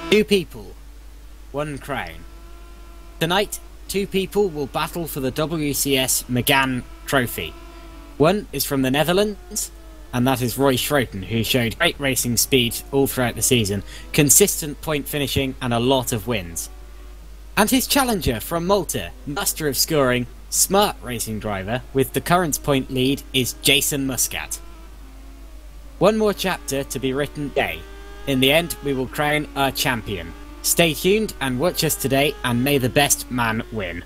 Two people, one crown. Tonight, two people will battle for the WCS Megané Trophy. One is from the Netherlands, and that is Roy Schroten, who showed great racing speed all throughout the season, consistent point finishing and a lot of wins. And his challenger from Malta, master of scoring, smart racing driver, with the current point lead, is Jason Muscat. One more chapter to be written today. In the end, we will crown our champion. Stay tuned and watch us today, and may the best man win.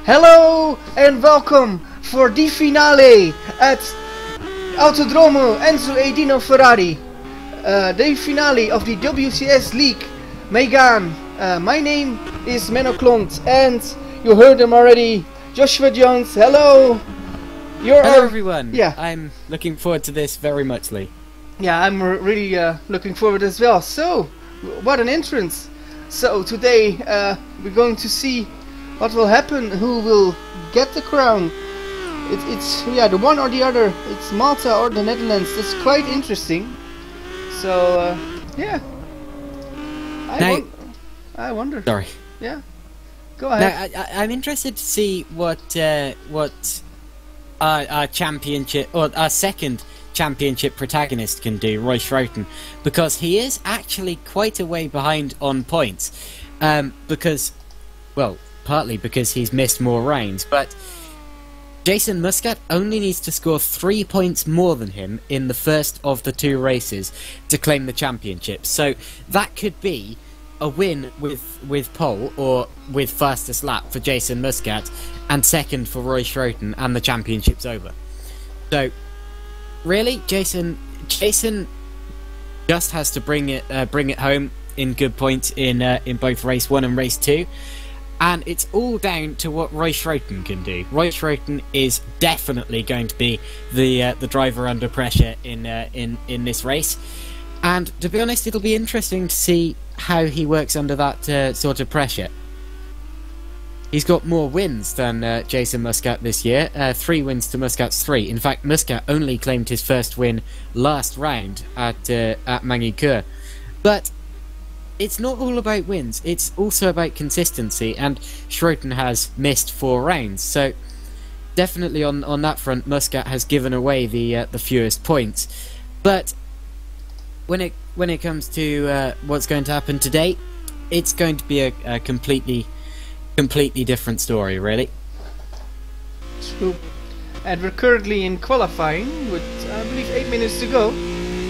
Hello and welcome for the finale at Autodromo Enzo Edino Ferrari. The finale of the WCS League Megané. My name is Menno Klont, and you heard him already. Joshua Jones, hello. Hello everyone. Yeah. I'm looking forward to this very muchly. Yeah, I'm really looking forward as well. So, what an entrance. So today we're going to see what will happen, who will get the crown. It's the one or the other. It's Malta or the Netherlands. It's quite interesting. So yeah. I wonder. Sorry. Yeah. Go ahead. Now, I'm interested to see what our championship, or our second championship protagonist can do, Roy Schroten, because he is actually quite a way behind on points. Because, well, partly because he's missed more rounds, but Jason Muscat only needs to score 3 points more than him in the first of the two races to claim the championship. So that could be a win with pole or with fastest lap for Jason Muscat, and second for Roy Schroten, and the championship's over. So really, Jason just has to bring it home in good points in both race 1 and race 2, and it's all down to what Roy Schroten can do. Roy Schroten is definitely going to be the driver under pressure in this race, and to be honest, it'll be interesting to see how he works under that sort of pressure. He's got more wins than Jason Muscat this year, 3 wins to Muscat's 3. In fact, Muscat only claimed his first win last round at Megané. But it's not all about wins, it's also about consistency, and Schroten has missed 4 rounds, so definitely on that front, Muscat has given away the fewest points. But when it comes to what's going to happen today, it's going to be a completely different story, really. True. And we're currently in qualifying with, I believe, 8 minutes to go.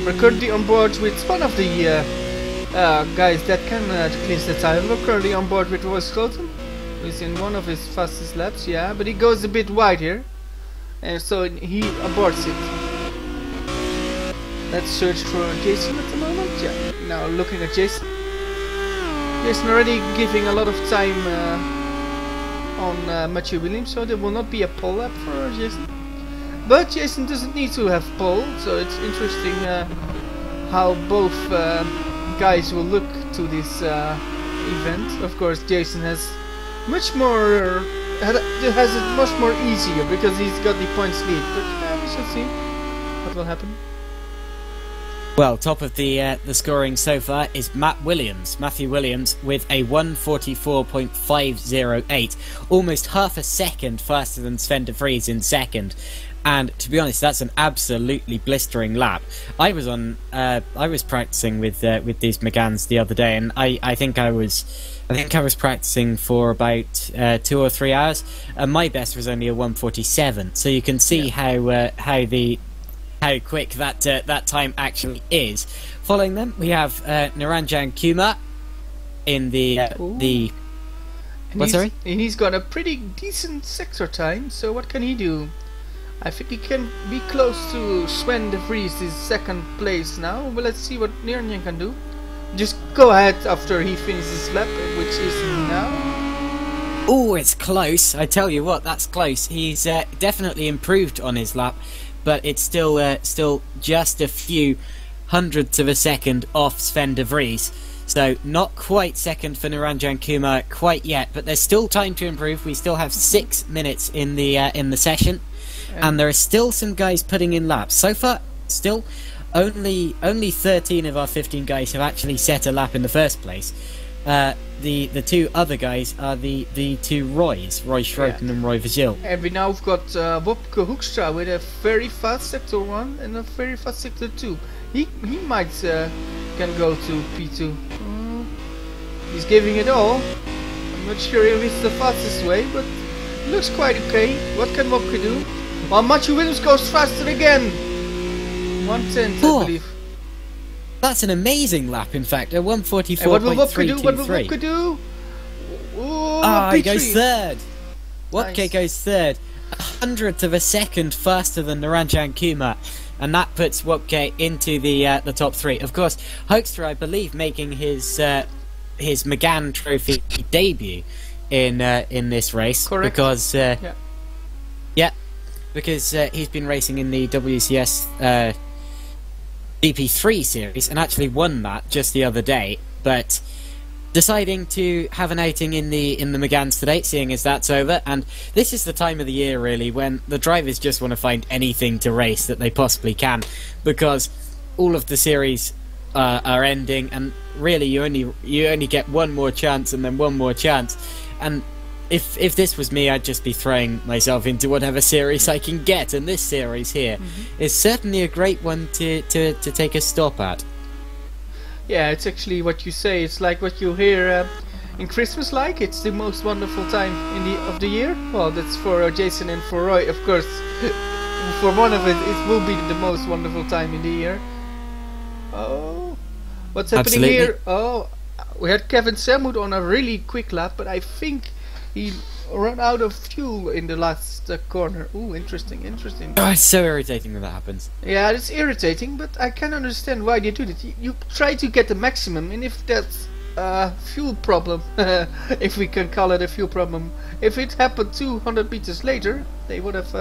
We're currently on board with one of the guys that can clinch the title. We're currently on board with Roy Schroten, who's in one of his fastest laps, yeah, but he goes a bit wide here, and so he aborts it. Let's search for Jason at the moment. Yeah, now looking at Jason. Jason already giving a lot of time on Matthew Williams, so there will not be a pole lap for Jason. But Jason doesn't need to have pole, so it's interesting how both guys will look to this event. Of course, Jason has it much more easier because he's got the points lead. But we shall see what will happen. Well, top of the scoring so far is Matthew Williams, with a 1:44.508, almost half a second faster than Sven de Vries in second. And to be honest, that's an absolutely blistering lap. I was practicing with these Meganes the other day, and I think I was practicing for about 2 or 3 hours, and my best was only a 1:47. So you can see how quick that time actually is. Following them, we have Naranjan Kumar in the And he's got a pretty decent sector time. So what can he do? I think he can be close to Sven de Vries' second place now. But let's see what Naranjan can do. Just go ahead after he finishes his lap, which is now. Oh, it's close. I tell you what, that's close. He's definitely improved on his lap, but it's still just a few hundredths of a second off Sven de Vries. So not quite second for Naranjan Kumar quite yet, but there's still time to improve. We still have 6 minutes in the session, and there are still some guys putting in laps. So far, still only 13 of our 15 guys have actually set a lap in the first place. The two other guys are the two Roys, Roy Schroten and Roy Vigil. And we now got Wopke Hoekstra with a very fast Sector 1 and a very fast Sector 2. He might can go to P2. He's giving it all. I'm not sure if it's the fastest way, but it looks quite okay. What can Wopke do? Well, Matthew Williams goes faster again. 110th, I believe. That's an amazing lap, in fact. A 144.323. What will Wopke do? Ooh, he goes third. Wopke Nice. goes third. 100th of a second faster than Naranjan Kumar. And that puts Wopke into the top 3. Of course, Hoekstra, I believe, making his Megané Trophy debut in this race. Correct. Because because he's been racing in the WCS GP3 Series and actually won that just the other day, but deciding to have an outing in the Megans today, seeing as that's over. And this is the time of the year really when the drivers just want to find anything to race that they possibly can, because all of the series are ending, and really you only get one more chance and then one more chance. And if this was me, I'd just be throwing myself into whatever series I can get, and this series here is certainly a great one to take a stop at. Yeah, it's actually what you say. It's like what you hear in Christmas. Like it's the most wonderful time of the year. Well, that's for Jason and for Roy, of course. For one of it will be the most wonderful time in the year. Oh, what's happening here? Oh, we had Kevin Sermoet on a really quick lap, but I think he ran out of fuel in the last corner. Ooh, interesting. Oh, it's so irritating when that happens. Yeah, it's irritating, but I can understand why they do that. You try to get the maximum, and if that's a fuel problem, if we can call it a fuel problem, if it happened 200 meters later, they would have,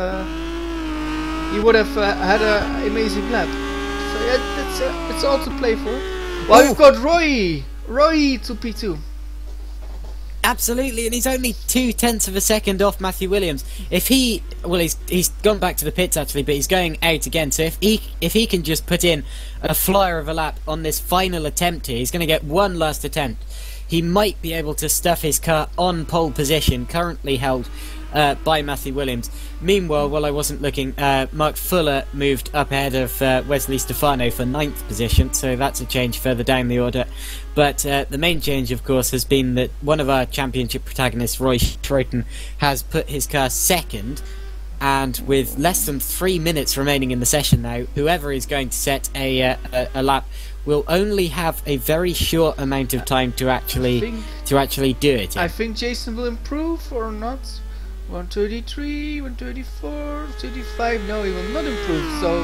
he would have had an amazing lap. So yeah, it's all to play for. Well, we've got Roy to P2. Absolutely, and he's only 0.2 of a second off Matthew Williams. If he's gone back to the pits actually, but he's going out again. So if he can just put in a flyer of a lap on this final attempt here, he's going to get one last attempt. He might be able to stuff his car on pole position, currently held by Matthew Williams. Meanwhile, while I wasn't looking, Mark Fuller moved up ahead of Wesley Stefano for 9th position, so that's a change further down the order. But the main change, of course, has been that one of our championship protagonists, Roy Schroten, has put his car second, and with less than 3 minutes remaining in the session now, whoever is going to set a lap will only have a very short amount of time to actually do it. I think Jason will improve or not. 133, 134, 35. No, he will not improve. So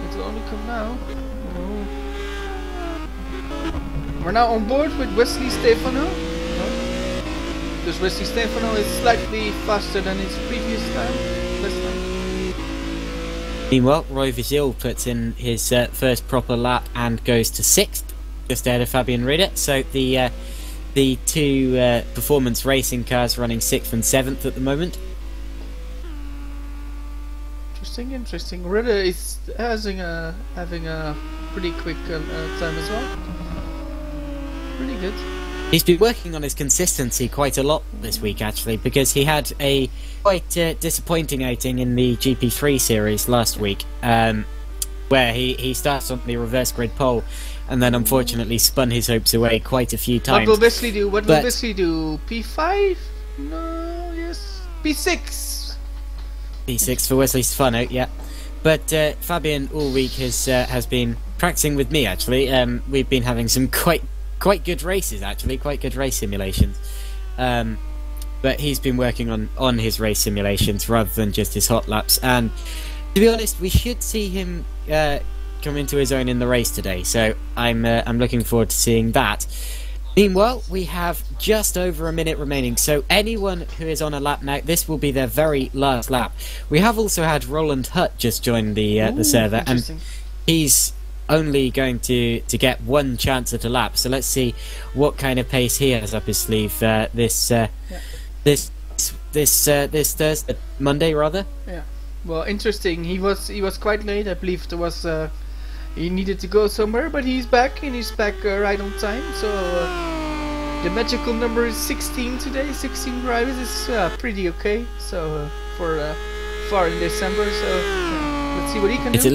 it will only come now. Oh. We're now on board with Wesley Stefano. No. Because Wesley Stefano is slightly faster than his previous time. Last time. Meanwhile, Roy Vigil puts in his first proper lap and goes to 6th, just ahead of Fabian Rieder. So the two performance racing cars running 6th and 7th at the moment. Interesting. Rieder is having a pretty quick time as well. Pretty good. He's been working on his consistency quite a lot this week, actually, because he had a quite disappointing outing in the GP3 series last week, where he starts on the reverse grid pole and then unfortunately spun his hopes away quite a few times. What will Wesley do? P5? No, yes. P6. P6 for Wesley Stefano, yeah. But Fabian all week has been practicing with me, actually. We've been having some quite good races, actually, quite good race simulations. But he's been working on his race simulations rather than just his hot laps. And to be honest, we should see him come into his own in the race today. So I'm looking forward to seeing that. Meanwhile, we have just over a minute remaining, so anyone who is on a lap now, this will be their very last lap. We have also had Roland Hutt just join the server, and he's only going to get one chance at a lap. So let's see what kind of pace he has up his sleeve this Thursday, Monday rather. Yeah. Well, interesting. He was quite late. I believe there was he needed to go somewhere, but he's back and he's back right on time. So the magical number is 16 today. 16 drivers is pretty okay. So for far in December. So let's see what he can do. It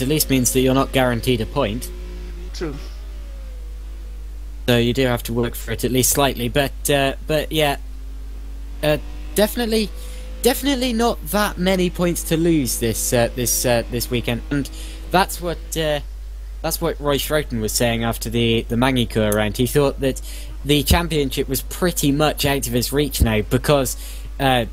at least means that you're not guaranteed a point. True. So you do have to work for it at least slightly, but yeah, definitely not that many points to lose this weekend, and that's what Roy Schroten was saying after the Megané round. He thought that the championship was pretty much out of his reach now because there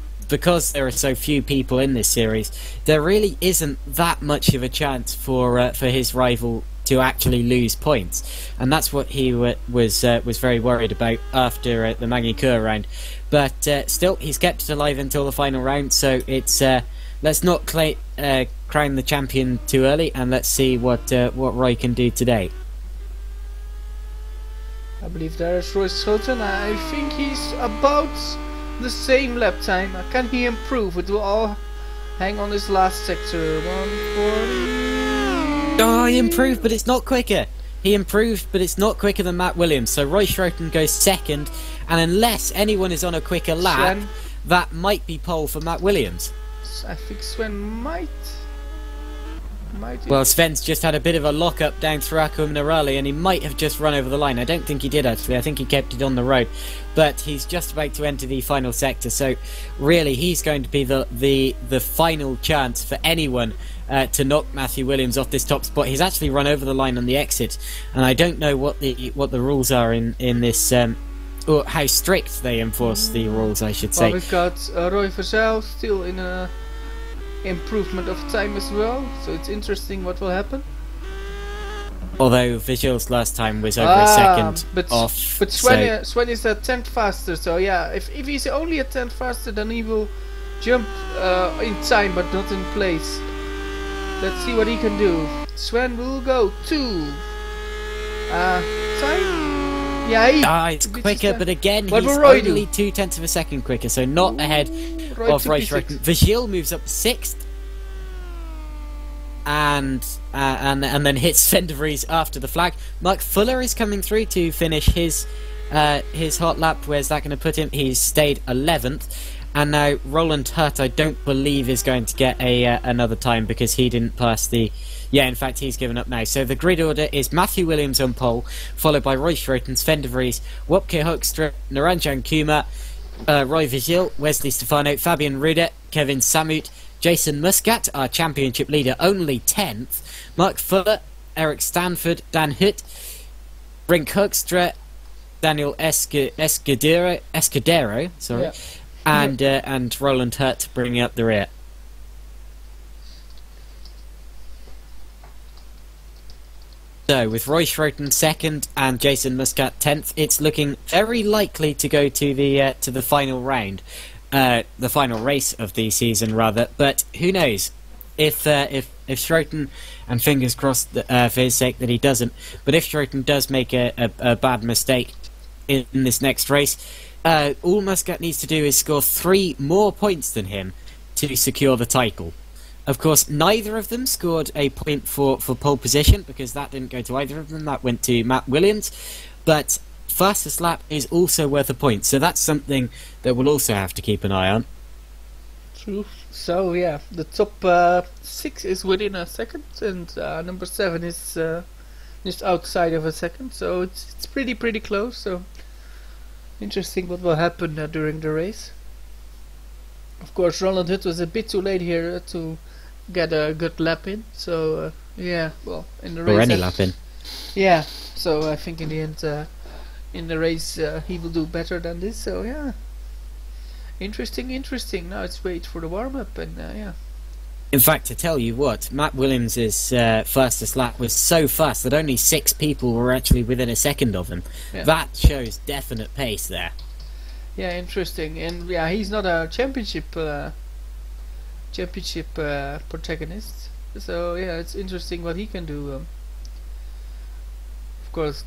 are so few people in this series. There really isn't that much of a chance for his rival to actually lose points, and that's what he was very worried about after the Megané round. But still, he's kept it alive until the final round. So it's let's not crown the champion too early, and let's see what Roy can do today. I believe there's Roy Schroten. I think he's about the same lap time. Can he improve? It will all hang on his last sector. 140. Oh, he improved, but it's not quicker. He improved, but it's not quicker than Matt Williams. So Roy Schroten goes second, and unless anyone is on a quicker lap, that might be pole for Matt Williams. I think Sven might. Well, Sven's just had a bit of a lock-up down through Akku Minerali, and he might have just run over the line. I don't think he did, actually. I think he kept it on the road. But he's just about to enter the final sector, so really he's going to be the final chance for anyone to knock Matthew Williams off this top spot. He's actually run over the line on the exit, and I don't know what the rules are in this, or how strict they enforce the rules, I should say. Well, we've got Roy Verzijl still in a improvement of time as well, so it's interesting what will happen. Although Vigil's last time was over a second off. But Sven is a tenth faster, so yeah, if he's only a tenth faster, then he will jump in time but not in place. Let's see what he can do. Sven will go 2. Time? Yeah, it's quicker, but again, he's only 0.2 of a second quicker, so not ahead of Roy Schroten. Vigil moves up 6th, and then hits Sven de Vries after the flag. Mark Fuller is coming through to finish his hot lap. Where's that going to put him? He's stayed 11th. And now Roland Hurt, I don't believe, is going to get another time because he didn't pass the... Yeah, in fact, he's given up now. So the grid order is Matthew Williams on pole, followed by Roy Schroten, Sven de Vries, Wopke Hoekstra, Naranjan Kuma, Roy Vigil, Wesley Stefano, Fabian Ruder, Kevin Samut, Jason Muscat, our championship leader, only 10th, Mark Fuller, Eric Stanford, Dan Hutt, Brink Hoekstra, Daniel Escudero, sorry. Yeah. And Roland Hurt bringing up the rear. So with Roy Schroten 2nd and Jason Muscat 10th, it's looking very likely to go to the final round, the final race of the season rather. But who knows? If Schroten, and fingers crossed for his sake that he doesn't, but if Schroten does make a bad mistake in this next race, all Muscat needs to do is score 3 more points than him to secure the title. Of course, neither of them scored a point for pole position because that didn't go to either of them. That went to Matt Williams. But fastest lap is also worth a point, so that's something that we'll also have to keep an eye on. True. So yeah, the top 6 is within a second, and number 7 is just outside of a second. So it's pretty close. So interesting what will happen during the race. Of course, Roland Hut was a bit too late here to get a good lap in. So yeah, well, in the race, or any lap in. Yeah. So I think in the end, in the race, he will do better than this. So yeah, interesting. Now let's wait for the warm up, and yeah. In fact, to tell you what, Matt Williams' fastest lap was so fast that only 6 people were actually within a second of him. Yeah. That shows definite pace there. Yeah, interesting, and yeah, he's not a championship protagonist. So yeah, it's interesting what he can do. Of course,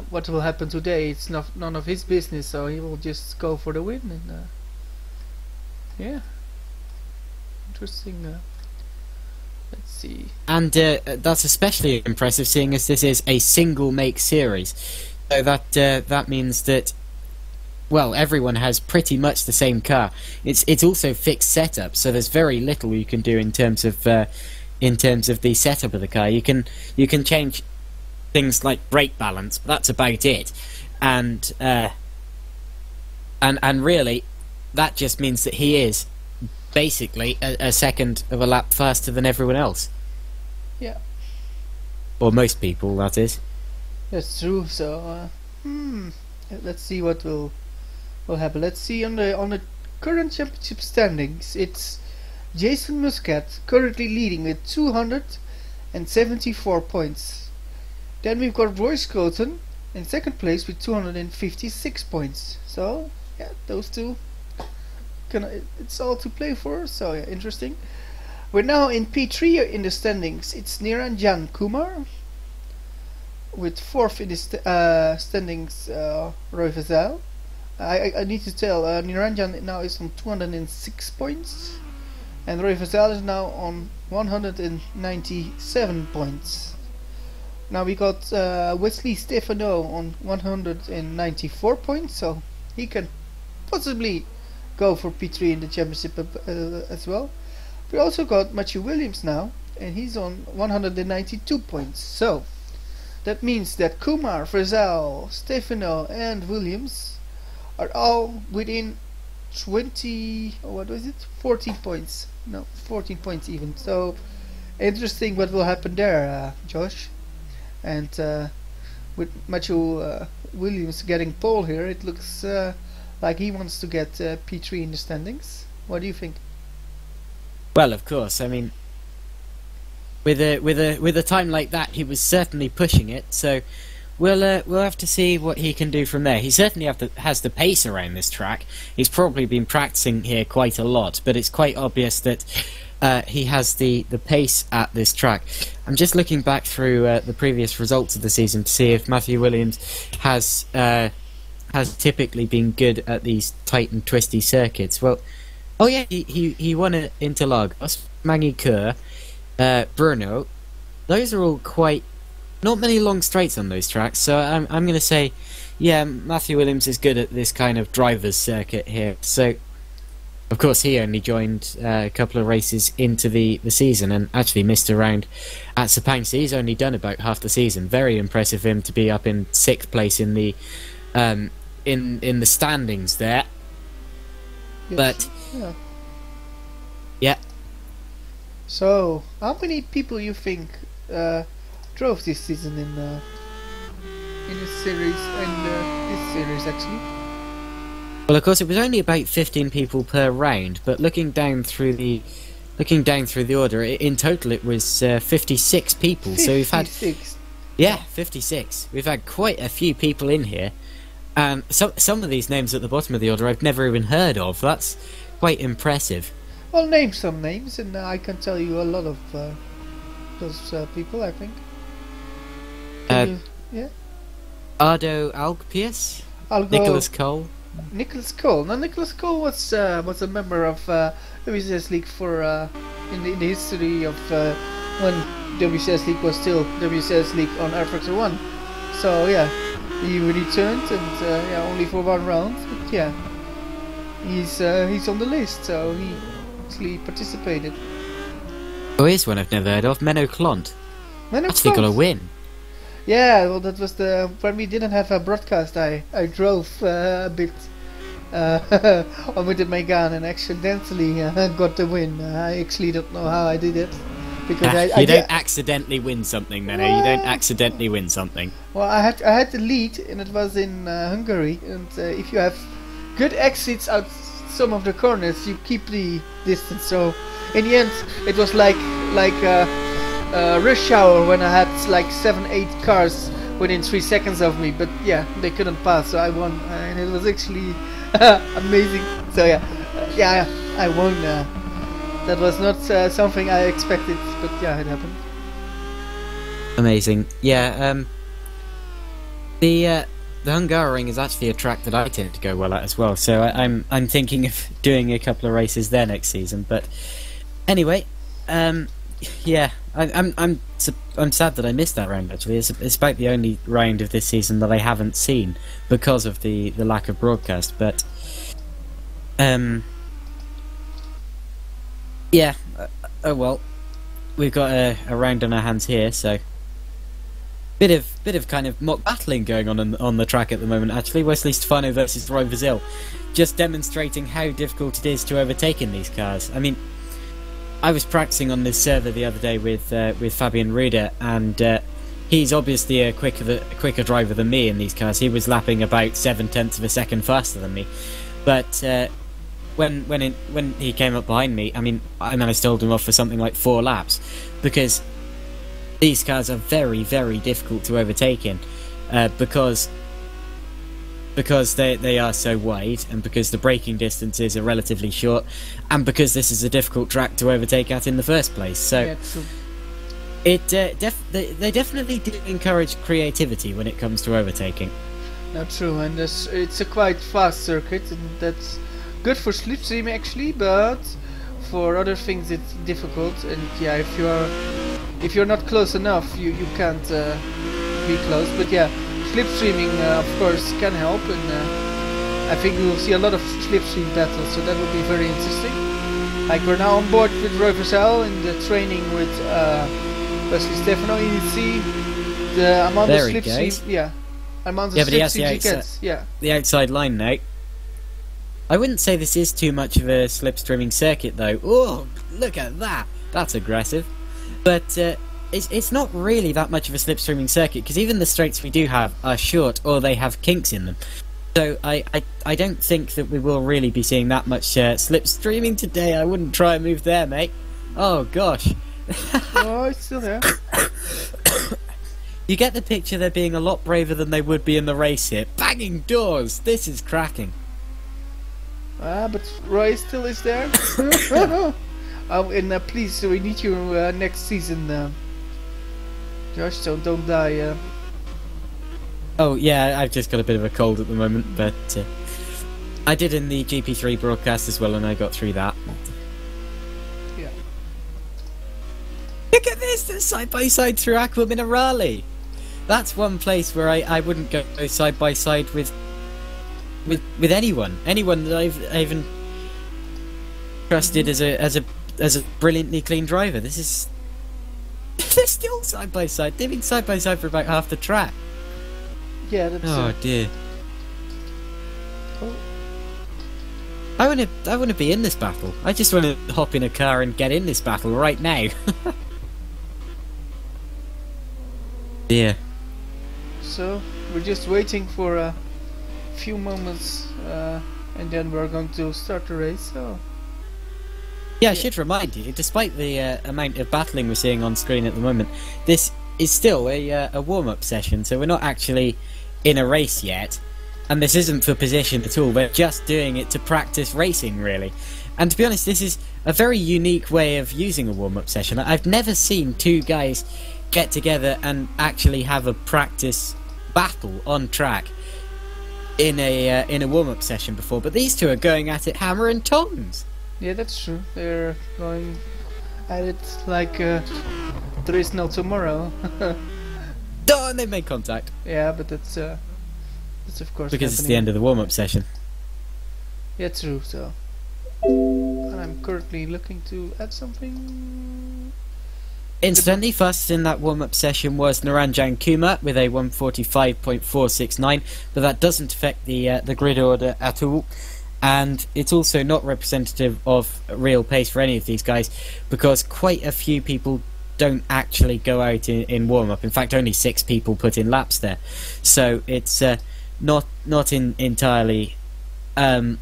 what will happen today? It's none of his business. So he will just go for the win, and yeah, interesting. Let's see. And that's especially impressive, seeing as this is a single make series. So that means that, well, everyone has pretty much the same car. It's also fixed setup, so there's very little you can do in terms of the setup of the car. You can change things like brake balance, but that's about it. And really, that just means that he is basically a second of a lap faster than everyone else. Yeah. Or most people, that is. That's true. So, let's see what will happen. Let's see on the current championship standings. It's Jason Muscat currently leading with 274 points. Then we've got Roy Scoton in second place with 256 points. So yeah, those two, it's all to play for. So yeah, interesting. We're now in P3 in the standings. It's Niranjan Kumar with fourth in the standings. Roy Vezal. I need to tell, Niranjan now is on 206 points, and Roy Vezal is now on 197 points. Now we got Wesley Stefano on 194 points, so he can possibly go for P3 in the championship as well. We also got Matthew Williams now, and he's on 192 points. So that means that Kumar, Vezal, Stefano and Williams are all within 20, or what was it, 14 points. No, 14 points even. So interesting what will happen there, Josh. And with Matthew Williams getting pole here, it looks like he wants to get P3 in the standings. What do you think? Well, of course. I mean, with a time like that, he was certainly pushing it. So we'll have to see what he can do from there. He certainly has the pace around this track. He's probably been practicing here quite a lot, but it's quite obvious that he has the pace at this track. I'm just looking back through the previous results of the season to see if Matthew Williams has typically been good at these tight and twisty circuits. Well, oh yeah, he won at Interlagos, Magny-Cours, Brno. Those are all quite, not many long straights on those tracks, so I'm going to say, yeah, Matthew Williams is good at this kind of driver's circuit here. So, of course, he only joined a couple of races into the season and actually missed a round at Sepang. So he's only done about half the season. Very impressive of him to be up in 6th place in the in the standings there. Yes. But yeah. So, how many people you think drove this season in this series and this series actually? Well, of course, it was only about 15 people per round, but looking down through the order, in total it was 56 people. 56. So we've had 56. We've had quite a few people in here, and some of these names at the bottom of the order I've never even heard of. That's quite impressive. Well, name some names, and I can tell you a lot of those people. I think. Yeah. Ardo Algpius, Nicholas Cole. Nicholas Cole. Now, Nicholas Cole was a member of WCSLeague for in the history of when WCSLeague was still WCSLeague on Airfactor 1. So yeah, he returned and only for one round. But yeah, he's on the list, so he actually participated. Oh, here's one I've never heard of. Menno Klont. Actually got a win. Yeah, well, that was when we didn't have a broadcast. I drove a bit with the Megané and accidentally got the win. I actually don't know how I did it because you don't accidentally win something, Menno. You don't accidentally win something. Well, I had the lead, and it was in Hungary. And if you have good exits out some of the corners, you keep the distance. So in the end, it was like rush hour when I had like 7-8 cars within 3 seconds of me, but yeah, they couldn't pass, so I won, and it was actually amazing. So yeah, I won. That was not something I expected, but yeah, it happened. Amazing. Yeah. The Hungaroring is actually a track that I tend to go well at as well, so I'm thinking of doing a couple of races there next season, but Anyway, yeah, I'm sad that I missed that round. Actually, it's about the only round of this season that I haven't seen because of the lack of broadcast. But yeah, oh well, we've got a round on our hands here, so bit of kind of mock battling going on the track at the moment. Actually, Wesley Stefano versus Roy Vazil, just demonstrating how difficult it is to overtake in these cars. I mean, I was practicing on this server the other day with Fabian Ruder, and he's obviously a quicker driver than me in these cars. He was lapping about 0.7 of a second faster than me, but when he came up behind me, I mean, I managed to hold him off for something like 4 laps, because these cars are very, very difficult to overtake in, because they are so wide, and because the braking distances are relatively short, and because this is a difficult track to overtake at in the first place. So Yeah, true. they definitely do encourage creativity when it comes to overtaking. Not true, and it's a quite fast circuit, and that's good for slipstream actually, but for other things it's difficult. And yeah, if you're not close enough, you can't be close. But yeah, slipstreaming of course can help, and I think we will see a lot of slipstream battles, so that will be very interesting. Like, we're now on board with Roy Vazil in the training with Wesley Stefano. You can see the amount of slipstream. Yeah, amount of slipstream he gets. Yeah, the outside line now. I wouldn't say this is too much of a slipstreaming circuit though. Oh, look at that! That's aggressive. But it's not really that much of a slipstreaming circuit, because even the straights we do have are short, or they have kinks in them. So I don't think that we will really be seeing that much slipstreaming today. I wouldn't try and move there, mate. Oh gosh. Oh, it's still there. You get the picture. They're being a lot braver than they would be in the race here. Banging doors. This is cracking. But Roy still is there. And please, we need you next season, Josh. So don't die. Oh yeah, I've just got a bit of a cold at the moment, but I did in the GP3 broadcast as well, and I got through that. Yeah. Look at this! They're side by side through Aqua Minerale. That's one place where I wouldn't go side by side with anyone that I've even trusted as a brilliantly clean driver. This is they're still side by side. They've been side by side for about half the track. Yeah, that's. Oh dear. Oh. I want to be in this battle. I just want to hop in a car and get in this battle right now. Yeah. So we're just waiting for a few moments, and then we're going to start the race. So. Yeah, I should remind you, despite the amount of battling we're seeing on screen at the moment, this is still a warm-up session, so we're not actually in a race yet, and this isn't for position at all. We're just doing it to practice racing, really. And to be honest, this is a very unique way of using a warm-up session. I've never seen 2 guys get together and actually have a practice battle on track in a warm-up session before, but these 2 are going at it hammer and tongs. Yeah, that's true. They're going at it like there is no tomorrow. Oh, and they made contact. Yeah, but that's of course because happening. it's the end of the warm-up session. Yeah, true. So, and I'm currently looking to add something. Incidentally, fastest in that warm-up session was Naranjan Kumar with a 1:45.469, but that doesn't affect the grid order at all. And it's also not representative of real pace for any of these guys, because quite a few people don't actually go out in warm-up. In fact, only 6 people put in laps there. So it's not entirely an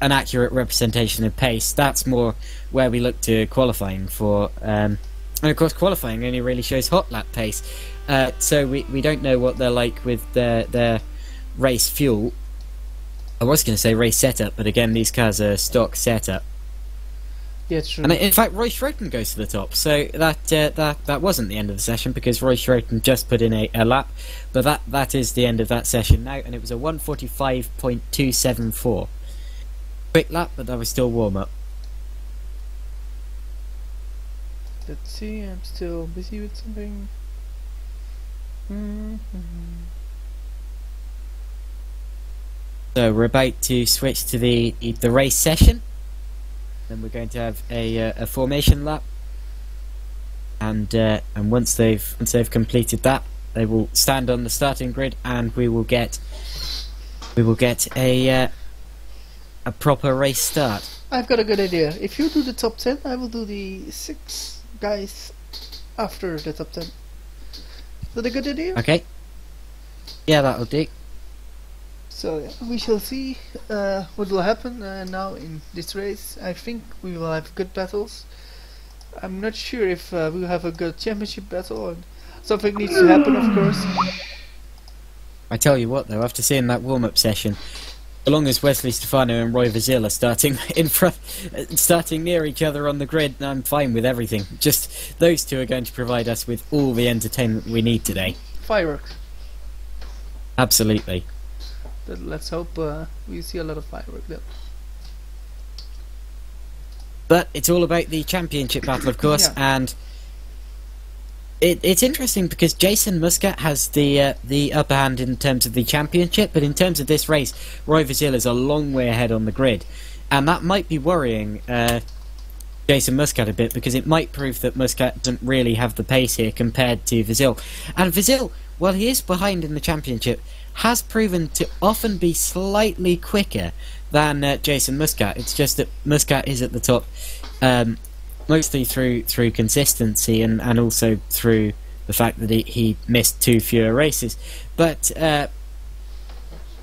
accurate representation of pace. That's more where we look to qualifying for. And of course, qualifying only really shows hot lap pace. So we don't know what they're like with their race fuel. I was going to say race setup, but again, these cars are stock setup. Yeah, true. And in fact, Roy Schroten goes to the top, so that wasn't the end of the session, because Roy Schroten just put in a lap, but that is the end of that session now, and it was a 1:45.274. Quick lap, but that was still warm up. let's see. I'm still busy with something. So we're about to switch to the race session. Then we're going to have a formation lap, and once they've completed that, they will stand on the starting grid, and we will get a proper race start. I've got a good idea. If you do the top 10, I will do the 6 guys after the top 10. Is that a good idea? Okay. Yeah, that'll do. So yeah, we shall see what will happen now in this race. I think we will have good battles. I'm not sure if we will have a good championship battle. And something needs to happen, of course. I tell you what, though, after seeing that warm-up session, so long as Wesley Stefano and Roy Vazil are starting in front, starting near each other on the grid, I'm fine with everything. Just those two are going to provide us with all the entertainment we need today. Fireworks. Absolutely. But let's hope we see a lot of fireworks then. But it's all about the championship battle, of course, Yeah. and it's interesting because Jason Muscat has the upper hand in terms of the championship, but in terms of this race, Roy Vazil is a long way ahead on the grid, and that might be worrying Jason Muscat a bit, because it might prove that Muscat doesn't really have the pace here compared to Vazil. And Vazil, while he is behind in the championship, has proven to often be slightly quicker than Jason Muscat. It's just that Muscat is at the top, mostly through consistency and also through the fact that he missed 2 fewer races. But Yeah.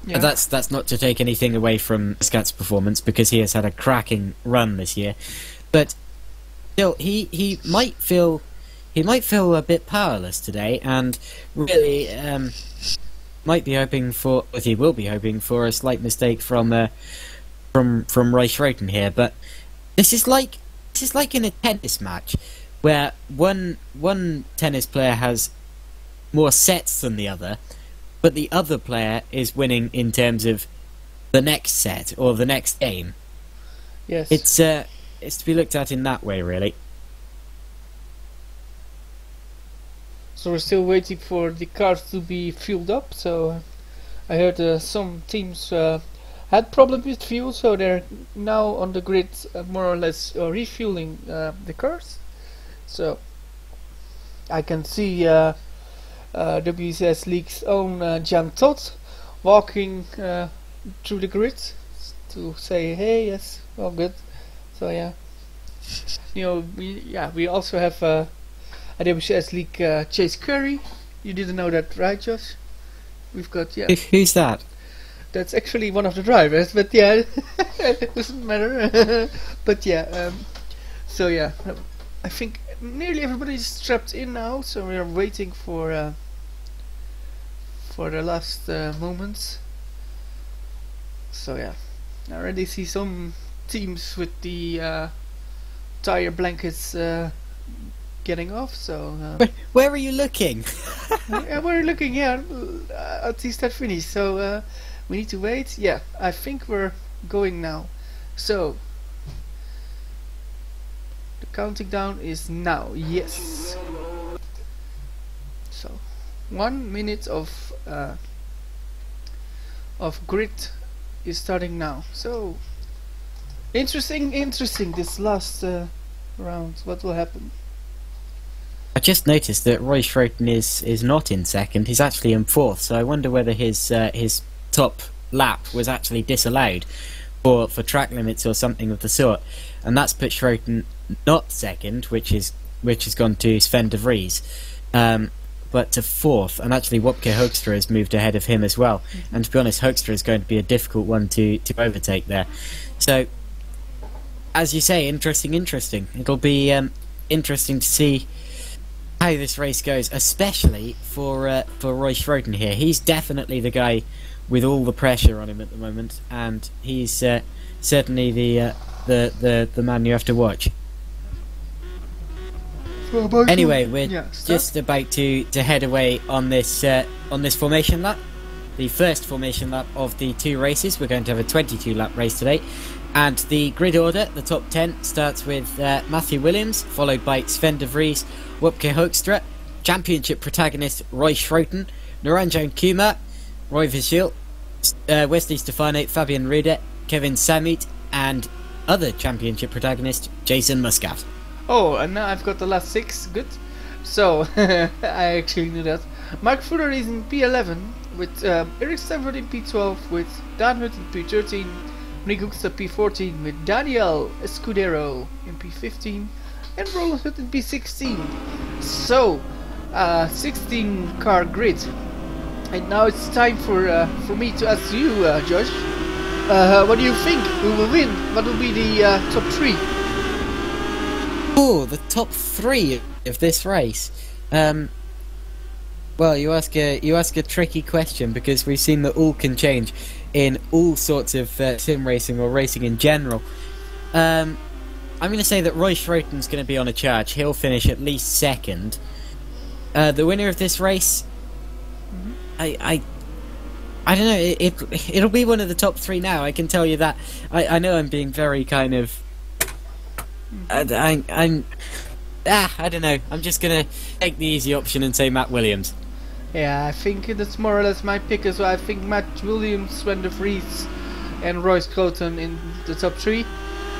that's not to take anything away from Muscat's performance, because he has had a cracking run this year. But still, he might feel a bit powerless today, and really might be hoping for, well, he will be hoping for a slight mistake from Roy Schroten here. But this is like in a tennis match, where one tennis player has more sets than the other, but the other player is winning in terms of the next set or the next game. Yes. It's to be looked at in that way, really. So we're still waiting for the cars to be fueled up. So I heard some teams had problems with fuel, so they're now on the grid more or less refueling the cars. So I can see WCSLeague's own Jan Todt walking through the grid to say, hey, yes, all good. So yeah, we also have a WCSLeague Chase Curry. You didn't know that, right, Josh? We've got Who's that? That's actually one of the drivers, but yeah, it doesn't matter. But yeah, so yeah, I think nearly everybody's strapped in now, so we are waiting for the last moments. So yeah, I already see some teams with the tire blankets getting off. So Where are you looking? yeah, we're looking here at the start finish. So we need to wait. Yeah, I think we're going now. So the counting down is now. Yes. So 1 minute of grid is starting now. So interesting. This last round. What will happen? I just noticed that Roy Schroten is not in second. He's actually in 4th. So I wonder whether his top lap was actually disallowed for track limits or something of the sort, and that's put Schroten not second, which has gone to Sven de Vries, but to 4th, and actually Wopke Hoekstra has moved ahead of him as well. And to be honest, Hoekstra is going to be a difficult one to overtake there. So, as you say, interesting. It'll be interesting to see how this race goes, especially for Roy Schroten here. He's definitely the guy with all the pressure on him at the moment, and he's certainly the man you have to watch. Anyway, we're just about to head away on this formation lap, the first formation lap of the 2 races. We're going to have a 22 lap race today, And the grid order, the top 10, starts with Matthew Williams, followed by Sven de Vries, Wopke Hoekstra, championship protagonist Roy Schroten, Naranjan Kumar, Roy Vigil, Wesley Stefano, Fabian Rude, Kevin Samit, and other championship protagonist Jason Muscat. Oh, and now I've got the last 6. Good. So, I actually knew that. Mark Fuller is in P11, with Eric Stanford in P12, with Dan Hutt in P13, Nick Hoekstra P14, with Daniel Escudero in P15, and Roland Hutt in P16. So, 16 car grid. And now it's time for me to ask you, Josh, what do you think? Who will win? What will be the top 3? Oh, the top 3 of this race. Well, you ask a tricky question, because we've seen that all can change in all sorts of sim racing or racing in general. I'm going to say that Roy Schroten's going to be on a charge. He'll finish at least second. The winner of this race, I don't know. It'll be one of the top 3 now. I can tell you that. I know I'm being very kind of. I don't know. I'm just gonna take the easy option and say Matt Williams. Yeah, I think that's more or less my pick as well. I think Matt Williams, Sven de Vries, and Royce Cloton in the top 3.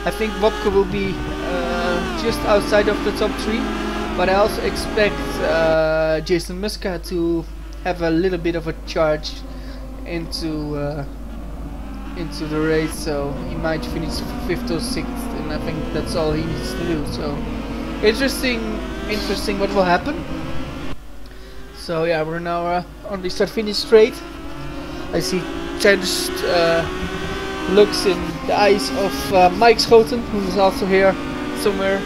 I think Wopke will be just outside of the top 3, but I also expect Jason Muscat to have a little bit of a charge into the race, so he might finish 5th or 6th, and I think that's all he needs to do. So interesting what will happen. So yeah, we're now on the start-finish straight. I see changed looks in the eyes of Mike Schoten, who is also here somewhere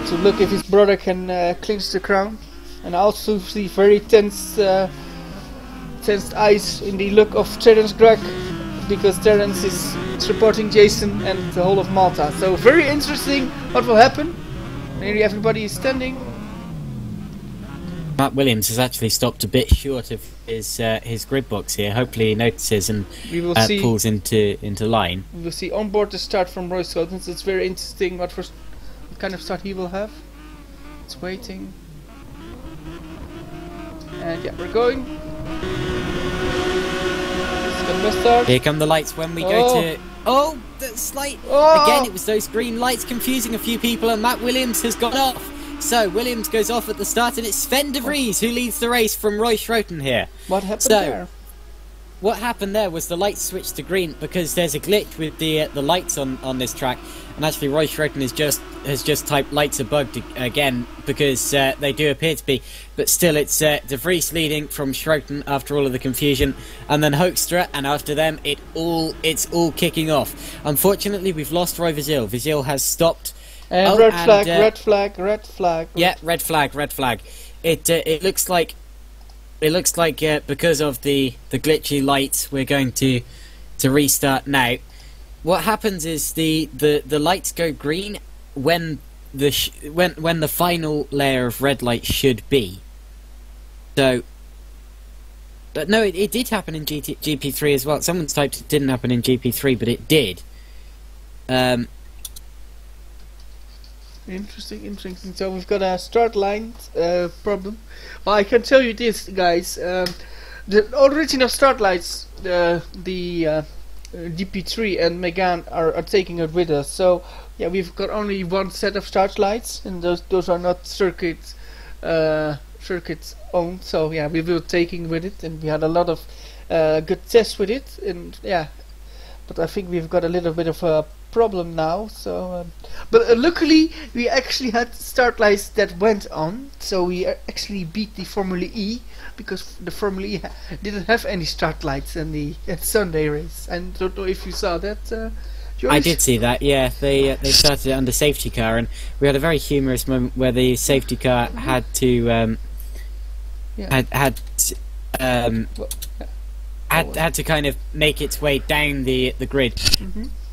to look if his brother can clinch the crown. And I also see very tensed eyes in the look of Terence Grug, because Terence is supporting Jason and the whole of Malta. So very interesting what will happen. Nearly everybody is standing. Matt Williams has actually stopped a bit short of his grid box here. Hopefully he notices and pulls into line. We will see on board the start from Roy Schoten. So it's very interesting what kind of start he will have. It's waiting. And yeah, we're going. Start. Here come the lights when we go to... Oh, that's light. Again, it was those green lights confusing a few people, and Matt Williams has gone off. So, Williams goes off at the start, and it's Sven de Vries who leads the race from Roy Schroten here. What happened there? What happened there was the lights switched to green because there's a glitch with the lights on this track, and actually Roy Schroten has just typed lights are bugged again because they do appear to be, but still it's de Vries leading from Schroten after all of the confusion, and then Hoekstra, and after them it's all kicking off. Unfortunately, we've lost Roy Vigil. Vigil has stopped. And red flag. Yeah, red flag. It looks like. Because of the glitchy lights, we're going to restart now. What happens is the lights go green when the final layer of red light should be. So, but no, it did happen in GP3 as well. Someone's typed it didn't happen in GP3, but it did. Interesting. So we've got a start line problem. Well, I can tell you this, guys. The original start lights, the GP3 and Megané are taking it with us. So yeah, we've got only one set of start lights, and those are not circuit owned. So yeah, we were taking with it, and we had a lot of good tests with it, and yeah. But I think we've got a little bit of a problem now. So, but luckily we actually had start lights that went on, so we actually beat the Formula E, because the Formula E didn't have any start lights in the Sunday race. I don't know if you saw that. Joyce? I did see that. Yeah, they started it under safety car, and we had a very humorous moment where the safety car had to had to kind of make its way down the grid,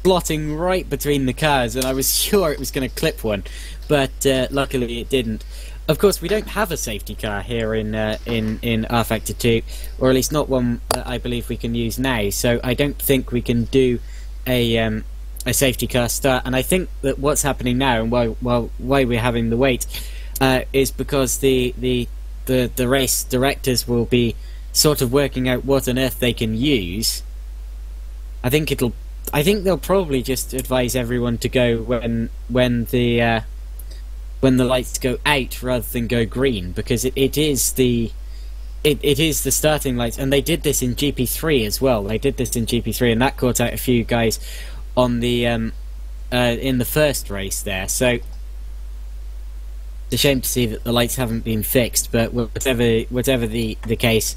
slotting right between the cars, and I was sure it was going to clip one, but luckily it didn't. Of course, we don't have a safety car here in R Factor 2, or at least not one that I believe we can use now. So I don't think we can do a a safety car start. And I think that what's happening now, and why we're having the wait, is because the race directors will be sort of working out what on earth they can use. I think they'll probably just advise everyone to go when the lights go out rather than go green, because it is the starting lights. And they did this in GP3 as well. They did this in GP3, and that caught out a few guys on the in the first race there. So it's a shame to see that the lights haven't been fixed, but whatever the case,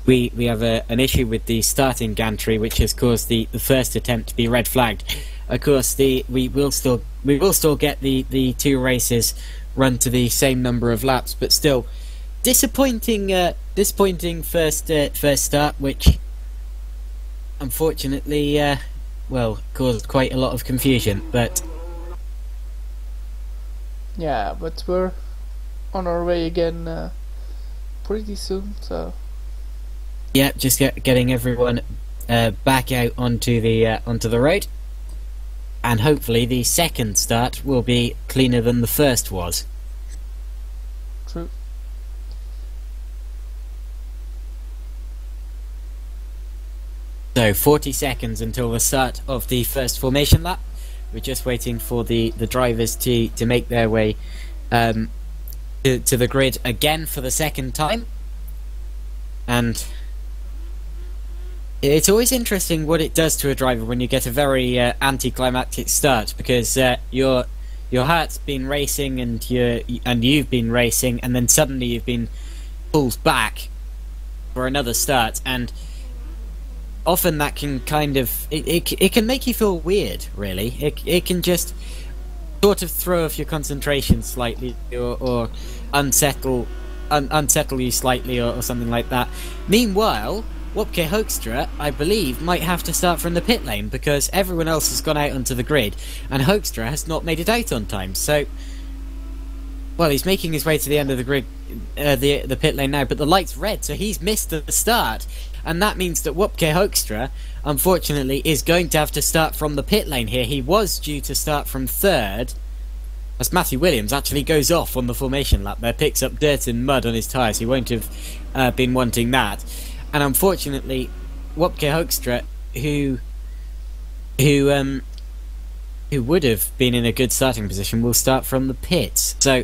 we have an issue with the starting gantry, which has caused the first attempt to be red flagged. Of course, we will still get the two races run to the same number of laps, but still disappointing first start, which unfortunately caused quite a lot of confusion. But yeah, but we're on our way again pretty soon, so yeah, just getting everyone back out onto the road, and hopefully the second start will be cleaner than the first was. True. So 40 seconds until the start of the first formation lap. We're just waiting for the drivers to make their way to the grid again for the second time. And it's always interesting what it does to a driver when you get a very anticlimactic start, because your heart's been racing and you've been racing, and then suddenly you've been pulled back for another start, and often that can kind of it can make you feel weird, really. It can just sort of throw off your concentration slightly, or unsettle you slightly, or something like that. Meanwhile, Wopke Hoekstra, I believe, might have to start from the pit lane, because everyone else has gone out onto the grid and Hoekstra has not made it out on time. So, well, he's making his way to the end of the grid, the pit lane now, but the light's red, so he's missed the start. And that means that Wopke Hoekstra, unfortunately, is going to have to start from the pit lane here. He was due to start from third, as Matthew Williams actually goes off on the formation lap there, picks up dirt and mud on his tyres. He won't have been wanting that. And unfortunately, Wopke Hoekstra, who would have been in a good starting position, will start from the pits. So,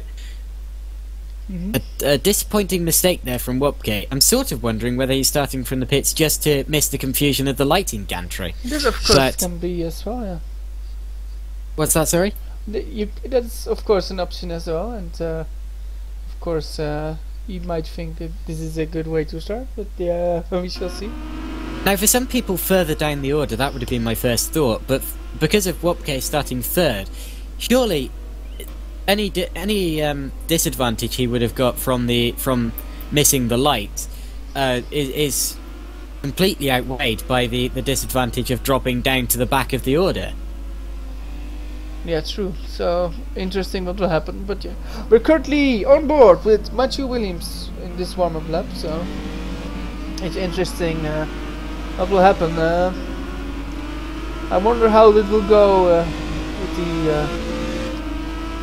a disappointing mistake there from Wopke. I'm sort of wondering whether he's starting from the pits just to miss the confusion of the lighting gantry. This, of course, can be as well, yeah. What's that, sorry? That's, of course, an option as well, and, of course, you might think that this is a good way to start, but yeah, we shall see. Now, for some people further down the order, that would have been my first thought, but because of Wopke starting third, surely any disadvantage he would have got from missing the light is completely outweighed by the disadvantage of dropping down to the back of the order. Yeah, true. So, interesting what will happen, but yeah. We're currently on board with Matthew Williams in this warm-up lap, so it's interesting what will happen. I wonder how it will go with the...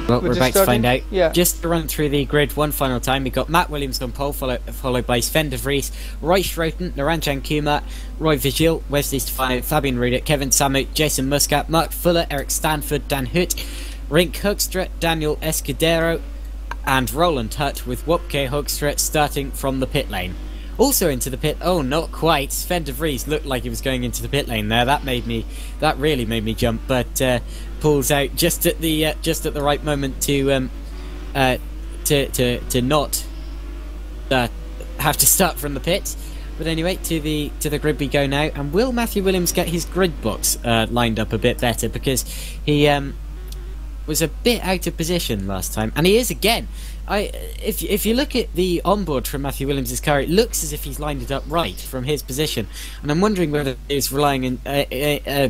well, we're about to find out. Yeah. Just to run through the grid one final time, we got Matt Williams on pole, followed by Sven de Vries, Roy Schroten, Naranjan Kumar, Roy Vigil, Wesley Stefano, Fabian Rudert, Kevin Samut, Jason Muscat, Mark Fuller, Eric Stanford, Dan Hoot, Rink Hoekstra, Daniel Escudero, and Roland Hutt, with Wopke Hoekstra starting from the pit lane. Also into the pit, oh, not quite. Sven de Vries looked like he was going into the pit lane there. That really made me jump, but pulls out just at the right moment to not have to start from the pit. But anyway, to the grid we go now, and will Matthew Williams get his grid box lined up a bit better, because he was a bit out of position last time, and he is again. If you look at the onboard from Matthew Williams' car, it looks as if he's lined it up right from his position, and I'm wondering whether he's relying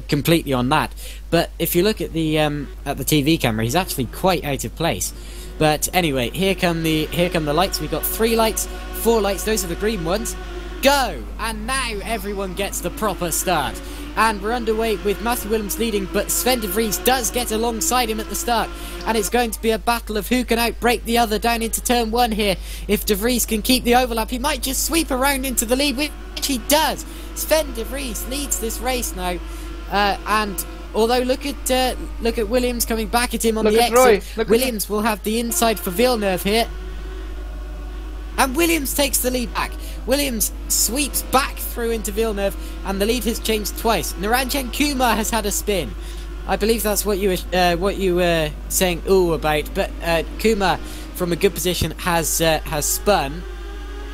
completely on that. But if you look at the TV camera, he's actually quite out of place. But anyway, here come the lights. We've got 3 lights, 4 lights. Those are the green ones. Go! And now everyone gets the proper start. and we're underway with Matthew Williams leading, but Sven de Vries does get alongside him at the start, and it's going to be a battle of who can outbrake the other down into turn 1 here. If de Vries can keep the overlap, he might just sweep around into the lead, which he does. Sven de Vries leads this race now, and although look at Williams coming back at him on the exit. Williams will have the inside for Villeneuve here, and Williams takes the lead back. Williams sweeps back through into Villeneuve, and the lead has changed twice. Niranjan Kumar has had a spin. I believe that's what you were saying ooh about, but Kumar from a good position has spun.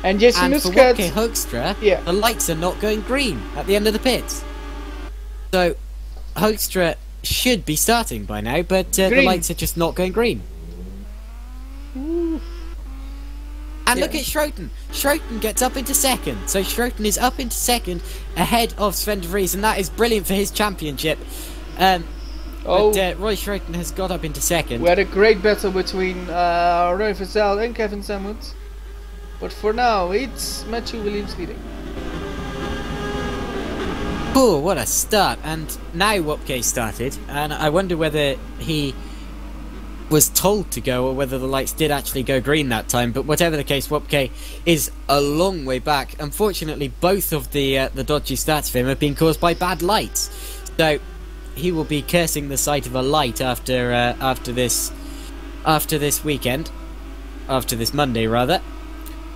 And Jason for Muscat, Wopke Hoekstra, the lights are not going green at the end of the pits. So Hoekstra should be starting by now, but the lights are just not going green. Ooh. And look at Schroten. Schroten gets up into second. So Schroten is up into second ahead of Sven de Vries, and that is brilliant for his championship. But Roy Schroten has got up into second. We had a great battle between Roy Vazel and Kevin Samut. But for now, it's Matthew Williams leading. Oh, what a start. And now Wopke started, and I wonder whether he was told to go or whether the lights did actually go green that time. But whatever the case, Wopke is a long way back. Unfortunately, both of the dodgy starts for him have been caused by bad lights, so he will be cursing the sight of a light after this weekend, after this Monday rather.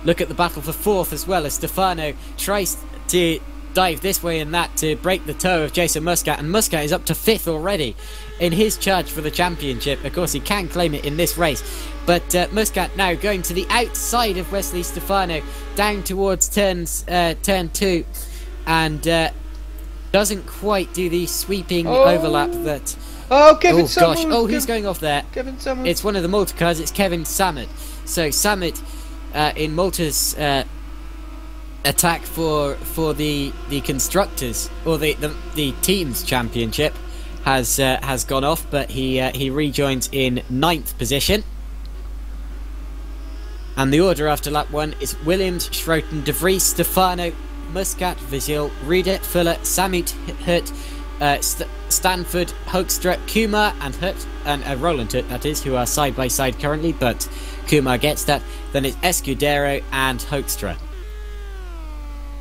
Look at the battle for fourth as well, as Stefano tries to dive this way and that to break the toe of Jason Muscat, and Muscat is up to fifth already in his charge for the championship. Of course, he can claim it in this race, but Muscat now going to the outside of Wesley Stefano down towards turn 2, and doesn't quite do the sweeping overlap that... Kevin Samut! Gosh, who's going off there? Kevin Samut. It's one of the Malta cars, it's Kevin Samut. So Samut in Malta's attack for the constructors, or the teams championship, has gone off, but he rejoins in 9th position. And the order after lap 1 is Williams, Schroten, de Vries, Stefano, Muscat, Vizil, Rieder, Fuller, Samut, Hurt, Stanford, Hoekstra, Kumar and Hurt, and Roland Hurt, that is, who are side by side currently, but Kumar gets that. Then it's Escudero and Hoekstra.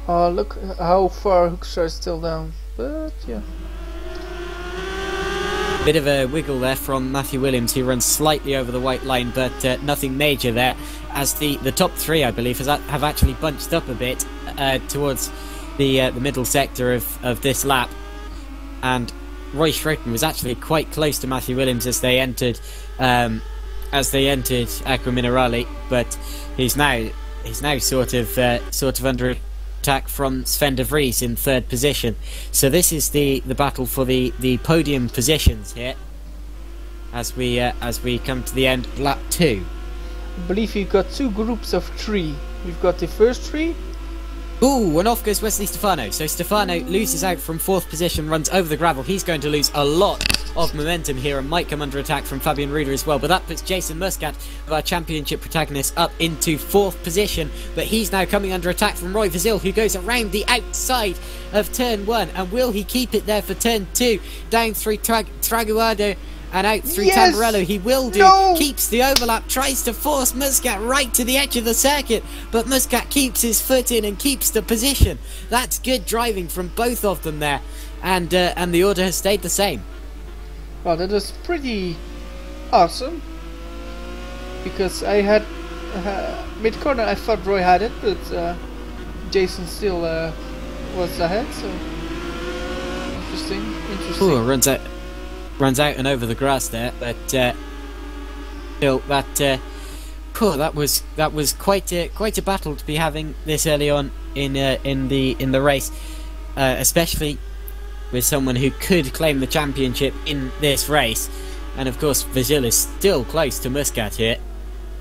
Look how far Hoekstra is still down, but yeah. Bit of a wiggle there from Matthew Williams, who runs slightly over the white line, but nothing major there, as the top 3, I believe, have actually bunched up a bit towards the middle sector of this lap. And Roy Schroten was actually quite close to Matthew Williams as they entered Acqua Minerale, but he's now sort of under attack from Sven de Vries in 3rd position. So this is the battle for the podium positions here as we come to the end of lap 2. I believe we've got 2 groups of 3. We've got the first 3. Ooh, and off goes Wesley Stefano. So Stefano loses out from 4th position, runs over the gravel. He's going to lose a lot of momentum here and might come under attack from Fabian Rieder as well. But that puts Jason Muscat, of our championship protagonist, up into 4th position. But he's now coming under attack from Roy Vizil, who goes around the outside of turn 1. And will he keep it there for turn 2? Down through Traguardo and out through Tamburello. He will do. Keeps the overlap, tries to force Muscat right to the edge of the circuit, but Muscat keeps his foot in and keeps the position. That's good driving from both of them there, and the order has stayed the same. Well, that was pretty awesome, because I had mid-corner I thought Roy had it, but Jason still was ahead, so interesting. Ooh, runs out and over the grass there, but still that was quite a battle to be having this early on in the race, especially with someone who could claim the championship in this race. And of course Vizil is still close to Muscat here.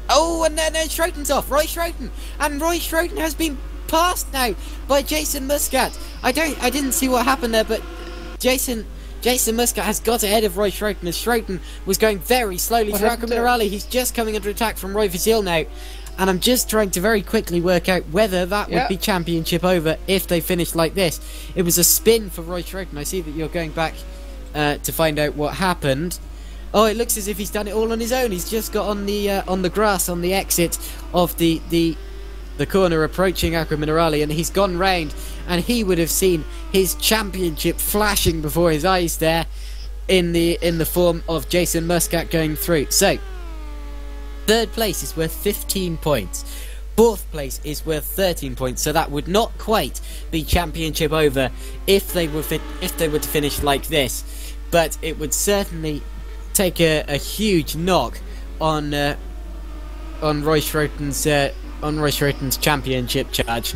Oh, and then Schroten's off, Roy Schroten, and Roy Schroten has been passed now by Jason Muscat. I didn't see what happened there, but Jason Muscat has got ahead of Roy Schroten, as Schroten was going very slowly through Acqua Minerale. He's just coming under attack from Roy Vizil now, And I'm just trying to very quickly work out whether that would be championship over if they finished like this. It was a spin for Roy Schroeter. I see that you're going back to find out what happened. Oh, it looks as if he's done it all on his own. He's just got on the grass on the exit of the corner approaching Acqua Minerale, and he's gone round, and he would have seen his championship flashing before his eyes there in the form of Jason Muscat going through. So, third place is worth 15 points. Fourth place is worth 13 points. So that would not quite be championship over if they were to finish like this. But it would certainly take a huge knock on Roy Schroeter's championship charge.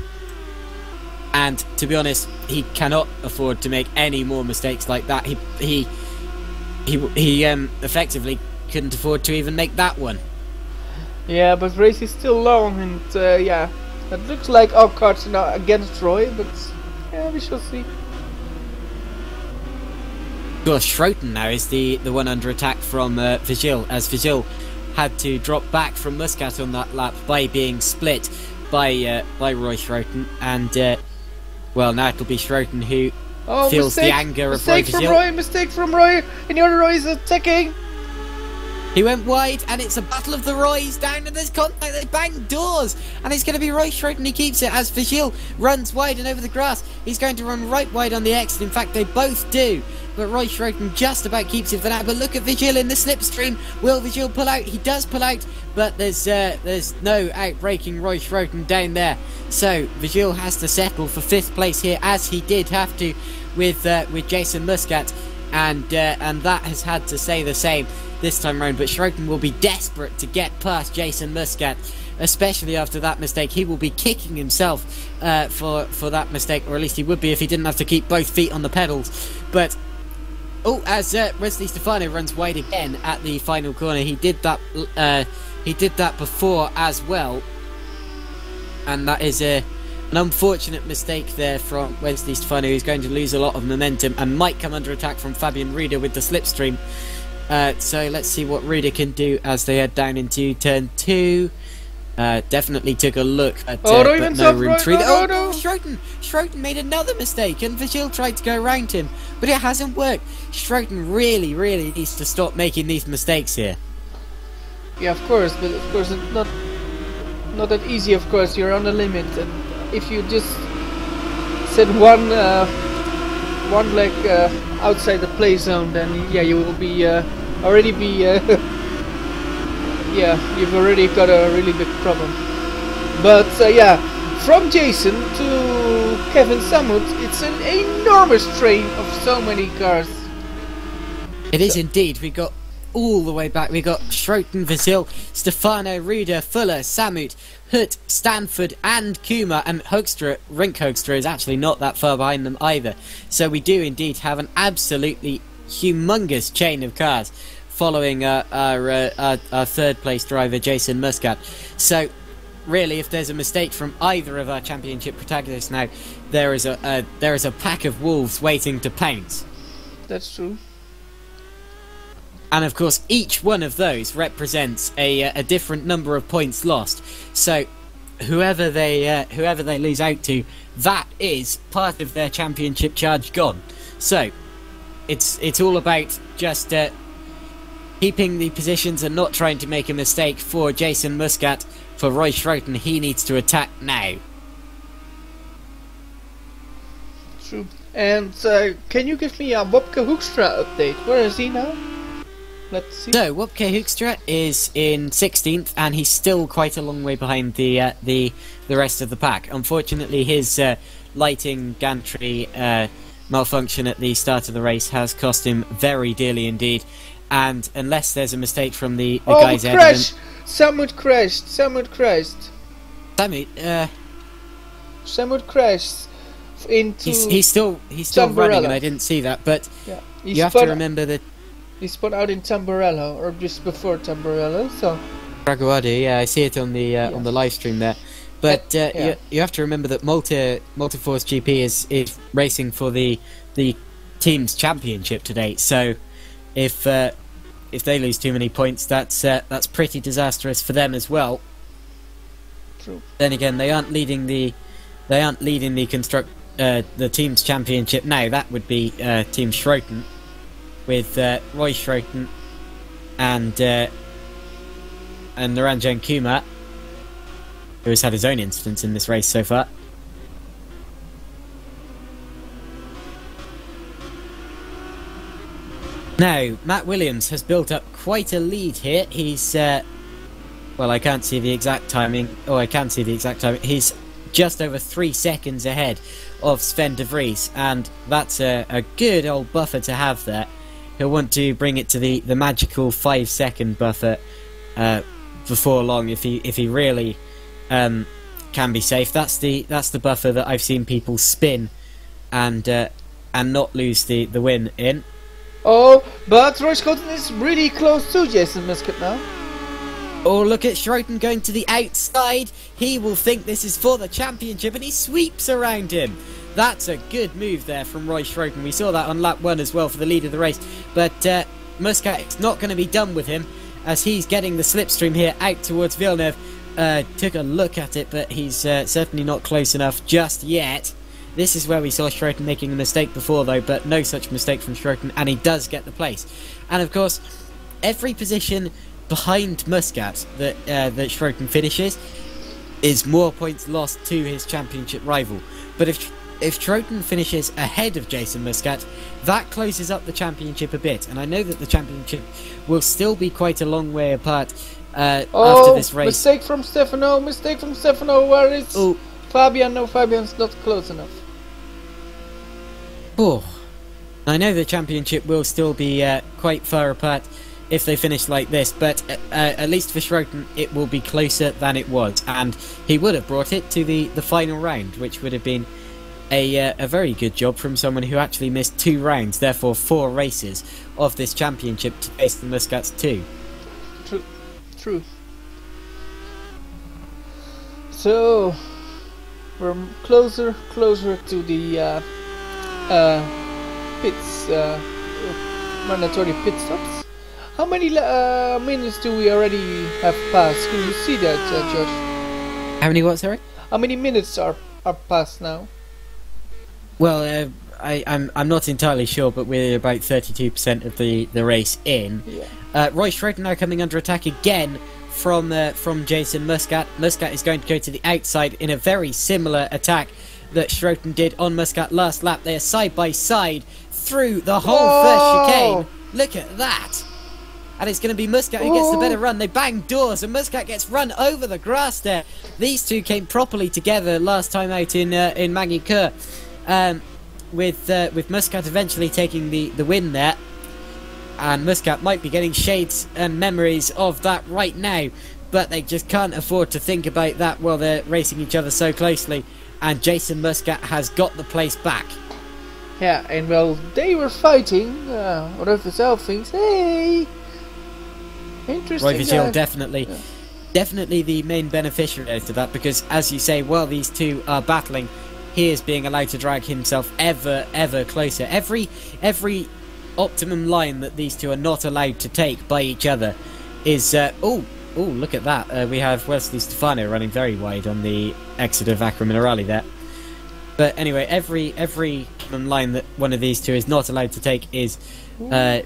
And to be honest, he cannot afford to make any more mistakes like that. He effectively couldn't afford to even make that one. Yeah, but race is still long, and yeah, it looks like our cards are now against Roy, but yeah, we shall see. Of course, Schroeter now is the one under attack from Vigil, as Vigil had to drop back from Muscat on that lap by being split by Roy Schroeter, and well, now it'll be Schroeter who feels the anger of Roy Vigil. Mistake from Roy, and the other Roy is attacking. He went wide, and it's a battle of the Roys down to this contact. They banged doors, and it's going to be Roy Schroeter, and he keeps it as Vigil runs wide and over the grass. He's going to run right wide on the exit. In fact, they both do, but Roy Schroeter just about keeps it for that. But look at Vigil in the slipstream. Will Vigil pull out? He does pull out, but there's no outbreaking Roy Schroeter down there. So Vigil has to settle for 5th place here, as he did have to with Jason Muscat, and that has had to say the same this time round. But Schroeter will be desperate to get past Jason Muscat, especially after that mistake. He will be kicking himself for that mistake, or at least he would be if he didn't have to keep both feet on the pedals. But as Wesley Stefano runs wide again at the final corner, he did that before as well, and that is an unfortunate mistake there from Wesley Stefano, who's going to lose a lot of momentum and might come under attack from Fabian Rieder with the slipstream. So let's see what Rieder can do as they head down into turn 2. Definitely took a look at but no room 3. Schroeter made another mistake, and Vigil tried to go around him, but it hasn't worked. Schroeter really needs to stop making these mistakes here. Yeah, of course, but of course it's not that easy. Of course, you're on the limit, and if you just set one leg outside the play zone, then yeah, you will be already be yeah, you've already got a really big problem. But yeah, from Jason to Kevin Samut, it's an enormous train of so many cars. It is indeed. We got all the way back. We got Schroeter, Vigil, Stefano, Rieder, Fuller, Samut, Hutt, Stanford and Kuma, and Rink Hoekstra is actually not that far behind them either. So we do indeed have an absolutely humongous chain of cars following our third place driver Jason Muscat. So really, if there's a mistake from either of our championship protagonists now, there is a pack of wolves waiting to pounce. That's true. And of course, each one of those represents a different number of points lost. So whoever they lose out to, that is part of their championship charge gone. So it's all about just keeping the positions and not trying to make a mistake for Jason Muscat. For Roy Schroeter, he needs to attack now. True. And can you give me a Wopke Hoekstra update? Where is he now? Let's see. So Wopke Hoekstra is in 16th, and he's still quite a long way behind the rest of the pack. Unfortunately, his lighting gantry malfunction at the start of the race has cost him very dearly indeed. And unless there's a mistake from the guys ahead of him... Samut crashed. Samut crashed into... He's still running, and I didn't see that, but yeah, you have to remember that... He spun out in Tamburello, or just before Tamburello, so... Braguadi, yeah, I see it on the live stream there. But yeah. you have to remember that Multiforce GP is racing for the team's championship today, so if they lose too many points, that's pretty disastrous for them as well. True. Then again, they aren't leading the team's championship now. That would be Team Schroten with Roy Schroten and Naranjan Kumar, who has had his own incidents in this race so far. Now, Matt Williams has built up quite a lead here. He's, well, I can't see the exact timing. Oh, I can see the exact timing. He's just over 3 seconds ahead of Sven de Vries, and that's a good old buffer to have there. He'll want to bring it to the magical 5-second buffer before long if he really can be safe. That's the buffer that I've seen people spin and not lose the win in. Oh, but Roy Schroten is really close to Jason Muscat now. Oh, look at Schroten going to the outside. He will think this is for the championship, and he sweeps around him. That's a good move there from Roy Schroten. We saw that on lap 1 as well for the lead of the race. But Muscat is not going to be done with him, as he's getting the slipstream here out towards Villeneuve. Took a look at it, but he's certainly not close enough just yet. This is where we saw Schroten making a mistake before, though, but no such mistake from Schroten, and he does get the place. And of course, every position behind Muscat that Schroten finishes is more points lost to his championship rival. But if Schroten finishes ahead of Jason Muscat, that closes up the championship a bit. And I know that the championship will still be quite a long way apart after this race. Mistake from Stefano, where is Fabian? No, Fabian's not close enough. Oh, I know the championship will still be quite far apart if they finish like this, but at least for Schroten it will be closer than it was, and he would have brought it to the final round, which would have been a very good job from someone who actually missed 2 rounds, therefore 4 races of this championship to face the Muscats 2. True. So we're closer to the pits, mandatory pit stops. How many minutes do we already have passed? Can you see that, Josh? How many what, sorry? How many minutes are passed now? Well, I'm not entirely sure, but we're about 32% of the race in. Yeah. Roy Schroten now coming under attack again from Jason Muscat. Muscat is going to go to the outside in a very similar attack that Schroten did on Muscat last lap. They are side by side through the whole first chicane. Look at that! And it's going to be Muscat who gets the better run. They bang doors, and Muscat gets run over the grass there. These two came properly together last time out in Megané, with Muscat eventually taking the win there. And Muscat might be getting shades and memories of that right now, but they just can't afford to think about that while they're racing each other so closely. And Jason Muscat has got the place back. Yeah, and well, they were fighting. Roy Vizil thinks, hey, interesting. Roy Vizil definitely the main beneficiary to that, because as you say, while these two are battling, he is being allowed to drag himself ever closer. Every optimum line that these two are not allowed to take by each other is oh, look at that. We have Wesley Stefano running very wide on the exit of Acro Minerali there. But anyway, every line that one of these two is not allowed to take is a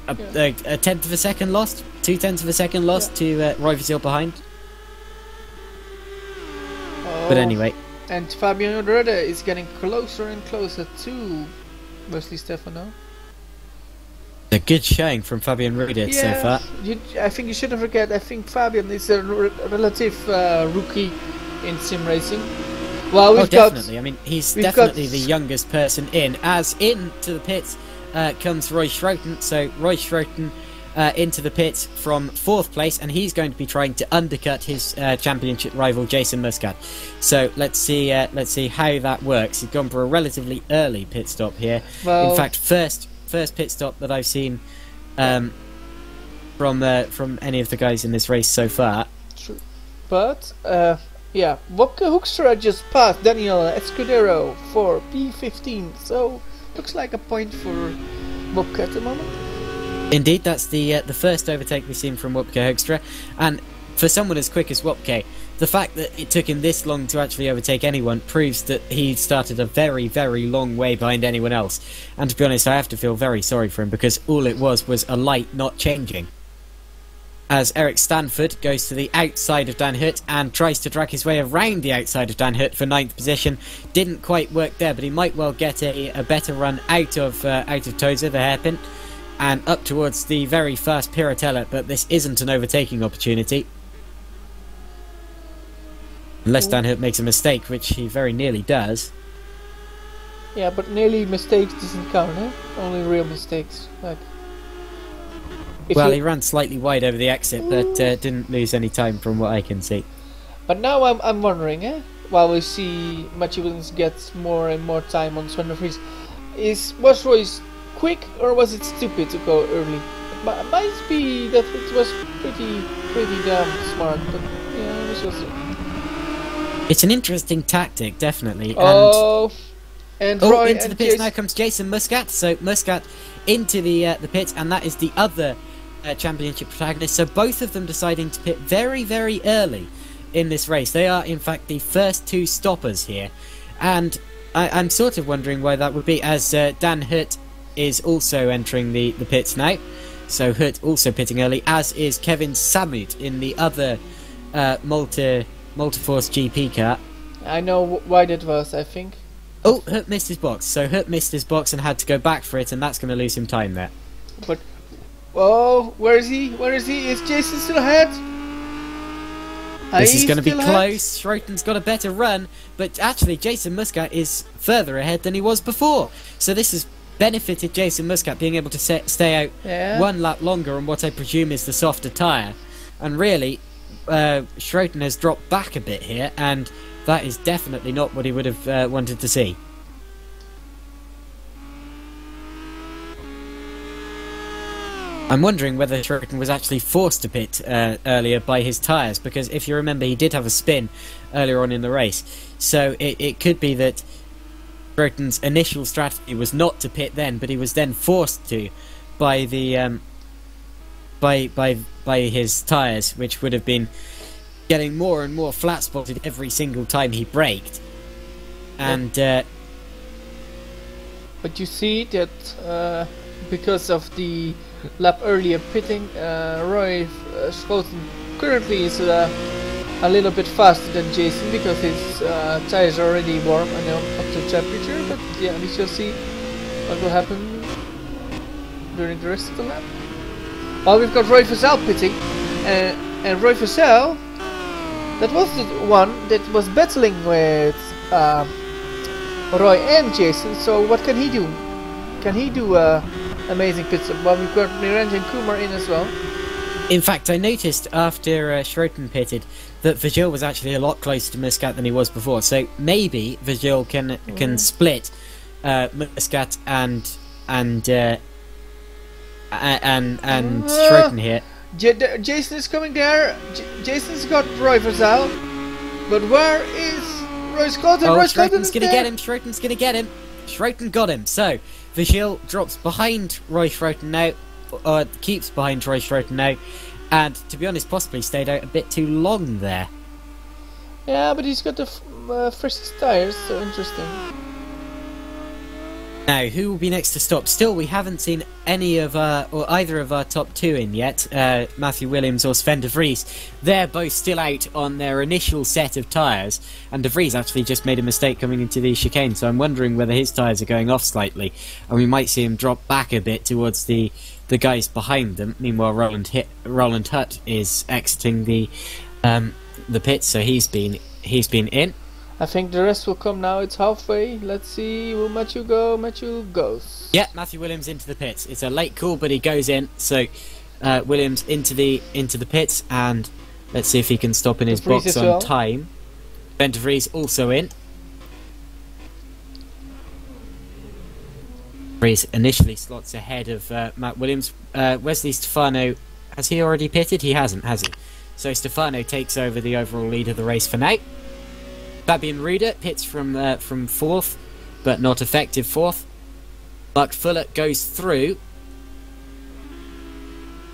tenth of a second lost, 2/10 of a second lost to Roy Vizil behind. But anyway. And Fabian Rode is getting closer and closer to Wesley Stefano. A good showing from Fabian Rode so far. I think you shouldn't forget, I think Fabian is a relative rookie in sim racing. Well, definitely. I mean, he's definitely the youngest person in. As into the pits comes Roy Schroten. So Roy Schroten into the pits from 4th place, and he's going to be trying to undercut his championship rival Jason Muscat. So let's see how that works. He's gone for a relatively early pit stop here. Well, in fact, first pit stop that I've seen from any of the guys in this race so far. True. But yeah, Wopke Hoekstra just passed Daniel Escudero for P15, so looks like a point for Wopke at the moment. Indeed, that's the first overtake we've seen from Wopke Hoekstra, and for someone as quick as Wopke, the fact that it took him this long to actually overtake anyone proves that he started a very, very long way behind anyone else. And to be honest, I have to feel very sorry for him, because all it was a light not changing. As Eric Stanford goes to the outside of Dan Hut and tries to drag his way around the outside of Dan Hut for 9th position. Didn't quite work there, but he might well get a better run out of Tozer, the hairpin, and up towards the very first Piratella, but this isn't an overtaking opportunity. Unless Dan Hut makes a mistake, which he very nearly does. Yeah, but nearly mistakes doesn't count, eh? Only real mistakes. Like, well, he ran slightly wide over the exit, but didn't lose any time from what I can see. But now I'm wondering, while we see Matthew Williams gets more and more time on Sven de Vries, was Royce quick or was it stupid to go early? It might be that it was pretty damn smart, but yeah, we shall see. It's an interesting tactic, definitely. And Roy into the pits now comes Jason Muscat. So Muscat into the pits, and that is the other championship protagonist. So both of them deciding to pit very, very early in this race. They are, in fact, the first two stoppers here, and I'm sort of wondering why that would be, as Dan Hut is also entering the pits now. So Hut also pitting early, as is Kevin Samut in the other Multiforce GP car. I know why that was, I think. Oh, Hut missed his box. So Hut missed his box and had to go back for it, and that's going to lose him time there. But, oh, where is he? Where is he? Is Jason still ahead? This is going to be close. Schroeten's got a better run, but actually Jason Muscat is further ahead than he was before. So this has benefited Jason Muscat being able to stay out one lap longer on what I presume is the softer tyre. And really, Schroeten has dropped back a bit here, and that is definitely not what he would have wanted to see. I'm wondering whether Schroeten was actually forced to pit earlier by his tyres, because if you remember, he did have a spin earlier on in the race. So it could be that Schroeten's initial strategy was not to pit then, but he was then forced to by the by his tyres, which would have been getting more and more flat spotted every single time he braked. And but you see that because of the lap earlier pitting, Roy Schoten currently is a little bit faster than Jason, because his tires are already warm and up to temperature. But yeah, we shall see what will happen during the rest of the lap. Well, we've got Roy Vassell pitting, and Roy Vassell, that was the one that was battling with Roy and Jason. So what can he do? Can he do amazing pit stop? Well, we've got Niranjan Kumar in as well. In fact, I noticed after Schroeten pitted that Vigil was actually a lot closer to Muscat than he was before. So maybe Vigil can split Muscat and Schroeten here. Jason is coming there. Jason's got Roy Vassell, but where is Roy Schoten? Oh, Schroeten's gonna get him. Schroeten's gonna get him. Schroeten got him. So Vigil drops behind Roy Schroeten now, or keeps behind Roy Schroeten now, and to be honest, possibly stayed out a bit too long there. Yeah, but he's got the freshest tires, so interesting. Now, who will be next to stop? Still, we haven't seen any of or either of our top two in yet, Matthew Williams or Sven de Vries. They're both still out on their initial set of tyres, and de Vries actually just made a mistake coming into the chicane, so I'm wondering whether his tyres are going off slightly, and we might see him drop back a bit towards the guys behind them. Meanwhile, Roland Hut is exiting the pits, so he's been in. I think the rest will come now. It's halfway. Let's see. Will Matthew go? Matthew goes. Yeah, Matthew Williams into the pits. It's a late call, but he goes in. So Williams into the pits, and let's see if he can stop in his box on time. Ben de Vries also in. Vries initially slots ahead of Matt Williams. Wesley Stefano, has he already pitted? He hasn't, has he? So Stefano takes over the overall lead of the race for now. Fabian Ruder pits from fourth, but not effective fourth. Mark Fullett goes through.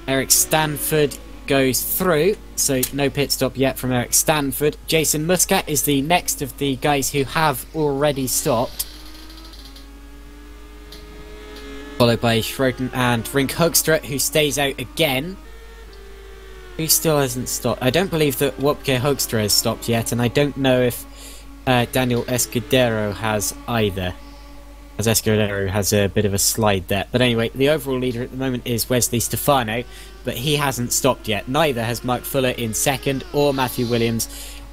Eric Stanford goes through, so no pit stop yet from Eric Stanford. Jason Muscat is the next of the guys who have already stopped, followed by Schroten and Rink Hoekstra, who stays out again. Who still hasn't stopped? I don't believe that Wopke Hoekstra has stopped yet, and I don't know if Daniel Escudero has either, as Escudero has a bit of a slide there. But anyway, the overall leader at the moment is Wesley Stefano, but he hasn't stopped yet. Neither has Mark Fuller in second, or Matthew Williams,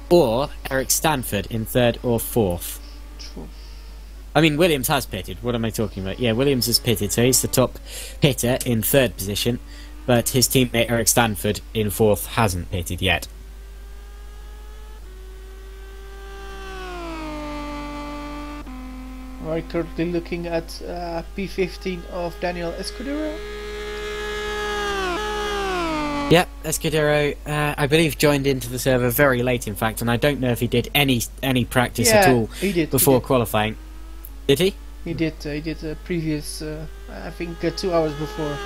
or Eric Stanford in third or fourth. True. I mean, Williams has pitted. What am I talking about? Yeah, Williams has pitted, so he's the top hitter in third position, but his teammate Eric Stanford in fourth hasn't pitted yet. We're currently looking at P15 of Daniel Escudero. Yep, Escudero, I believe, joined into the server very late, in fact, and I don't know if he did any practice at all before qualifying. Did he? He did a previous, I think, 2 hours before.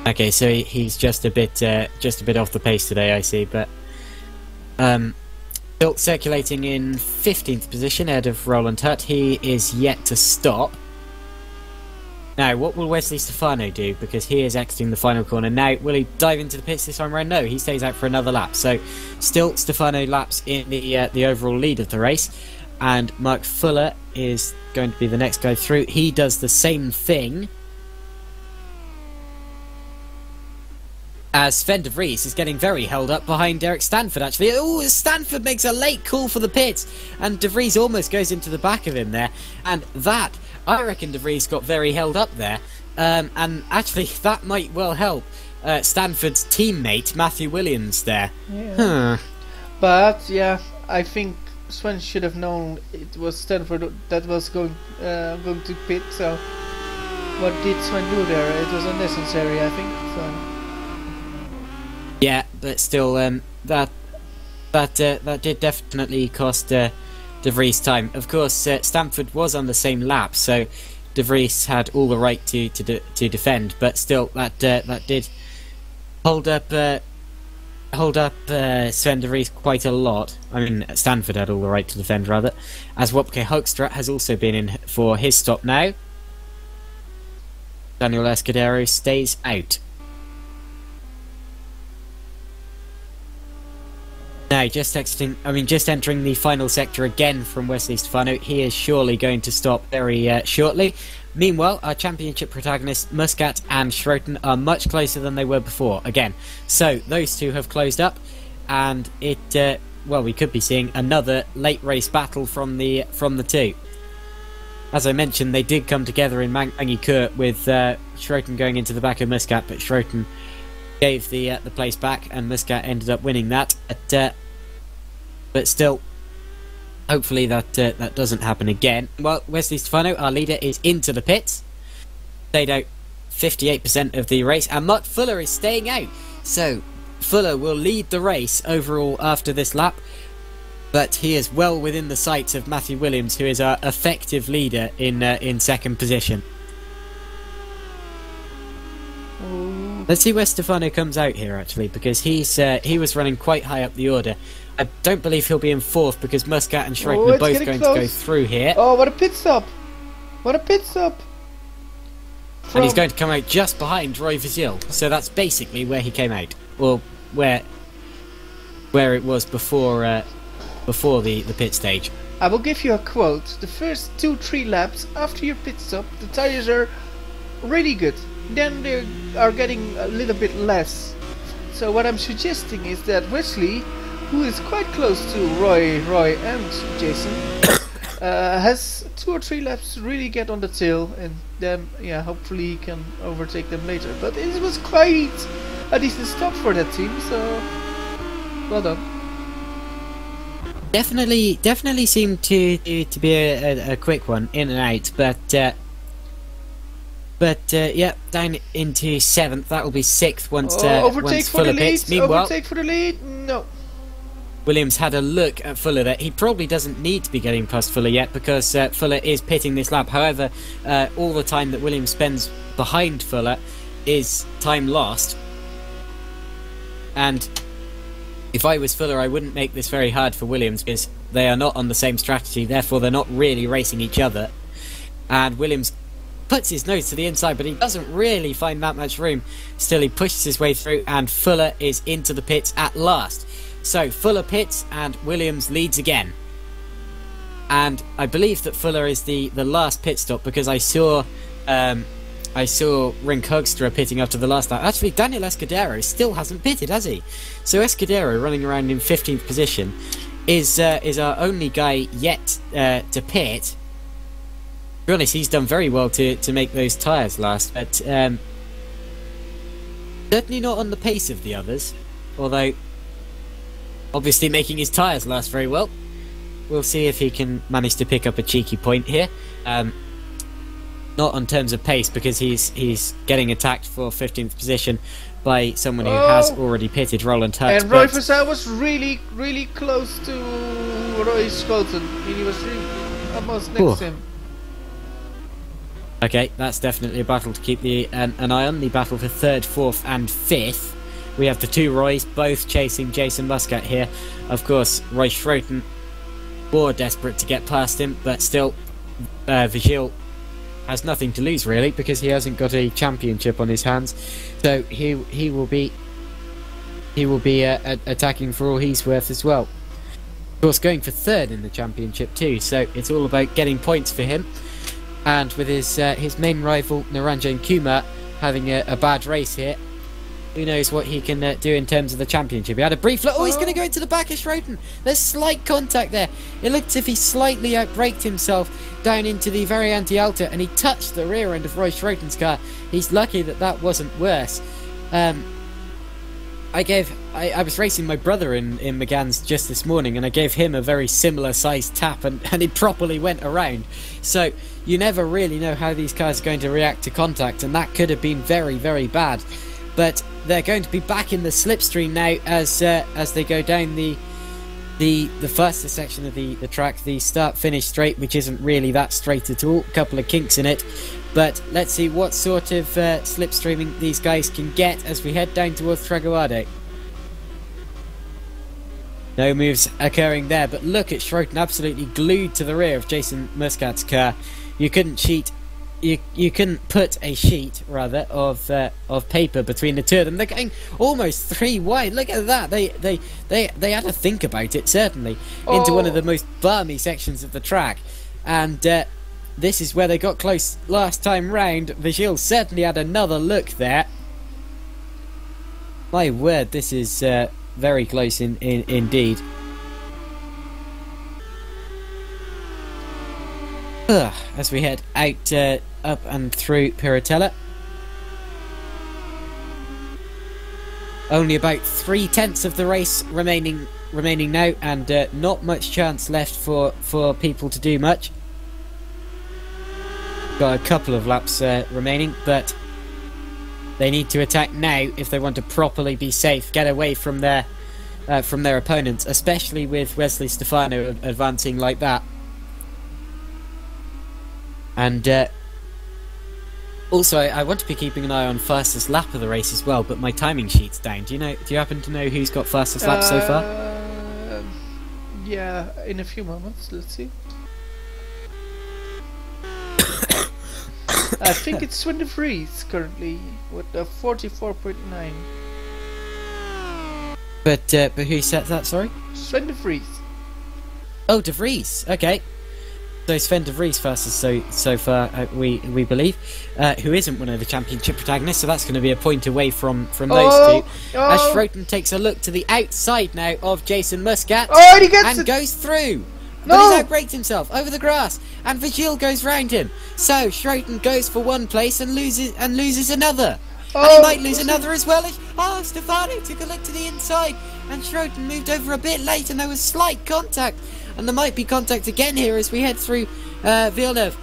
Okay, so he's just a bit off the pace today, I see, but still circulating in 15th position ahead of Roland Hutt. He is yet to stop. Now, what will Wesley Stefano do? Because he is exiting the final corner now. Will he dive into the pits this time around? No, he stays out for another lap. So, still Stefano laps in the overall lead of the race, and Mark Fuller is going to be the next guy through. He does the same thing as Sven de Vries is getting very held up behind Eric Stanford, actually. Oh, Stanford makes a late call for the pits, and de Vries almost goes into the back of him there. And that, I reckon de Vries got very held up there. And actually, that might well help Stanford's teammate, Matthew Williams, there. Yeah. But, yeah, I think Sven should have known it was Stanford that was going to pit, so what did Sven do there? It was unnecessary, I think. So. Yeah, but still, that did definitely cost de Vries time. Of course, Stanford was on the same lap, so de Vries had all the right to defend. But still, that did hold up Sven de Vries quite a lot. I mean, Stanford had all the right to defend, rather. As Wopke Hoekstra has also been in for his stop now. Daniel Escudero stays out. Now, just entering the final sector again from Wesley Stefano. He is surely going to stop very shortly. Meanwhile, our championship protagonists, Muscat and Schroten, are much closer than they were before, again. So, those two have closed up, and we could be seeing another late race battle from the two. As I mentioned, they did come together in Mangy-Kur with Schroten going into the back of Muscat, but Schroten gave the place back, and Muscat ended up winning that. But still, hopefully that doesn't happen again. Well, Wesley Stefano, our leader, is into the pits. Stayed out 58% of the race, and Mark Fuller is staying out. So Fuller will lead the race overall after this lap, but he is well within the sights of Matthew Williams, who is our effective leader in second position. Let's see where Stefano comes out here, actually, because he was running quite high up the order. I don't believe he'll be in fourth, because Muscat and Schroten are both going to go through here. Oh, what a pit stop! What a pit stop! And he's going to come out just behind Roy Vizil, so that's basically where he came out, or where it was before the pit stage. I will give you a quote. The first 2-3 laps after your pit stop, the tires are really good. Then they are getting a little bit less. So what I'm suggesting is that Wesley, who is quite close to Roy and Jason, has 2 or 3 laps to really get on the tail, and then hopefully he can overtake them later. But it was quite a decent stop for that team, so well done. Definitely seemed to be a quick one, in and out, but down into 7th. That will be 6th once Fuller pits. Meanwhile, overtake for the lead. No. Williams had a look at Fuller there. He probably doesn't need to be getting past Fuller yet, because Fuller is pitting this lap. However, all the time that Williams spends behind Fuller is time lost. And if I was Fuller, I wouldn't make this very hard for Williams, because they are not on the same strategy, therefore they're not really racing each other. And Williams puts his nose to the inside, but he doesn't really find that much room. Still, he pushes his way through, and Fuller is into the pits at last. So Fuller pits, and Williams leads again. And I believe that Fuller is the last pit stop, because I saw Rink Hoekstra pitting after the last lap. Actually, Daniel Escudero still hasn't pitted, has he? So Escudero, running around in 15th position, is our only guy yet to pit. To be honest, he's done very well to make those tyres last, but certainly not on the pace of the others, although obviously making his tyres last very well. We'll see if he can manage to pick up a cheeky point here. Not on terms of pace, because he's getting attacked for 15th position by someone who has already pitted, Roland Hurt. And Roy Fasel was really close to Roy Scholten. He was really almost next to him. Okay, that's definitely a battle to keep an eye on. The battle for 3rd, 4th and 5th. We have the two Roys, both chasing Jason Muscat here. Of course, Roy Schroten more desperate to get past him, but still, Vigil has nothing to lose really, because he hasn't got a championship on his hands. So he will be attacking for all he's worth as well. Of course, going for 3rd in the championship too. So it's all about getting points for him. And with his main rival Naranjan Kumar having a bad race here, who knows what he can do in terms of the championship. He had a brief look. Oh, he's going to go into the back of Schroten. There's slight contact there. It looked as if he slightly outbraked himself down into the very anti-alta, and he touched the rear end of Roy Schroten's car. He's lucky that wasn't worse. I was racing my brother in Meganes just this morning, and I gave him a very similar sized tap, and he properly went around. So you never really know how these cars are going to react to contact, and that could have been very, very bad. But they're going to be back in the slipstream now as they go down the fastest section of the track, the start-finish straight, which isn't really that straight at all. A couple of kinks in it. But let's see what sort of slipstreaming these guys can get as we head down towards Traguardo. No moves occurring there, but look at Schroten absolutely glued to the rear of Jason Muscat's car. You couldn't cheat. You couldn't put a sheet, rather, of paper between the two of them. They're getting almost 3 wide. Look at that. They had to think about it, certainly, into one of the most balmy sections of the track. And this is where they got close last time round. Vigil certainly had another look there. My word, this is very close indeed. As we head out up and through Piratella. Only about 3/10 of the race remaining now, and not much chance left for people to do much. Got a couple of laps remaining, but they need to attack now if they want to properly be safe, get away from their opponents, especially with Wesley Stefano advancing like that. And also, I want to be keeping an eye on fastest lap of the race as well, but my timing sheet's down. Do you happen to know who's got fastest lap so far? Yeah, in a few moments. Let's see. I think it's Sven de Vries currently with a 44.9. But who set that? Sorry, Sven de Vries. Oh, de Vries. Okay. So Sven de Vries fastest so far, we believe, who isn't one of the championship protagonists, so that's going to be a point away from those two. As Schroten takes a look to the outside now of Jason Muscat, and he gets and goes through. But he's outbraked himself over the grass, and Vigil goes round him. So Schroten goes for one place and loses another. And he might lose another as well. Stefano took a look to the inside, and Schroten moved over a bit late, and there was slight contact. And there might be contact again here as we head through Villeneuve.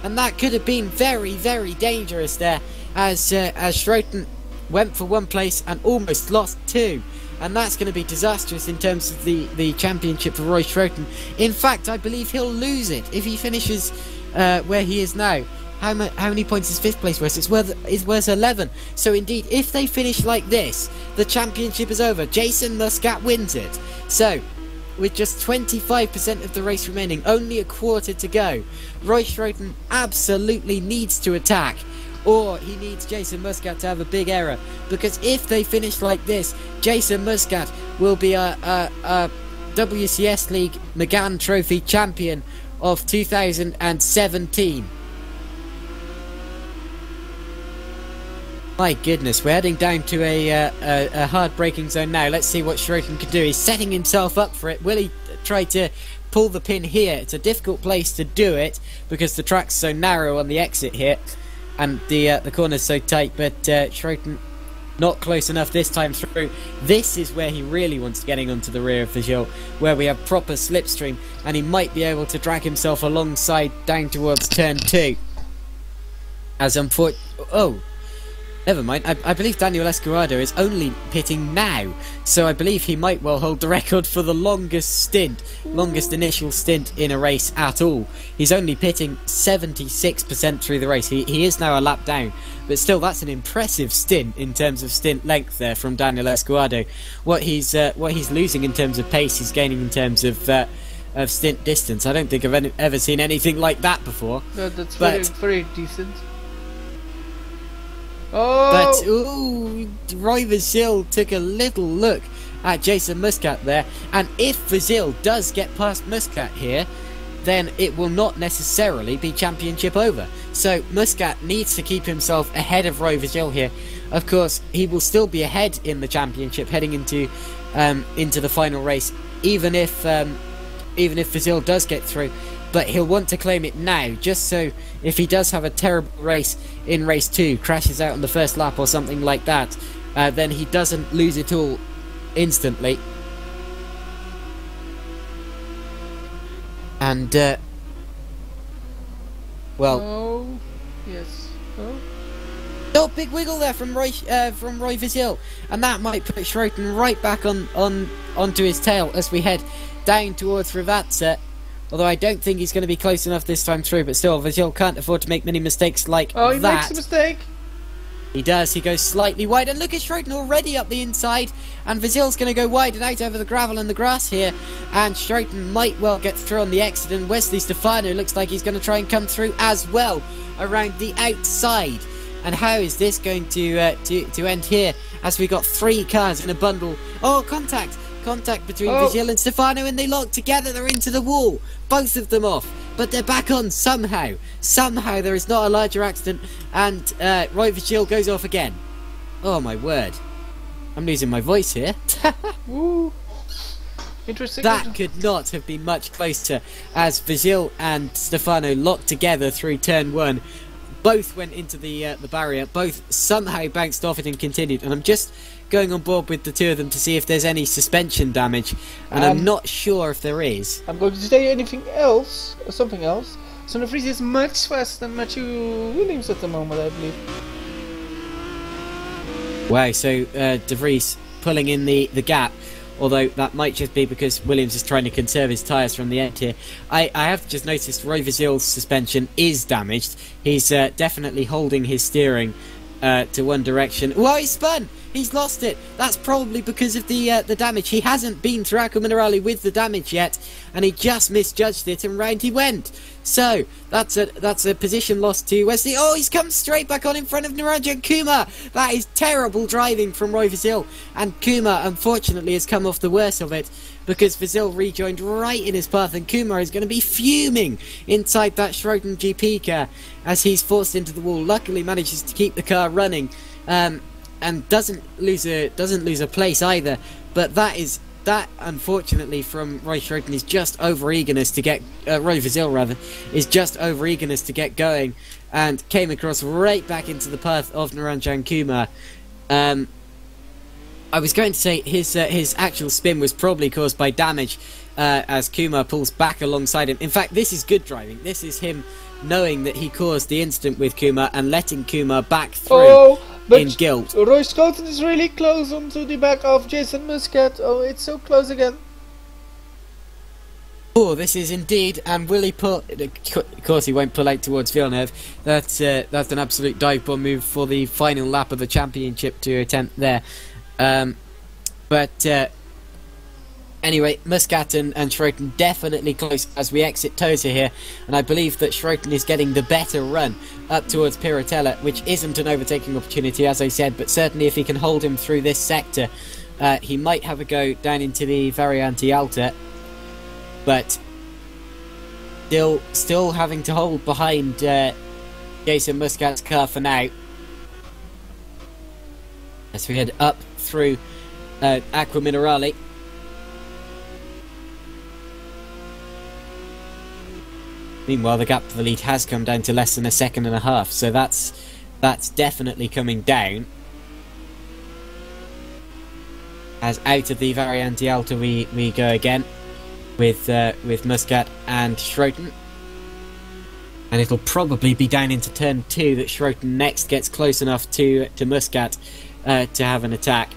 And that could have been very, very dangerous there, as Schroten went for one place and almost lost two. And that's going to be disastrous in terms of the championship for Roy Schroten. In fact, I believe he'll lose it if he finishes where he is now, how many points is 5th place worth? It's worth 11. So indeed, if they finish like this, the championship is over. Jason Muscat wins it. So, with just 25% of the race remaining, only a quarter to go, Roy Schroten absolutely needs to attack, or he needs Jason Muscat to have a big error, because if they finish like this, Jason Muscat will be a WCS League Megané Trophy champion of 2017. My goodness, we're heading down to a hard braking zone now. Let's see what Schroten can do. He's setting himself up for it. Will he try to pull the pin here? It's a difficult place to do it because the track's so narrow on the exit here and the corner's so tight, but Schroten not close enough this time through. This is where he really wants getting onto the rear of Vigil, where we have proper slipstream, and he might be able to drag himself alongside down towards turn 2. As oh, never mind. I believe Daniel Escobardo is only pitting now, so I believe he might well hold the record for the longest initial stint in a race at all. He's only pitting 76% through the race. He is now a lap down, but still, that's an impressive stint in terms of stint length there from Daniel Escobardo. What he's losing in terms of pace, he's gaining in terms of stint distance. I don't think I've ever seen anything like that before. No, that's very decent. Oh! But, ooh, Roy Vigil took a little look at Jason Muscat there, and if Vigil does get past Muscat here, then it will not necessarily be championship over. So Muscat needs to keep himself ahead of Roy Vigil here. Of course, he will still be ahead in the championship heading into the final race, even if Vigil does get through. But he'll want to claim it now, just so if he does have a terrible race in race 2, crashes out on the first lap or something like that, then he doesn't lose it all instantly. And, well... Oh, yes. Oh. Oh, big wiggle there from Roy Vigil, and that might put Schroten right back onto his tail as we head down towards Rivatsa. Although I don't think he's going to be close enough this time through, but still, Vigil can't afford to make many mistakes like that. Oh, he makes a mistake. He does. He goes slightly wide, and look at Schroten already up the inside, and Vigil's going to go wide and out over the gravel and the grass here, and Schroten might well get through on the exit, and Wesley Stefano looks like he's going to try and come through as well around the outside. And how is this going to end here, as we got 3 cars in a bundle? Oh, contact between Vigil and Stefano, and they lock together. They're into the wall, both of them off, but they're back on somehow. There is not a larger accident, and Roy Vigil goes off again. Oh my word, I'm losing my voice here. Woo. Interesting. That could not have been much closer, as Vigil and Stefano locked together through turn 1. Both went into the barrier, both somehow bounced off it and continued, and I'm just going on board with the two of them to see if there's any suspension damage, and I'm not sure if there is. I'm going to say anything else, or something else. So De Vries is much faster than Matthew Williams at the moment, I believe. Wow, so De Vries pulling in the gap, although that might just be because Williams is trying to conserve his tyres from the end here. I have just noticed Roy Vigil's suspension is damaged. He's definitely holding his steering to one direction. Well, he spun! He's lost it. That's probably because of the damage. He hasn't been through Aqua Minerale with the damage yet, and he just misjudged it, and round he went. So that's a position loss to Wesley. Oh, he's come straight back on in front of Naranjan Kumar. That is terrible driving from Roy Vigil, and Kumar unfortunately has come off the worst of it, because Vigil rejoined right in his path, and Kumar is going to be fuming inside that Schroten GP car as he's forced into the wall. Luckily manages to keep the car running, and doesn't lose a place either. But that unfortunately from Roy Schroten is just over eagerness to get Roy Vigil rather is just over eagerness to get going, and came across right back into the path of Naranjan Kumar. I was going to say his actual spin was probably caused by damage as Kumar pulls back alongside him. In fact, this is good driving. This is him knowing that he caused the incident with Kumar and letting Kumar back through in guilt. Roy Schroten is really close onto the back of Jason Muscat. Oh, it's so close again. Oh, this is indeed, and will he pull? Of course, he won't pull out towards Villeneuve. That's an absolute dive bomb move for the final lap of the championship to attempt there. Anyway, Muscat and Schroeten definitely close as we exit Tosa here, and I believe that Schroeten is getting the better run up towards Piratella, which isn't an overtaking opportunity, as I said, but certainly if he can hold him through this sector, he might have a go down into the Variante Alta. But still having to hold behind Jason Muscat's car for now. As we head up through Aqua Minerale. Meanwhile, the gap to the lead has come down to less than a second and a half, so that's definitely coming down. As out of the Variante Alta we go again. With Muscat and Schroeten, and it'll probably be down into turn 2 that Schroeten next gets close enough to Muscat to have an attack.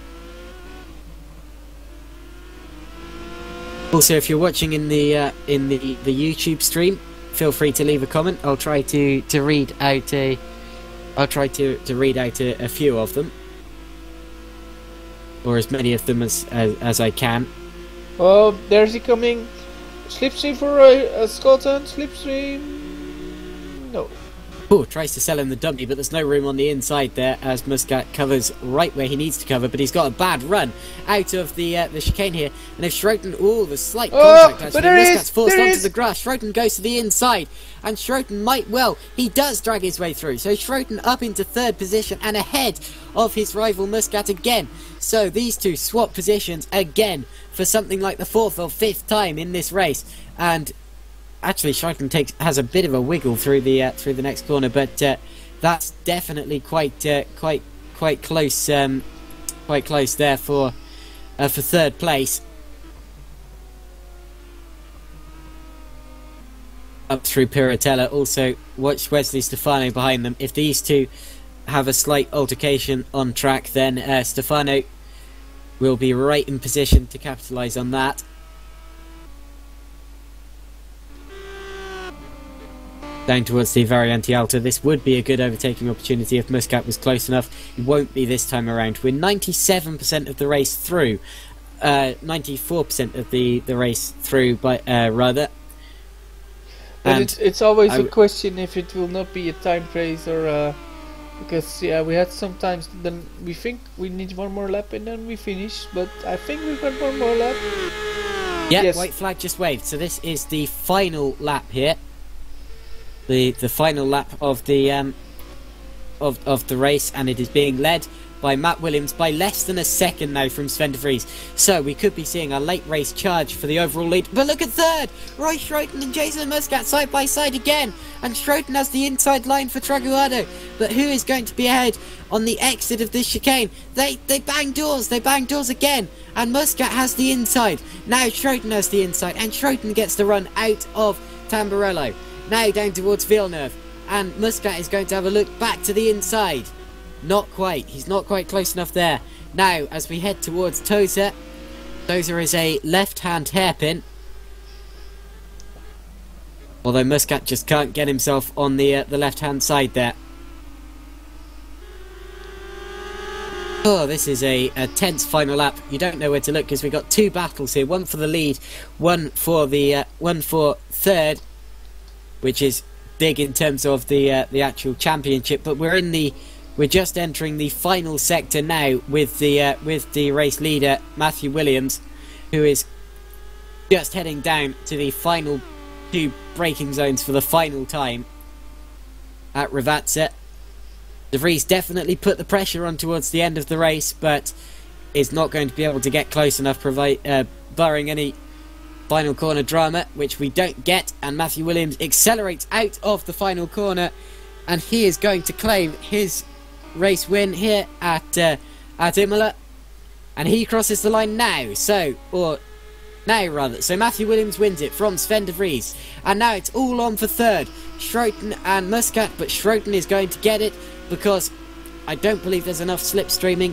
Also, if you're watching in the YouTube stream, feel free to leave a comment. I'll try to read out a few of them, or as many of them as I can. Oh, there's he coming. Slipstream for Scotland. Slipstream. No. Oh, tries to sell him the dummy, but there's no room on the inside there as Muscat covers right where he needs to cover, but he's got a bad run out of the chicane here. And if Schroeten, the slight contact actually, Muscat's forced onto the grass. Schroeten goes to the inside, and Schroeten he does drag his way through. So Schroeten up into 3rd position and ahead of his rival Muscat again. So these two swap positions again for something like the 4th or 5th time in this race. And actually, Schroeten has a bit of a wiggle through the next corner, but that's definitely quite close, quite close there for 3rd place. Up through Piratella. Also, watch Wesley Stefano behind them. If these two have a slight altercation on track, then Stefano will be right in position to capitalise on that. Down towards the Variante Alta. This would be a good overtaking opportunity if Muscat was close enough. It won't be this time around. We're 97% of the race through. 94% of the race through, rather. But it's always a question if it will not be a time race or... because we had sometimes then we think we need one more lap and then we finish, but I think we've got one more lap. Yeah, yes. White flag just waved. So this is the final lap here. The final lap of the of the race, and it is being led by Matt Williams by less than a second now from Sven de Vries. So we could be seeing a late race charge for the overall lead. But look at 3rd! Roy Schroeten and Jason Muscat side by side again. And Schroeten has the inside line for Traguardo. But who is going to be ahead on the exit of this chicane? They bang doors again. And Muscat has the inside. Now Schroeten has the inside. And Schroeten gets the run out of Tamburello. Now down towards Villeneuve. And Muscat is going to have a look back to the inside. Not quite. He's not quite close enough there. Now, as we head towards Tosa, Tosa is a left-hand hairpin. Although Muscat just can't get himself on the left-hand side there. Oh, this is a tense final lap. You don't know where to look because we've got 2 battles here. One for the lead, one for 3rd, which is big in terms of the actual championship. But we're just entering the final sector now with the race leader Matthew Williams, who is just heading down to the final 2 braking zones for the final time at Ravazza. De Vries definitely put the pressure on towards the end of the race, but is not going to be able to get close enough, barring any final corner drama, which we don't get. And Matthew Williams accelerates out of the final corner, and he is going to claim his race win here at Imola, and he crosses the line now. So Matthew Williams wins it from Sven de Vries, and now it's all on for 3rd, Schroeten and Muscat. But Schroeten is going to get it because I don't believe there's enough slipstreaming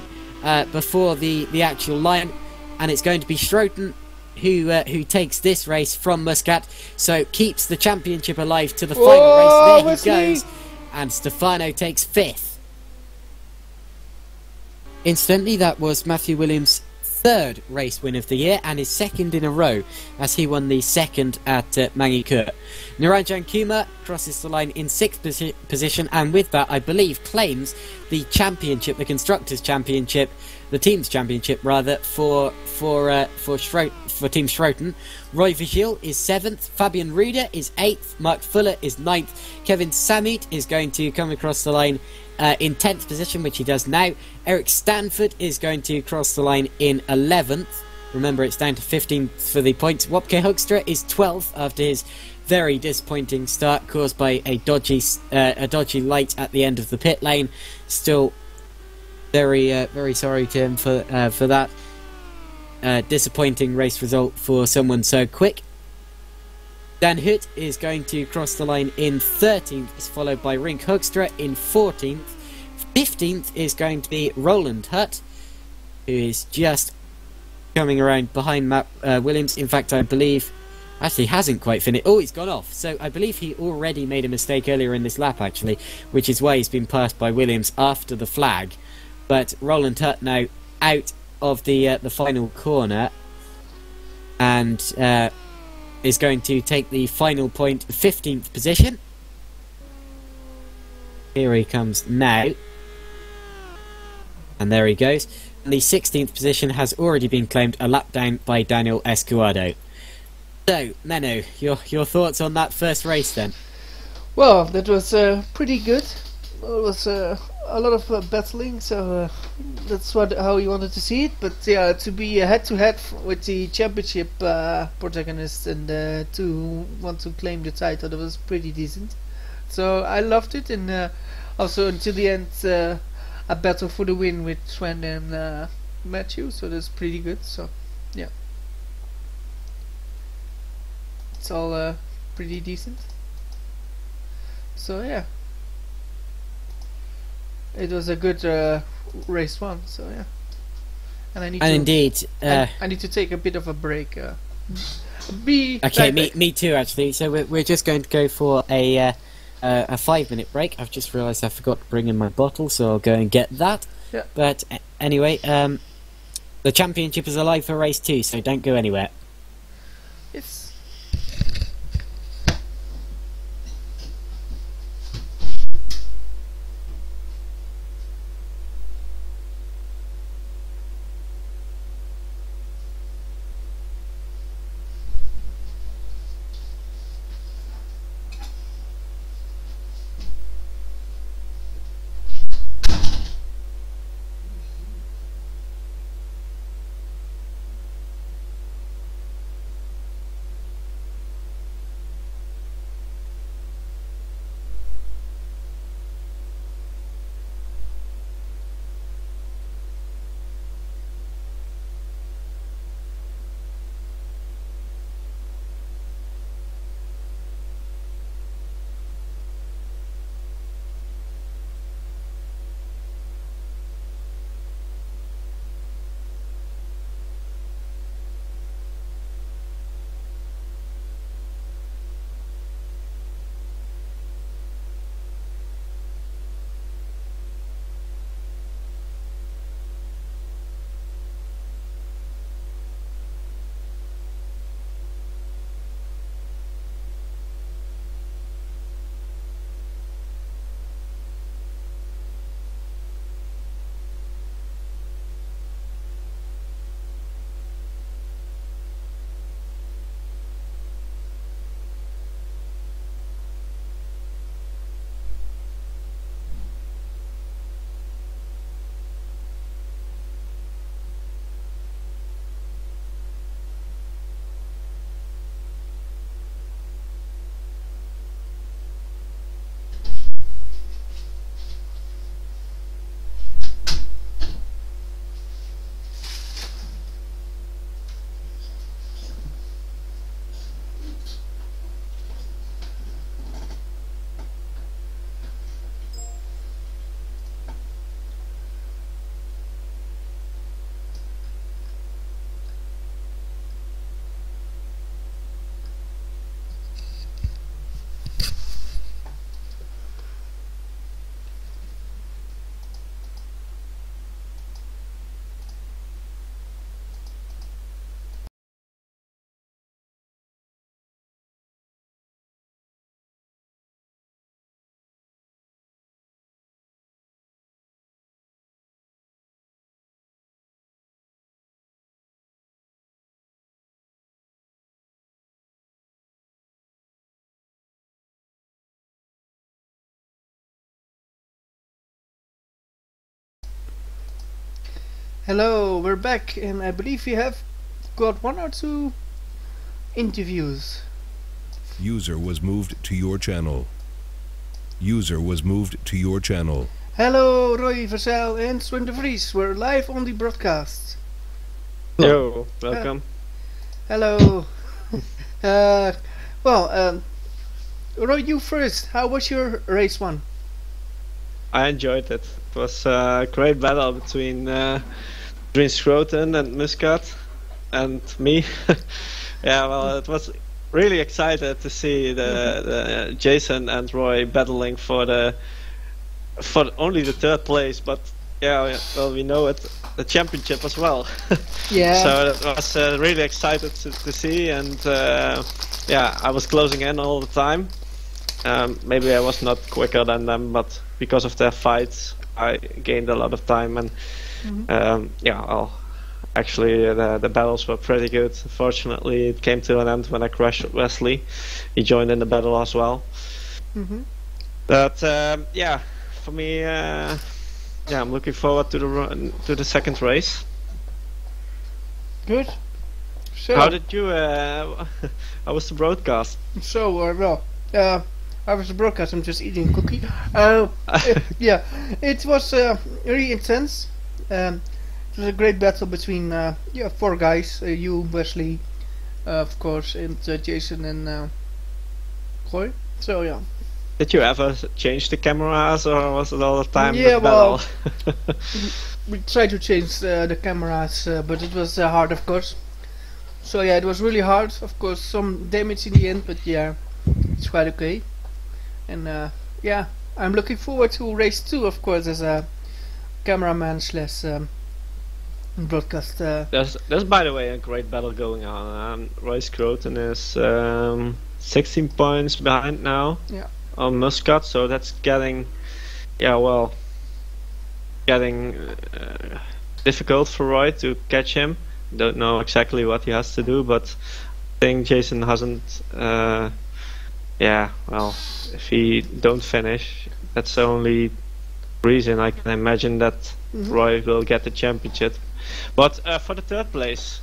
before the actual line, and it's going to be Schroeten who takes this race from Muscat, so keeps the championship alive to the final race. There he goes, and Stefano takes 5th. Incidentally, that was Matthew Williams' 3rd race win of the year and his 2nd in a row, as he won the 2nd at Mangi-Kurt. Naranjan Kumar crosses the line in 6th position, and with that, I believe, claims the championship, the Constructors' Championship, the Team's Championship, rather, for Team Schroten. Roy Vigil is 7th, Fabian Ruder is 8th, Mark Fuller is 9th, Kevin Samut is going to come across the line in 10th position, which he does now. Eric Stanford is going to cross the line in 11th. Remember, it's down to 15th for the points. Wopke Hoekstra is 12th after his very disappointing start caused by a dodgy light at the end of the pit lane. Still very sorry to him for that disappointing race result for someone so quick. Dan Hoot is going to cross the line in 13th, followed by Rink Hoekstra in 14th. 15th is going to be Roland Hutt, who is just coming around behind Matt Williams. In fact, I believe actually hasn't quite finished. Oh, he's gone off. So I believe he already made a mistake earlier in this lap, actually, which is why he's been passed by Williams after the flag. But Roland Hutt now out of the final corner, and is going to take the final point, 15th position. Here he comes now. And there he goes. And the 16th position has already been claimed, a lap down by Daniel Escuado. So, Menno, your thoughts on that first race then? Well, that was pretty good. It was a lot of battling, so that's how you wanted to see it. But yeah, to be head-to-head with the championship protagonist and to want to claim the title, that was pretty decent. So I loved it, and also until the end, a battle for the win with Sven and Matthew. So that's pretty good. So yeah, it's all pretty decent. So yeah. It was a good race one, so yeah. And I need I need to take a bit of a break. Okay, me too actually. So we're just going to go for a 5-minute break. I've just realised I forgot to bring in my bottle, so I'll go and get that. Yeah. But anyway, the championship is alive for race 2, so don't go anywhere. Yes. Hello, we're back, and I believe we have got 1 or 2 interviews. User was moved to your channel. User was moved to your channel. Hello, Roy Verzel and Sven de Vries. We're live on the broadcast. Yo, welcome. Hello. Roy, you first. How was your race 1? I enjoyed it. It was a great battle between Schroten and Muscat and me. Yeah, well, it was really excited to see the Jason and Roy battling for only the 3rd place, but yeah, well, we know it, the championship as well. Yeah. So it was really excited to see, and yeah, I was closing in all the time. Maybe I was not quicker than them, but because of their fights, I gained a lot of time, and yeah, well, actually the battles were pretty good. Unfortunately, it came to an end when I crashed Wesley. He joined in the battle as well. But yeah, for me, yeah, I'm looking forward to the 2nd race. Good. So, How did you? How was the broadcast? So, I was the broadcast. I'm just eating a cookie. Yeah, it was really intense. It was a great battle between 4 guys. You, Wesley, of course, and Jason and Roy. So yeah. Did you ever change the cameras, or was it all the time Yeah, the battle? We tried to change the cameras, but it was hard, of course. So yeah, it was really hard. Of course, some damage in the end, but yeah, it's quite okay. And yeah, I'm looking forward to race 2, of course, as a cameraman slash broadcast. There's by the way a great battle going on. Royce Croton is 16 points behind now. Yeah. On Muscat, so that's getting, yeah, well, getting difficult for Roy to catch him. Don't know exactly what he has to do, but I think Jason hasn't. Yeah, well, if he don't finish, that's the only reason I can imagine that Roy will get the championship. But for the 3rd place,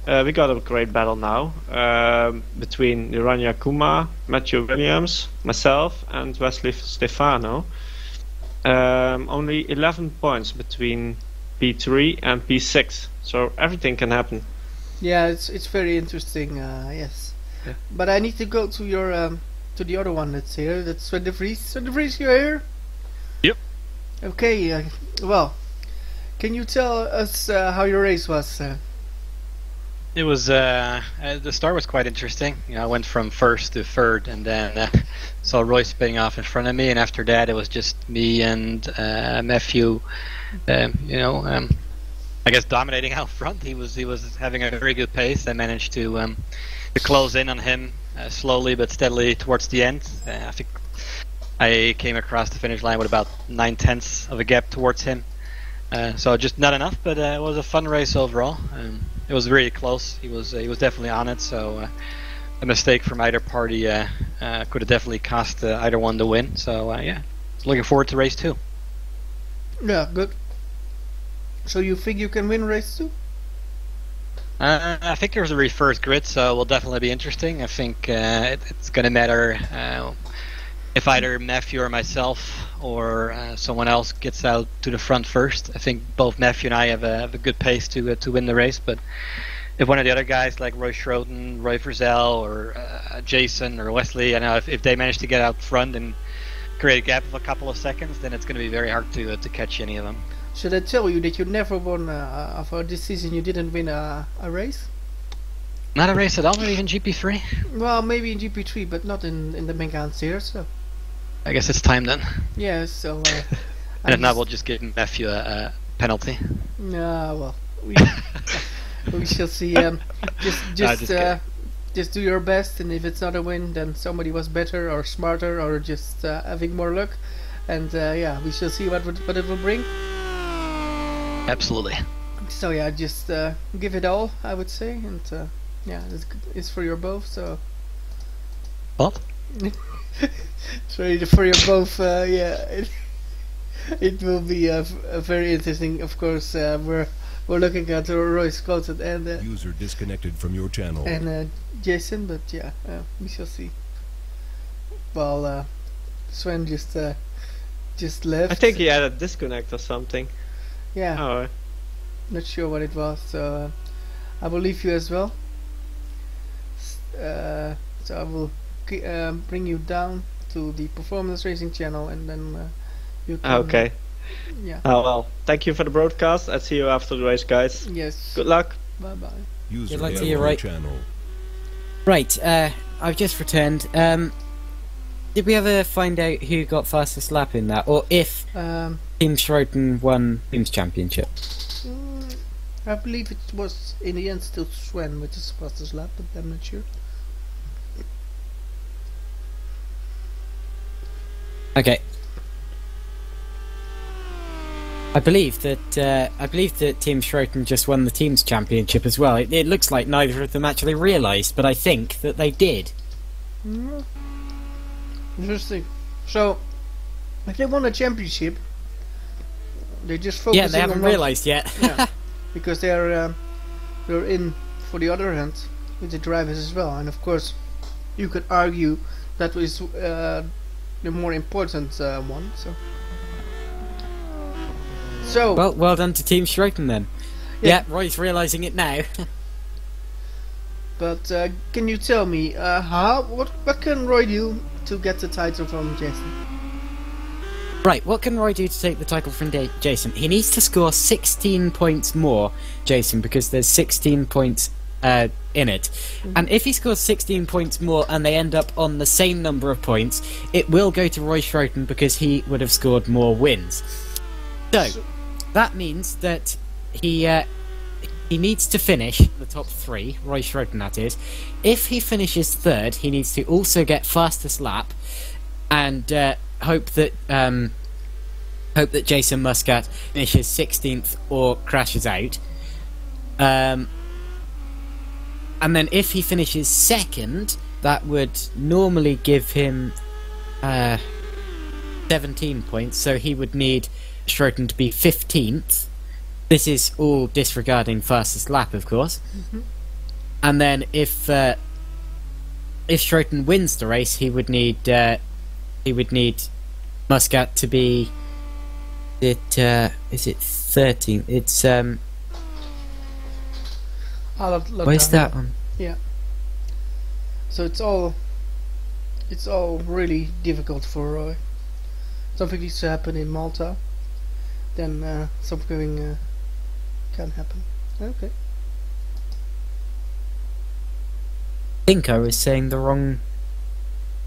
we got a great battle now between Urania Kuma, Matthew Williams, myself, and Wesley Stefano. Only 11 points between P3 and P6, so everything can happen. Yeah, it's very interesting. Yes. Yeah. But I need to go to your to the other one that's here. That's Sven de Vries. Sven de Vries, you're here. Yep. Okay. Well, can you tell us how your race was? It was the start was quite interesting. You know, I went from 1st to 3rd, and then saw Roy spinning off in front of me, and after that it was just me and Matthew. You know, I guess dominating out front. He was having a very good pace. I managed to close in on him slowly but steadily towards the end. I think I came across the finish line with about 9/10 of a gap towards him. So just not enough, but it was a fun race overall. It was really close. He was definitely on it. So a mistake from either party could have definitely cost either one the win. So yeah, looking forward to race 2. Yeah, good. So you think you can win race 2? I think there's a reverse grid, so it will definitely be interesting. I think it's going to matter if either Matthew or myself or someone else gets out to the front first. I think both Matthew and I have a good pace to win the race, but if one of the other guys like Roy Schroten, Roy Verzel, or Jason or Wesley, I know if they manage to get out front and create a gap of a couple of seconds, then it's going to be very hard to catch any of them. Should I tell you that you never won for this season? You didn't win a race? Not a race at all, not even GP3? Well, maybe in GP3, but not in the Megané series. So I guess it's time then. yeah. So And if not, we'll just give Matthew a penalty. Well, we shall see. Just do your best, and if it's not a win, then somebody was better or smarter or just having more luck. And yeah, we shall see what it will bring. Absolutely. So yeah, just give it all, I would say, and yeah, it's for your both. So What? sorry, for your both. Yeah, it will be a very interesting. Of course, we're we're looking at Roy Scotland User disconnected from your channel. and Jason, but yeah, we shall see. Well, Sven just left. I think he had a disconnect or something. Yeah, Oh, not sure what it was. So I will leave you as well. So I will bring you down to the performance racing channel, and then you can. okay. Yeah. Oh well, thank you for the broadcast. I'll see you after the race, guys. Yes. Good luck. Bye bye. User You'd like to left hear your right- channel. Right, I've just returned. Did we ever find out who got fastest lap in that, or if Team Schroten won Team's championship? I believe it was in the end still Sven with his fastest lap, but I'm not sure. Okay. I believe that Team Schroten just won the team's championship as well. It looks like neither of them actually realised, but I think that they did. Interesting. So, if they won a championship, they just focus. Yeah, they haven't realised yet. Yeah, because they're in for the other hand with the drivers as well, and of course, you could argue that was the more important one. So. Well done to Team Schroten then. Yeah. Yeah, Roy's realising it now. But can you tell me what can Roy do to get the title from Jason? Right, what can Roy do to take the title from Jason? He needs to score 16 points more, Jason, because there's 16 points in it. And if he scores 16 points more and they end up on the same number of points, it will go to Roy Schroten because he would have scored more wins. So that means that he needs to finish the top 3, Roy Schroten that is. If he finishes 3rd, he needs to also get fastest lap and hope that Jason Muscat finishes 16th or crashes out. And then if he finishes 2nd, that would normally give him 17 points, so he would need Schroten to be 15th. This is all disregarding fastest lap, of course. And then if Schroten wins the race, he would need Muscat to be is it 13th? It's where's that one? Yeah. So it's all really difficult for Roy. Something needs to happen in Malta, then something can happen. Okay. I think I was saying the wrong.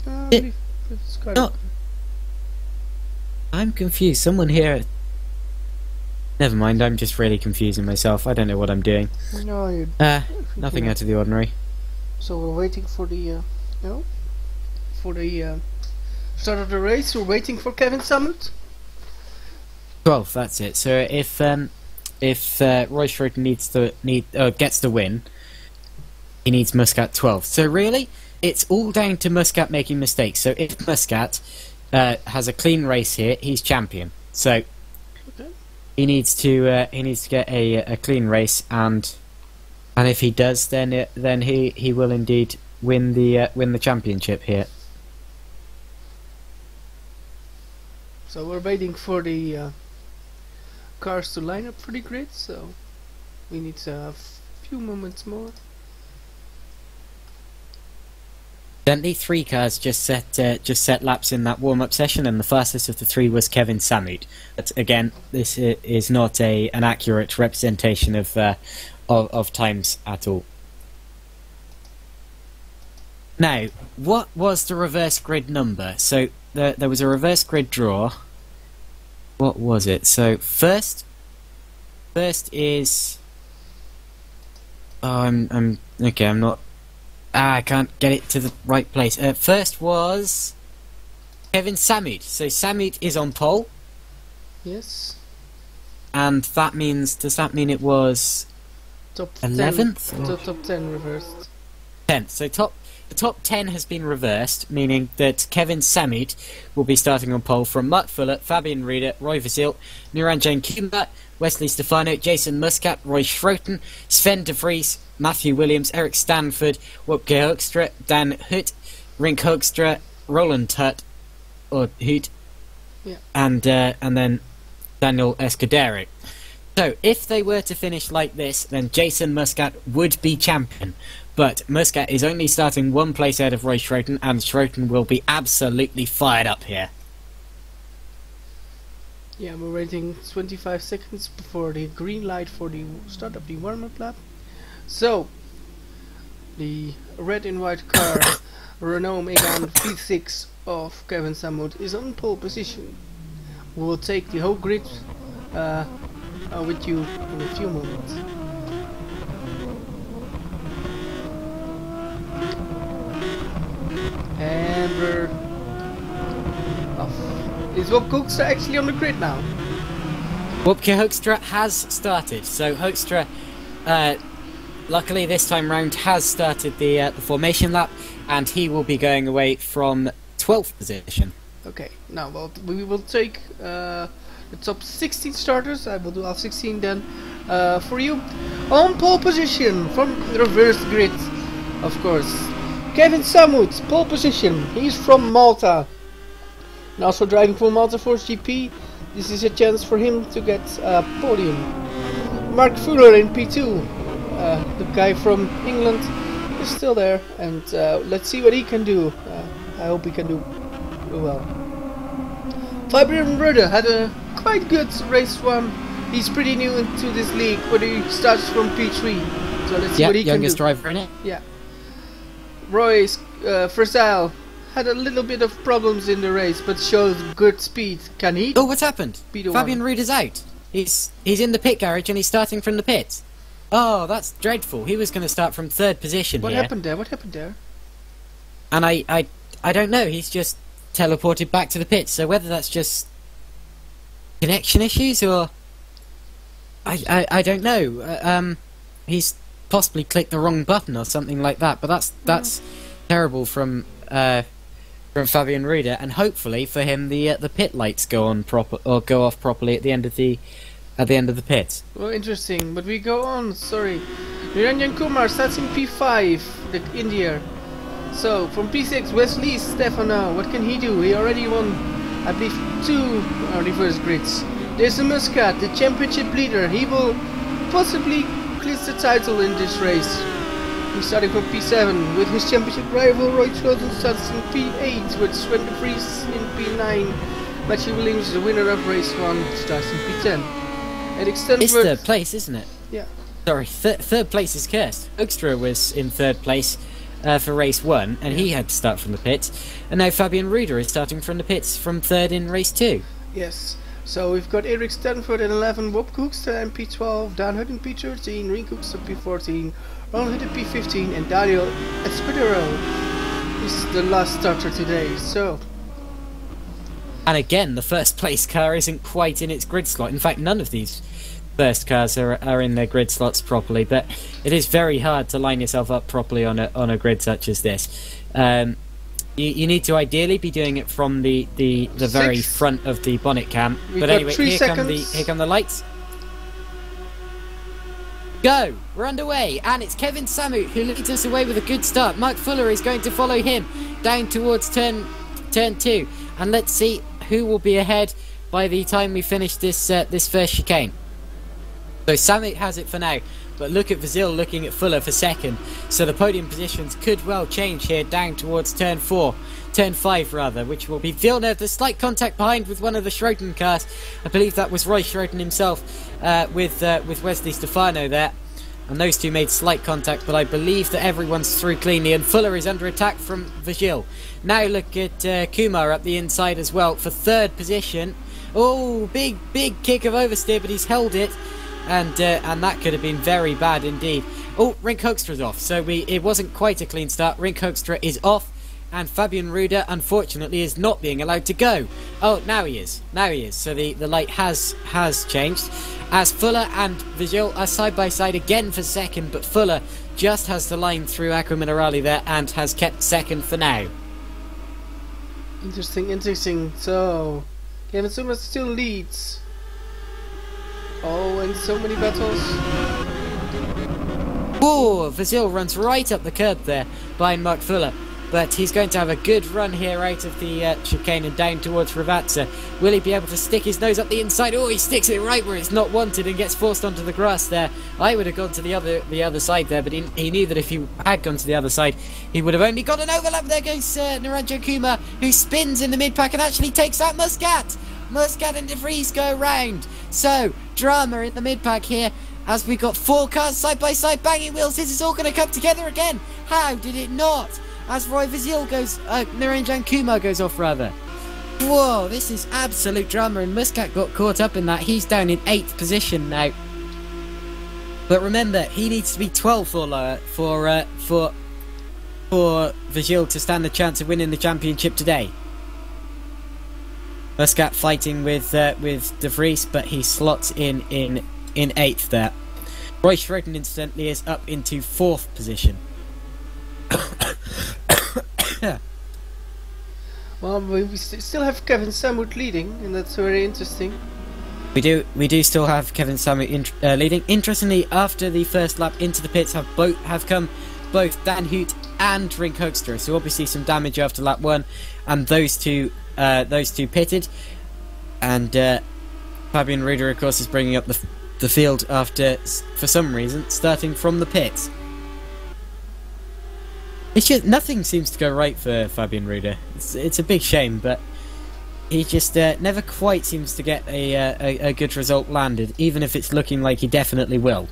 It's kind No. I'm confused. Someone here. Never mind. I'm just really confusing myself. I don't know what I'm doing. No, you. Nothing out of the ordinary. So we're waiting for the start of the race. We're waiting for Kevin Summit. 12th. That's it. So if Roy Schroten gets the win, he needs Muscat 12th. So really, it's all down to Muscat making mistakes. So if Muscat has a clean race here, he's champion. So he needs to get a clean race, and if he does, then he will indeed win the championship here. So we're waiting for the cars to line up for the grid. So we need a few moments more. Evidently, 3 cars just set laps in that warm-up session, and the fastest of the 3 was Kevin Samut. But again, this is not an accurate representation of times at all. Now, what was the reverse grid number? So there was a reverse grid draw. What was it? So first is. Oh, I'm okay. I'm not. I can't get it to the right place. First was Kevin Samut. So Samut is on pole. Yes. And that means, does that mean it was Top 11th? 10, top 10 reversed. 10th. So the top 10 has been reversed, meaning that Kevin Samut will be starting on pole from Mark Fuller, Fabian Rieder, Roy Verzeel, Niranjan Kumar, Wesley Stefano, Jason Muscat, Roy Schroten, Sven de Vries, Matthew Williams, Eric Stanford, Wopke Hoekstra, Dan Hut, Rink Hoekstra, Roland Hut, or Hoot, Yeah. and then Daniel Escudero. So, if they were to finish like this, then Jason Muscat would be champion. But Muscat is only starting one place ahead of Roy Schroten, and Schroten will be absolutely fired up here. Yeah, we're waiting 25 seconds before the green light for the start of the warm-up lap. So, the red and white car, Renault Megane V6 of Kevin Samut, is on pole position. We will take the whole grid with you in a few moments. And we're off. Is Wopke Hoekstra actually on the grid now? Wopke Hoekstra has started, so Hoekstra, luckily this time round, has started the formation lap, and he will be going away from 12th position. Okay, now we will take the top 16 starters. I will do all 16 then for you. On pole position from the reverse grid, of course. Kevin Samut, pole position. He's from Malta. And also driving for Malta Force GP. This is a chance for him to get a podium. Mark Fuller in P2. The guy from England is still there. And let's see what he can do. I hope he can do well. Fabian Rieder had a quite good race one. He's pretty new into this league, but he starts from P3. So let's see what he can do. Youngest driver in it. Yeah. Roy Verzeel had a little bit of problems in the race, but showed good speed. Can he? Oh, what's happened? Be the Fabian one? Rieder's out. He's in the pit garage and he's starting from the pits. Oh, that's dreadful. He was going to start from 3rd position What here. happened there? What happened there? And I don't know. He's just teleported back to the pits. So whether that's just connection issues or I don't know. He's possibly clicked the wrong button or something like that. But that's terrible from Fabian Rieder. And hopefully for him the pit lights go off properly at the end of the pits. Well, interesting. But we go on. Sorry. Niranjan Kumar starts in P5, the India. So from P6, Wesley Stefano. What can he do? He already won, I believe, 2 reverse grids. Jason Muscat, the championship leader. He will possibly clinch the title in this race. He's starting from P7 with his championship rival Roy Schroten starts in P8 with Sven de Vries in P9. Matthew Williams, the winner of race 1, starts in P10. Eric Stanford. It's 3rd place, isn't it? Yeah. Sorry, third place is cursed. Hoekstra was in 3rd place for race 1, and he had to start from the pits. And now Fabian Rieder is starting from the pits from 3rd in race 2. Yes. So we've got Eric Stanford in 11, Wopke Hoekstra in P12, Dan Hut in P13, Rink Hoekstra P14, Roland Hut in P15, and Daniel Escudero is the last starter today. So. And again, the first place car isn't quite in its grid slot. In fact, none of these first cars are in their grid slots properly. But it is very hard to line yourself up properly on a grid such as this. You need to ideally be doing it from the very front of the bonnet cam. But anyway, here come the lights. Go! We're underway, and it's Kevin Samut who leads us away with a good start. Mark Fuller is going to follow him down towards turn 2, and let's see who will be ahead by the time we finish this first chicane. So Samut has it for now, but look at Verzeel looking at Fuller for 2nd. So the podium positions could well change here down towards turn 5 rather, which will be Villeneuve. There's slight contact behind with one of the Schroten cars. I believe that was Roy Schroten himself with Wesley Stefano there. And those two made slight contact, but I believe that everyone's through cleanly, and Fuller is under attack from Verzeel. Now look at Kumar up the inside as well for 3rd position. Oh, big kick of oversteer, but he's held it. And that could have been very bad indeed. Oh, Rink Hoekstra's off, so it wasn't quite a clean start. Rink Hoekstra is off, and Fabian Ruder, unfortunately, is not being allowed to go. Oh, now he is. Now he is. So the light has changed. As Fuller and Vigil are side by side again for second, but Fuller just has the line through Aqua Minerale there and has kept second for now. Interesting. So, Kevin Summers still leads. Oh, and so many battles. Oh, Vigil runs right up the curb there by Mark Fuller. But he's going to have a good run here out of the chicane and down towards Ravazza. Will he be able to stick his nose up the inside? Oh, he sticks it right where it's not wanted and gets forced onto the grass there. I would have gone to the other side there, but he knew that if he had gone to the other side, he would have only got an overlap. There goes Naranjo Kuma, who spins in the mid-pack and actually takes out Muscat. Muscat and De Vries go round. So, drama in the mid-pack here, as we've got 4 cars side by side banging wheels. This is all going to come together again. How did it not? As Roy Vizil goes, Naranjan Kumar goes off rather. Whoa, this is absolute drama, and Muscat got caught up in that. He's down in 8th position now. But remember, he needs to be 12th or lower for Vizil to stand a chance of winning the championship today. Muscat fighting with De Vries, but he slots in 8th there. Roy Schroeden, incidentally, is up into 4th position. Well, we still have Kevin Samut leading, and that's very interesting. We do still have Kevin Samut leading. Interestingly, after the first lap into the pits have come both Dan Hoot and Rink Hoekstra, so obviously some damage after lap 1, and those two pitted, and Fabian Ruder, of course, is bringing up the field after, for some reason, starting from the pits. It's just nothing seems to go right for Fabian Ruder. It's a big shame, but he just never quite seems to get a good result landed, even if it's looking like he definitely will.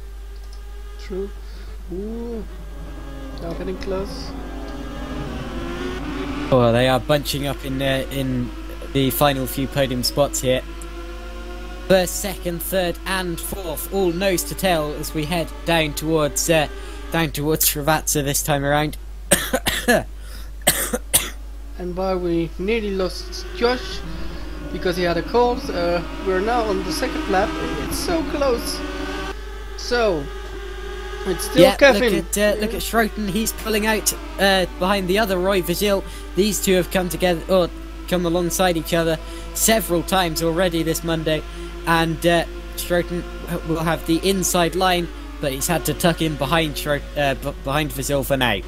True. Ooh, now getting close. Oh, they are bunching up in the final few podium spots here. First, second, third, and fourth, all nose to tail as we head down towards Srivatsa this time around. And while we nearly lost Josh because he had a cold, we're now on the second lap. It's so close. So it's still Kevin. Look at Schroeten. He's pulling out behind the other Roy Vigil. These two have come together or come alongside each other several times already this Monday, and Schroeten will have the inside line, but he's had to tuck in behind Vigil for now.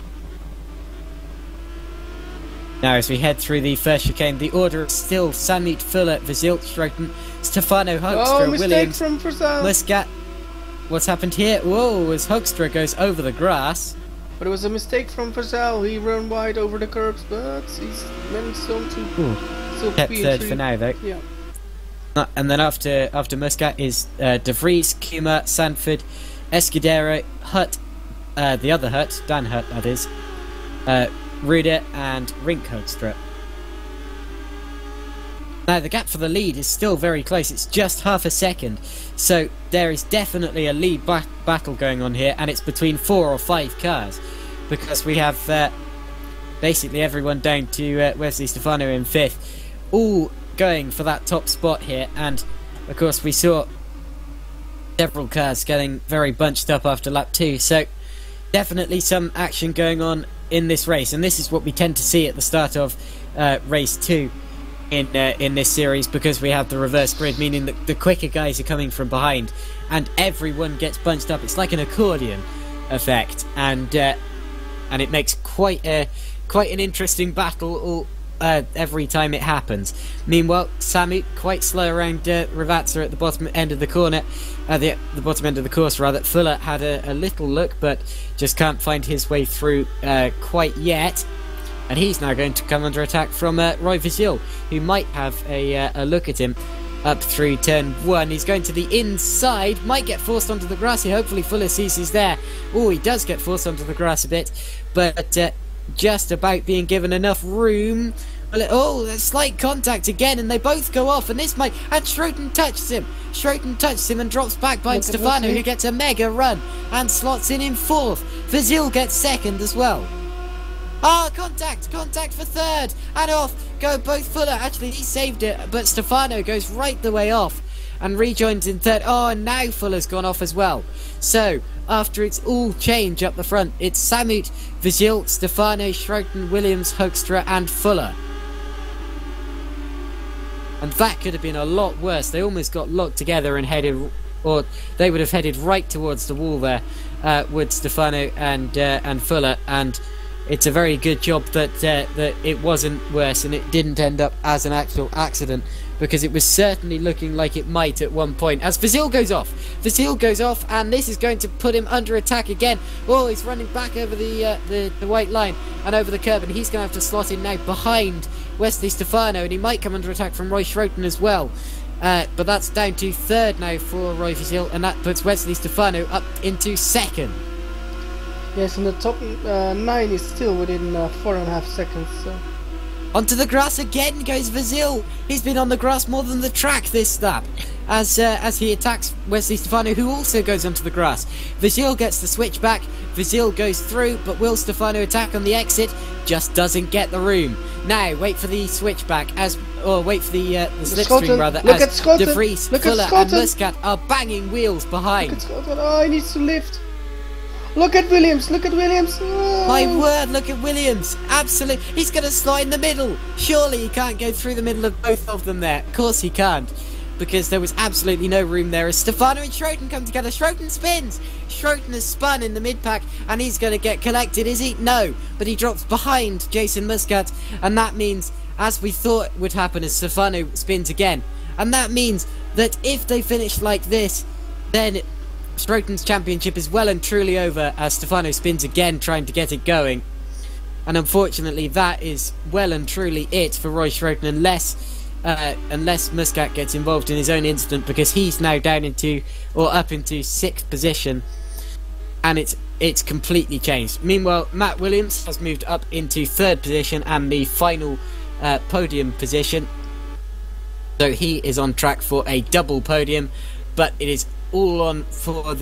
Now, as we head through the first chicane, the order is still Samut, Fuller, Vizil, Schroeten, Stefano, Hoekstra, Williams, from Brazil. Muscat. What's happened here? Whoa, as Hoekstra goes over the grass. But it was a mistake from Brazil. He ran wide over the curbs, but he's managed still to kept third for now, though. Yeah. And then after Muscat is De Vries, Kuma, Sanford, Escudero, Hutt, the other Hutt, Dan Hutt, that is. Ruder and Rink Hoekstra. Now the gap for the lead is still very close, it's just half a second, so there is definitely a lead battle going on here, and it's between 4 or 5 cars, because we have basically everyone down to Wesley Stefano in 5th, all going for that top spot here, and of course we saw several cars getting very bunched up after lap 2, so definitely some action going on in this race, and this is what we tend to see at the start of race 2 in this series, because we have the reverse grid, meaning that the quicker guys are coming from behind and everyone gets bunched up. It's like an accordion effect, and it makes quite an interesting battle every time it happens. Meanwhile, Samut quite slow around Ravazza at the bottom end of the corner, the bottom end of the course rather. Fuller had a little look, but just can't find his way through quite yet, and he's now going to come under attack from Roy Vigil, who might have a look at him up through turn 1. He's going to the inside, might get forced onto the grass here. Hopefully Fuller sees he's there. Oh, he does get forced onto the grass a bit, but just about being given enough room. Oh, there's slight contact again, and they both go off, and this might... And Schroeten touches him. Schroeten touches him and drops back behind Stefano, who gets a mega run and slots in 4th. Vigil gets 2nd as well. Ah, contact for third, and off go both Fuller. Actually, he saved it, but Stefano goes right the way off and rejoins in third. Oh, and now Fuller's gone off as well. So, after it's all change up the front, it's Samut, Vigil, Stefano, Schroten, Williams, Hoekstra and Fuller. And that could have been a lot worse. They almost got locked together and headed, or they would have headed right towards the wall there with Stefano and Fuller. And it's a very good job that that it wasn't worse and it didn't end up as an actual accident, because it was certainly looking like it might at one point. As Vigil goes off, and this is going to put him under attack again. Oh, he's running back over the white line and over the curb, and he's going to have to slot in now behind Wesley Stefano, and he might come under attack from Roy Schroten as well. But that's down to third now for Roy Vigil, and that puts Wesley Stefano up into second. Yes, and the top 9 is still within 4.5 seconds. So. Onto the grass again goes Vigil. He's been on the grass more than the track this lap, as he attacks Wesley Stefano, who also goes onto the grass. Vigil gets the switch back. Vigil goes through, but will Stefano attack on the exit? Just doesn't get the room. Now wait for the switchback wait for the slipstream rather. Look as at De Vries, Fuller and Muscat are banging wheels behind. Look at oh, he needs to lift. Look at Williams. Oh. My word, look at Williams. Absolutely. He's going to slide in the middle. Surely he can't go through the middle of both of them there. Of course he can't, because there was absolutely no room there as Stefano and Schroten come together. Schroten spins. Schroten has spun in the mid-pack, and he's going to get collected, is he? No, but he drops behind Jason Muscat, and that means, as we thought would happen, as Stefano spins again, and that means that if they finish like this, then Schroten's championship is well and truly over, as Stefano spins again trying to get it going. And unfortunately that is well and truly it for Roy Schroten, unless Muscat gets involved in his own incident, because he's now down into, or up into 6th position, and it's completely changed. Meanwhile, Matt Williams has moved up into 3rd position and the final podium position, so he is on track for a double podium, but it is all on for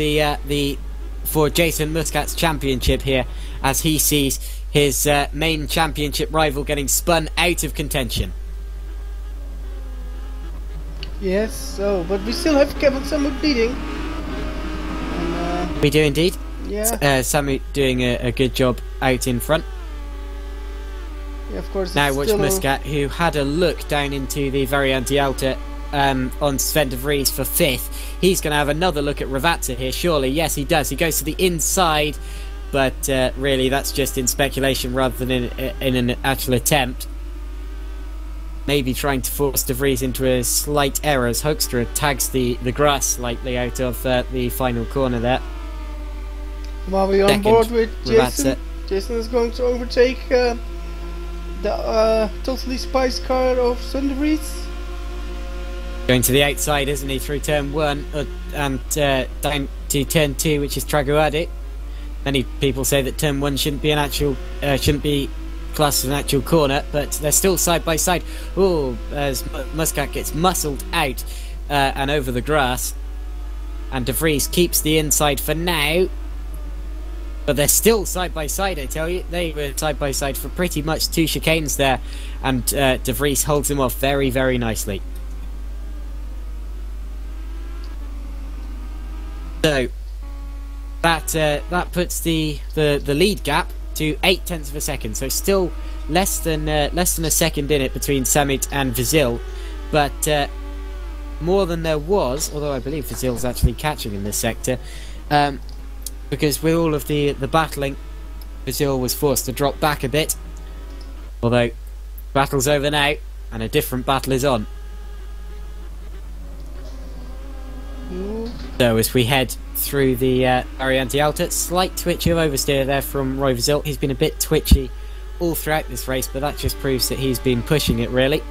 for Jason Muscat's championship here, as he sees his main championship rival getting spun out of contention. Yes, so but we still have Kevin Samut leading. And, we do indeed. Yeah. Samut doing a good job out in front. Yeah, of course. Now watch Muscat, who had a look down into the Variante Alta on Sven de Vries for 5th. He's going to have another look at Ravazza here, surely. Yes, he does. He goes to the inside, but really that's just in speculation rather than in an actual attempt. Maybe trying to force de Vries into a slight error as Hoekstra tags the grass slightly out of the final corner there. While we're on board with Jason, Ravazza. Jason is going to overtake the totally spiced car of Sven de Vries. Going to the outside, isn't he, through turn 1 and down to turn 2, which is Traguardi. Many people say that turn 1 shouldn't be classed as an actual corner, but they're still side by side. Oh, as Muscat gets muscled out and over the grass, and de Vries keeps the inside for now. But they're still side by side, I tell you. They were side by side for pretty much 2 chicanes there, and de Vries holds him off very, very nicely. So that puts the lead gap to 0.8 of a second. So still less than a second in it between Samut and Vigil, but more than there was. Although I believe Vigil's actually catching in this sector, because with all of the battling, Vigil was forced to drop back a bit. Although battle's over now, and a different battle is on. So as we head through the Variante Alta, slight twitch of oversteer there from Roy Vigil. He's been a bit twitchy all throughout this race, but that just proves that he's been pushing it really.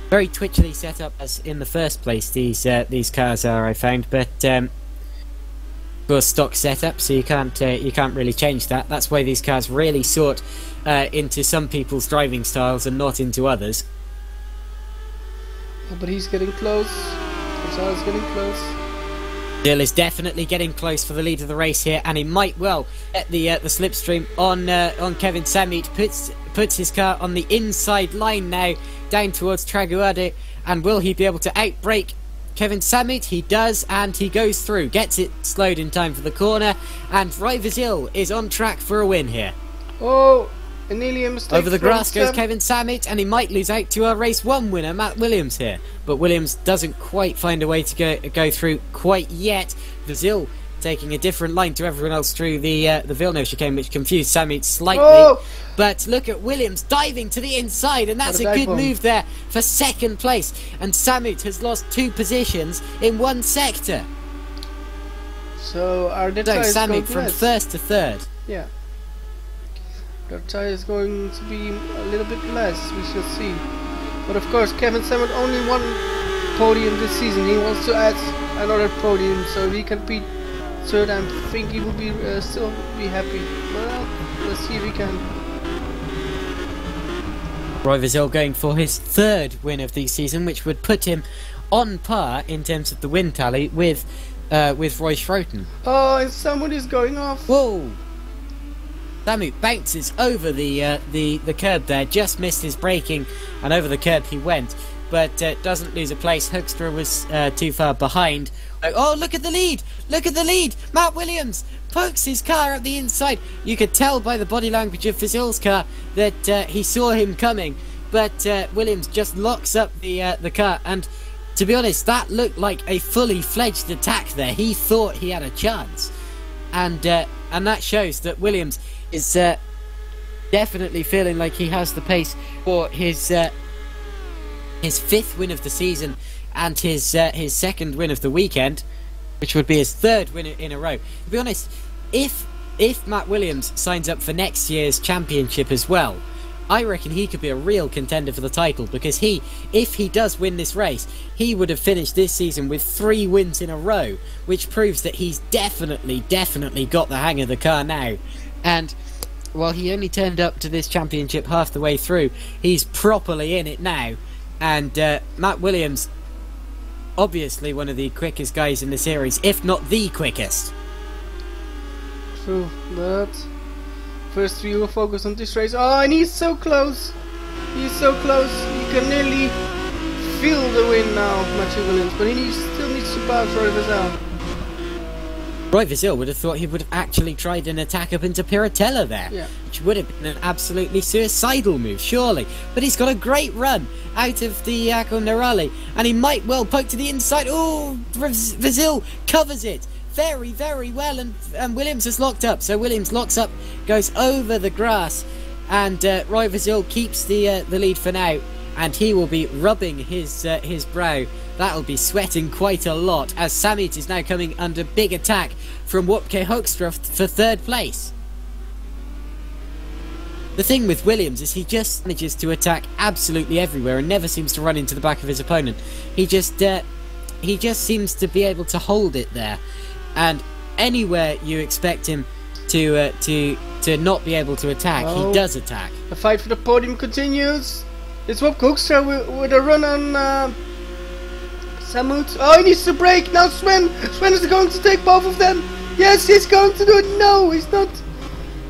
Very twitchily set up as in the first place these cars are, I found, but of course stock setup, so you can't really change that. That's why these cars really sort into some people's driving styles and not into others. Oh, but he's getting close. Gonzalo's getting close. Dill is definitely getting close for the lead of the race here, and he might well get the slipstream on Kevin Samit. Puts his car on the inside line now, down towards Traguardo, and will he be able to outbrake Kevin Samit? He does, and he goes through, gets it slowed in time for the corner, and Rivazil is on track for a win here. Oh, a nearly a mistake. Over the grass goes Kevin Samit, and he might lose out to a race 1 winner, Matt Williams here. But Williams doesn't quite find a way to go through quite yet. Vazil taking a different line to everyone else through the Villeneuve chicane, which confused Samit slightly. Oh! But look at Williams diving to the inside, and that's a good move there for second place. And Samit has lost 2 positions in 1 sector. So our Samit from first to third. Yeah. Their tire is going to be a little bit less, we shall see. But of course, Kevin Samit only 1 podium this season. He wants to add another podium, so if he can beat third, I think he will be still be happy. Well, let's see if he can. Rivazil going for his 3rd win of the season, which would put him on par in terms of the win tally with Roy Schroten. Oh, and someone is going off. Whoa! Samut bounces over the curb there, just missed his braking, and over the curb he went, but doesn't lose a place. Hoekstra was too far behind. Oh, look at the lead! Look at the lead! Matt Williams pokes his car up the inside. You could tell by the body language of Fazil's car that he saw him coming, but Williams just locks up the car, and to be honest, that looked like a fully fledged attack there. He thought he had a chance, and that shows that Williams is definitely feeling like he has the pace for his 5th win of the season and his 2nd win of the weekend, which would be his 3rd win in a row. To be honest, if Matt Williams signs up for next year's championship as well, I reckon he could be a real contender for the title, because if he does win this race, he would have finished this season with 3 wins in a row, which proves that he's definitely got the hang of the car now. And while he only turned up to this championship half the way through, he's properly in it now. And Matt Williams, obviously one of the quickest guys in the series, if not the quickest. True, but first we will focus on this race. Oh, and he's so close. He's so close. You can nearly feel the win now, Matthew Williams, but he still needs to pass Roy Vazil. Roy Vazil would have thought he would have actually tried an attack up into Piratella there, which would have been an absolutely suicidal move, surely. But he's got a great run out of the Acco Nerali, and he might well poke to the inside. Oh, Vazil covers it very, very well, and Williams is locked up. So Williams locks up, goes over the grass, and Roy Vazil keeps the lead for now, and he will be rubbing his brow. That'll be sweating quite a lot, as Samit is now coming under big attack from Wopke Hoekstra for 3rd place. The thing with Williams is he just manages to attack absolutely everywhere and never seems to run into the back of his opponent. He just seems to be able to hold it there, and anywhere you expect him to not be able to attack, he does attack. The fight for the podium continues. It's Wopke Hoekstra with a run on Samut. Oh, he needs to brake now. Sven is going to take both of them. Yes, he's going to do it. No, he's not.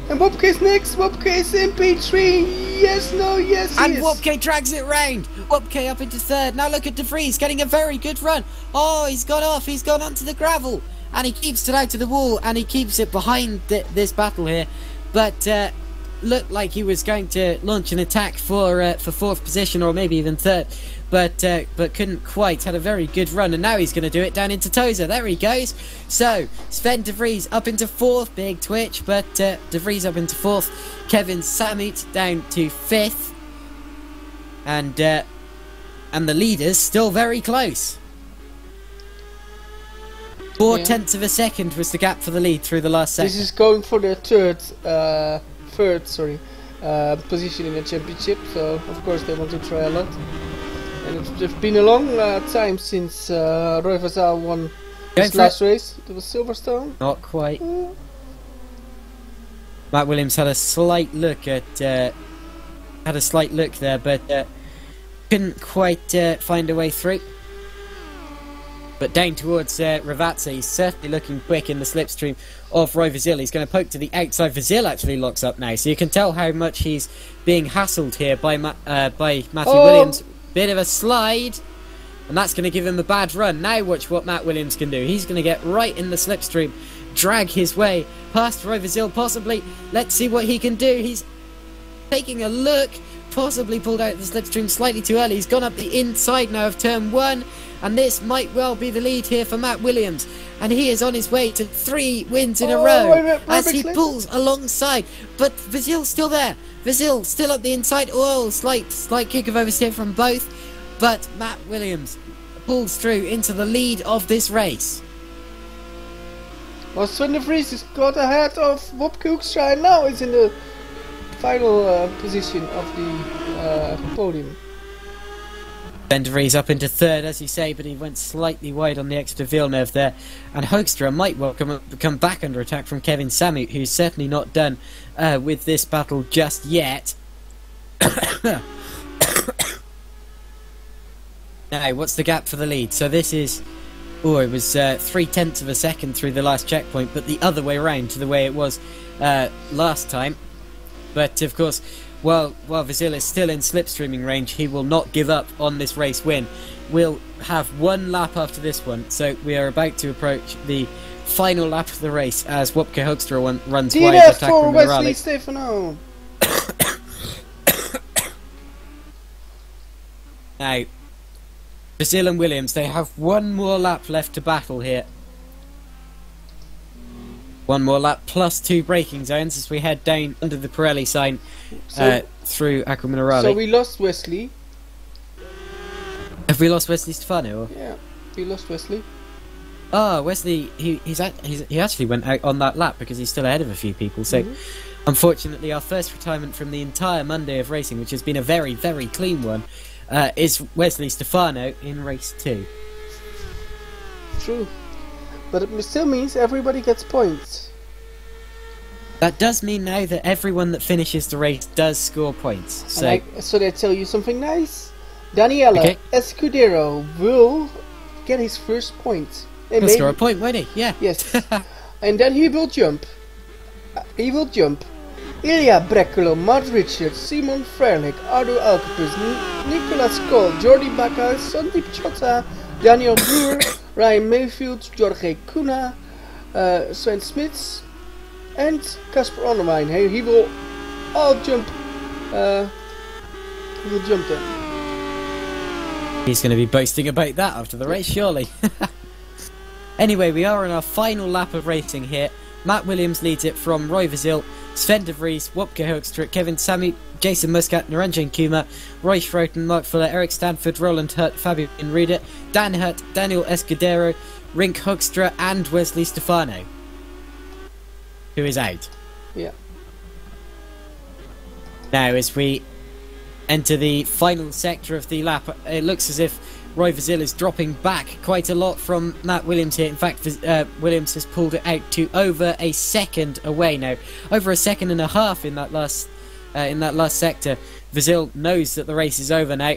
And Wopke is next. Wopke is in P3. Yes, no, yes, and Wopke drags it round. Wopke up into 3rd. Now look at De Vries getting a very good run. Oh, he's gone off. He's gone onto the gravel, and he keeps it out to the wall, and he keeps it behind this battle here. But looked like he was going to launch an attack for 4th position, or maybe even 3rd. But couldn't quite. Had a very good run, and now he's going to do it down into Tozer. There he goes. So Sven De Vries up into 4th, big twitch, but De Vries up into 4th. Kevin Samit down to 5th, and the leaders still very close. 4/10 of a second was the gap for the lead through the last second. This is going for the third position in the championship, so of course they want to try a lot. And it's been a long time since Roy Vazil won his last race. It was Silverstone. Not quite. Matt Williams had a slight look there, but couldn't quite find a way through. But down towards Ravazza, he's certainly looking quick in the slipstream of Roy Vazil. He's going to poke to the outside. Vazil actually locks up now, so you can tell how much he's being hassled here by Matthew Williams. Bit of a slide, and that's going to give him a bad run. Now watch what Matt Williams can do. He's going to get right in the slipstream, drag his way past Roy Vazil, possibly. Let's see what he can do. He's taking a look, possibly pulled out the slipstream slightly too early. He's gone up the inside now of turn 1. And this might well be the lead here for Matt Williams. And he is on his way to 3 wins in a row as he pulls alongside. But Vazil's still there. Vazil still up the inside. Oh, slight kick of oversteer from both. But Matt Williams pulls through into the lead of this race. Well, Sven de Vries is got ahead of Wopke Hoekstra and now is in the final position of the podium. Sven de Vries up into 3rd, as you say, but he went slightly wide on the extra Villeneuve there. And Hoekstra might well come back under attack from Kevin Samut, who's certainly not done with this battle just yet. Now, what's the gap for the lead? So this is... Oh, it was 0.3 of a second through the last checkpoint, but the other way around to the way it was last time. But, of course... While Vazil is still in slipstreaming range, he will not give up on this race win. We'll have 1 lap after this one, so we are about to approach the final lap of the race as Wopke Hoekstra runs wide of attack for from Wesley Stefano. Now, Vazil and Williams, they have 1 more lap left to battle here. 1 more lap plus 2 braking zones as we head down under the Pirelli sign through Acqua Minerale. So we lost Wesley. Have we lost Wesley Stefano? Or? Yeah, we lost Wesley. Oh, Wesley, he actually went out on that lap because he's still ahead of a few people. So, unfortunately, our first retirement from the entire Monday of racing, which has been a very, very clean one, is Wesley Stefano in race 2. True. But it still means everybody gets points. That does mean now that everyone that finishes the race does score points. So, so they tell you something nice. Daniela Escudero will get his first point. He'll score a point, won't he? Yeah. Yes. And then he will jump. Ilya Brekkelo, Matt Richards, Simon Frerlich, Ardo Alkepers, Nicolas Cole, Jordi Baca, Sandeep Chota, Daniel Brewer, Ryan Mayfield, Jorge Kuna, Sven Smits, and Casper Onderwijn. He will all jump. He will jump then. He's going to be boasting about that after the race, surely. Anyway, we are on our final lap of racing here. Matt Williams leads it from Roy Vazil, Sven de Vries, Wopke Hoekstra, Kevin Samut, Jason Muscat, Naranjan Kuma, Roy Schroten, Mark Fuller, Eric Stanford, Roland Hutt, Fabian Rieder, Dan Hutt, Daniel Escudero, Rink Hoekstra, and Wesley Stefano, who is out. Yeah. Now, as we enter the final sector of the lap, it looks as if Roy Vazil is dropping back quite a lot from Matt Williams here. In fact, Williams has pulled it out to over a second away now. Over a second and a half in that last sector. Vazil knows that the race is over now.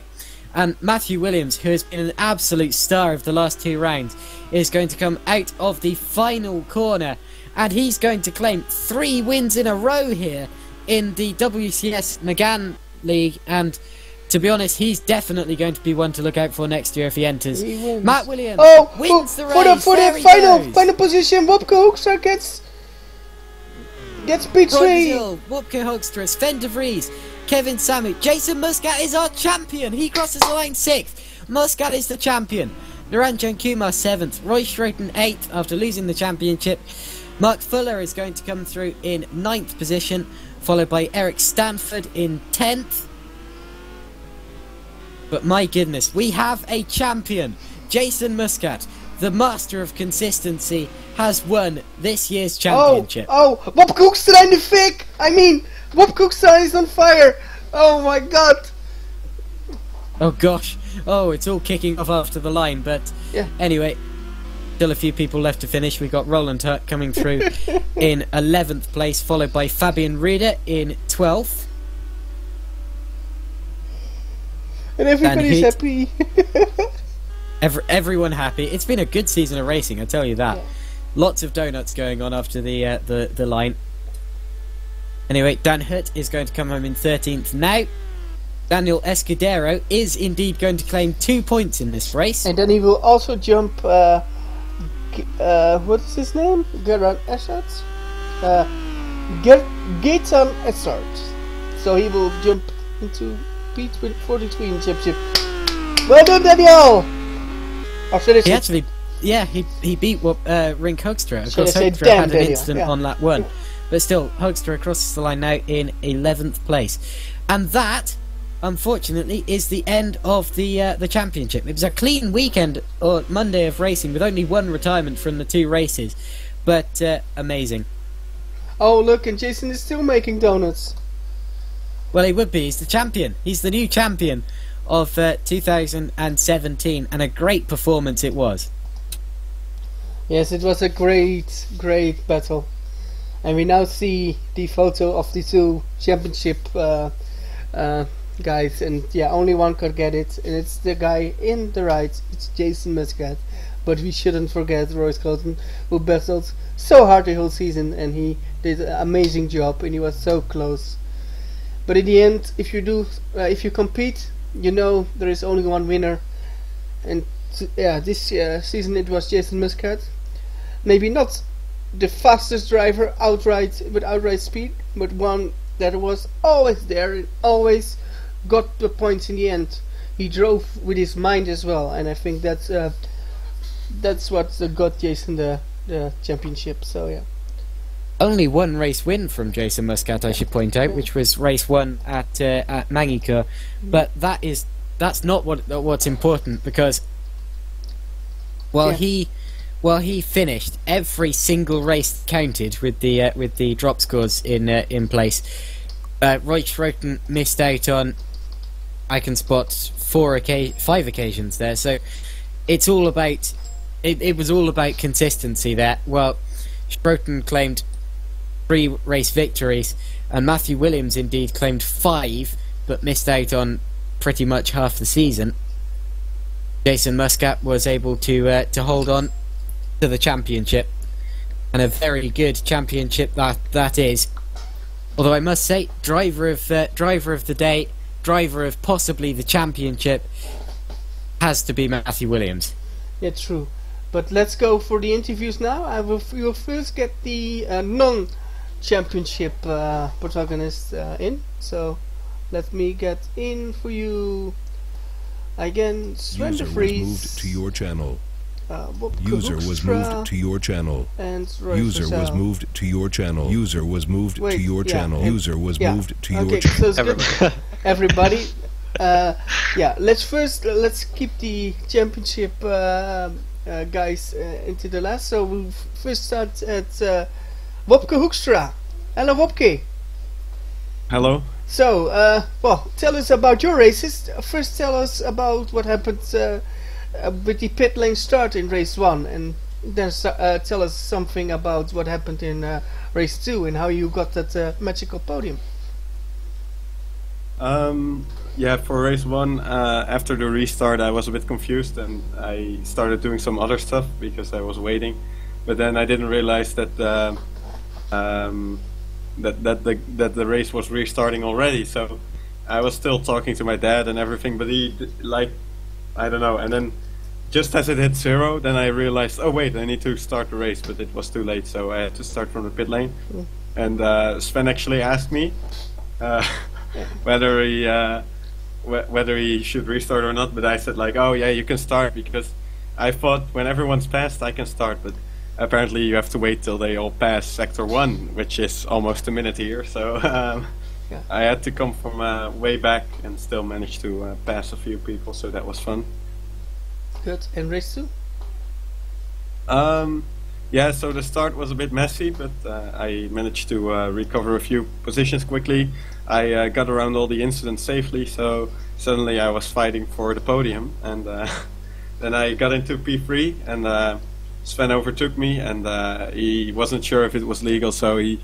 And Matthew Williams, who has been an absolute star of the last 2 rounds, is going to come out of the final corner. And he's going to claim 3 wins in a row here in the WCS Megané League. And to be honest, he's definitely going to be one to look out for next year if he enters. Matt Williams wins the race. For the final position, Wopke Hoekstra gets P3. Wopke Hoekstra, Sven de Vries, Kevin Samut, Jason Muscat is our champion. He crosses the line 6th. Muscat is the champion. Naranjan Kumar 7th. Roy Schroten 8th after losing the championship. Mark Fuller is going to come through in 9th position, followed by Eric Stanford in 10th. But my goodness, we have a champion. Jason Muscat, the master of consistency, has won this year's championship. Wopke Hoekstra in the fik! Wopke Hoekstra is on fire! Oh my god! Oh gosh. Oh, it's all kicking off after the line, but yeah. Anyway, still a few people left to finish. We've got Roland Hutt coming through in 11th place, followed by Fabian Rieder in 12th. And everybody's happy. Everyone happy. It's been a good season of racing, I tell you that. Yeah. Lots of donuts going on after the line. Anyway, Dan Hutt is going to come home in 13th now. Daniel Escudero is indeed going to claim 2 points in this race. And then he will also jump. What is his name? Gerard Essert. Gaetan Essert. So he will jump into P43 in championship. Well done, Daniel. He actually, yeah, he beat Rink Hoekstra. Of course, Hoekstra damn had an Daniel, incident yeah. on lap 1. But still, Hoekstra crosses the line now in 11th place. And that, unfortunately, is the end of the championship. It was a clean weekend, or Monday of racing, with only one retirement from the 2 races. But amazing. Oh, look, and Jason is still making donuts. Well, he would be. He's the champion. He's the new champion of 2017, and a great performance it was. Yes, it was a great battle. And we now see the photo of the 2 championship guys, and yeah, only one could get it, and it's the guy in the right. It's Jason Muscat. But we shouldn't forget Roy Scotton, who battled so hard the whole season, and he did an amazing job, and he was so close. But in the end, if you compete, you know there is only one winner, and this season it was Jason Muscat. Maybe not the fastest driver with outright speed, but one that was always there and always got the points in the end. He drove with his mind as well, and I think that's what got Jason the championship. So yeah. Only one race win from Jason Muscat, I should point out, which was race 1 at Magny-Cours. But that's not what's important, because while he finished, every single race counted with the drop scores in place. Roy Schroten missed out on, I can spot 5 occasions there. So it's all about it was all about consistency there. Well, Schroten claimed 3 race victories, and Matthew Williams indeed claimed 5, but missed out on pretty much half the season. Jason Muscat was able to hold on to the championship, and a very good championship that is. Although I must say, driver of the day, driver of possibly the championship, has to be Matthew Williams. Yeah, true. But let's go for the interviews now. We will first get the non-championship protagonist in. So let me get in for you again. Sven de User was Vries. moved to your channel. Wopke User was Hoekstra moved to your channel. and Roy User was Versel. moved to your channel. User was moved Wait, to your yeah, channel. and- User was yeah. moved to your Okay, channel. so it's good. Everybody. Yeah, let's keep the championship guys into the last. So we'll first start at Wopke Hoekstra. Hello, Wopke. Hello. So, well, tell us about your races. First, tell us about what happened with the pit lane start in race 1, and then tell us something about what happened in race 2 and how you got that magical podium. Yeah, for race 1, after the restart, I was a bit confused, and I started doing some other stuff because I was waiting. But then I didn't realize that that the race was restarting already. So I was still talking to my dad and everything, but he I don't know. And then just as it hit 0, then I realized, oh wait, I need to start the race, but it was too late, so I had to start from the pit lane. And Sven actually asked me whether he should restart or not, but I said like, oh yeah, you can start, because I thought when everyone's passed I can start, but apparently you have to wait till they all pass sector 1, which is almost a minute here, so I had to come from way back and still managed to pass a few people, so that was fun. Good. And race 2? Yeah, so the start was a bit messy, but I managed to recover a few positions quickly. I got around all the incidents safely, so suddenly I was fighting for the podium, and then I got into P3, and Sven overtook me, and he wasn't sure if it was legal, so he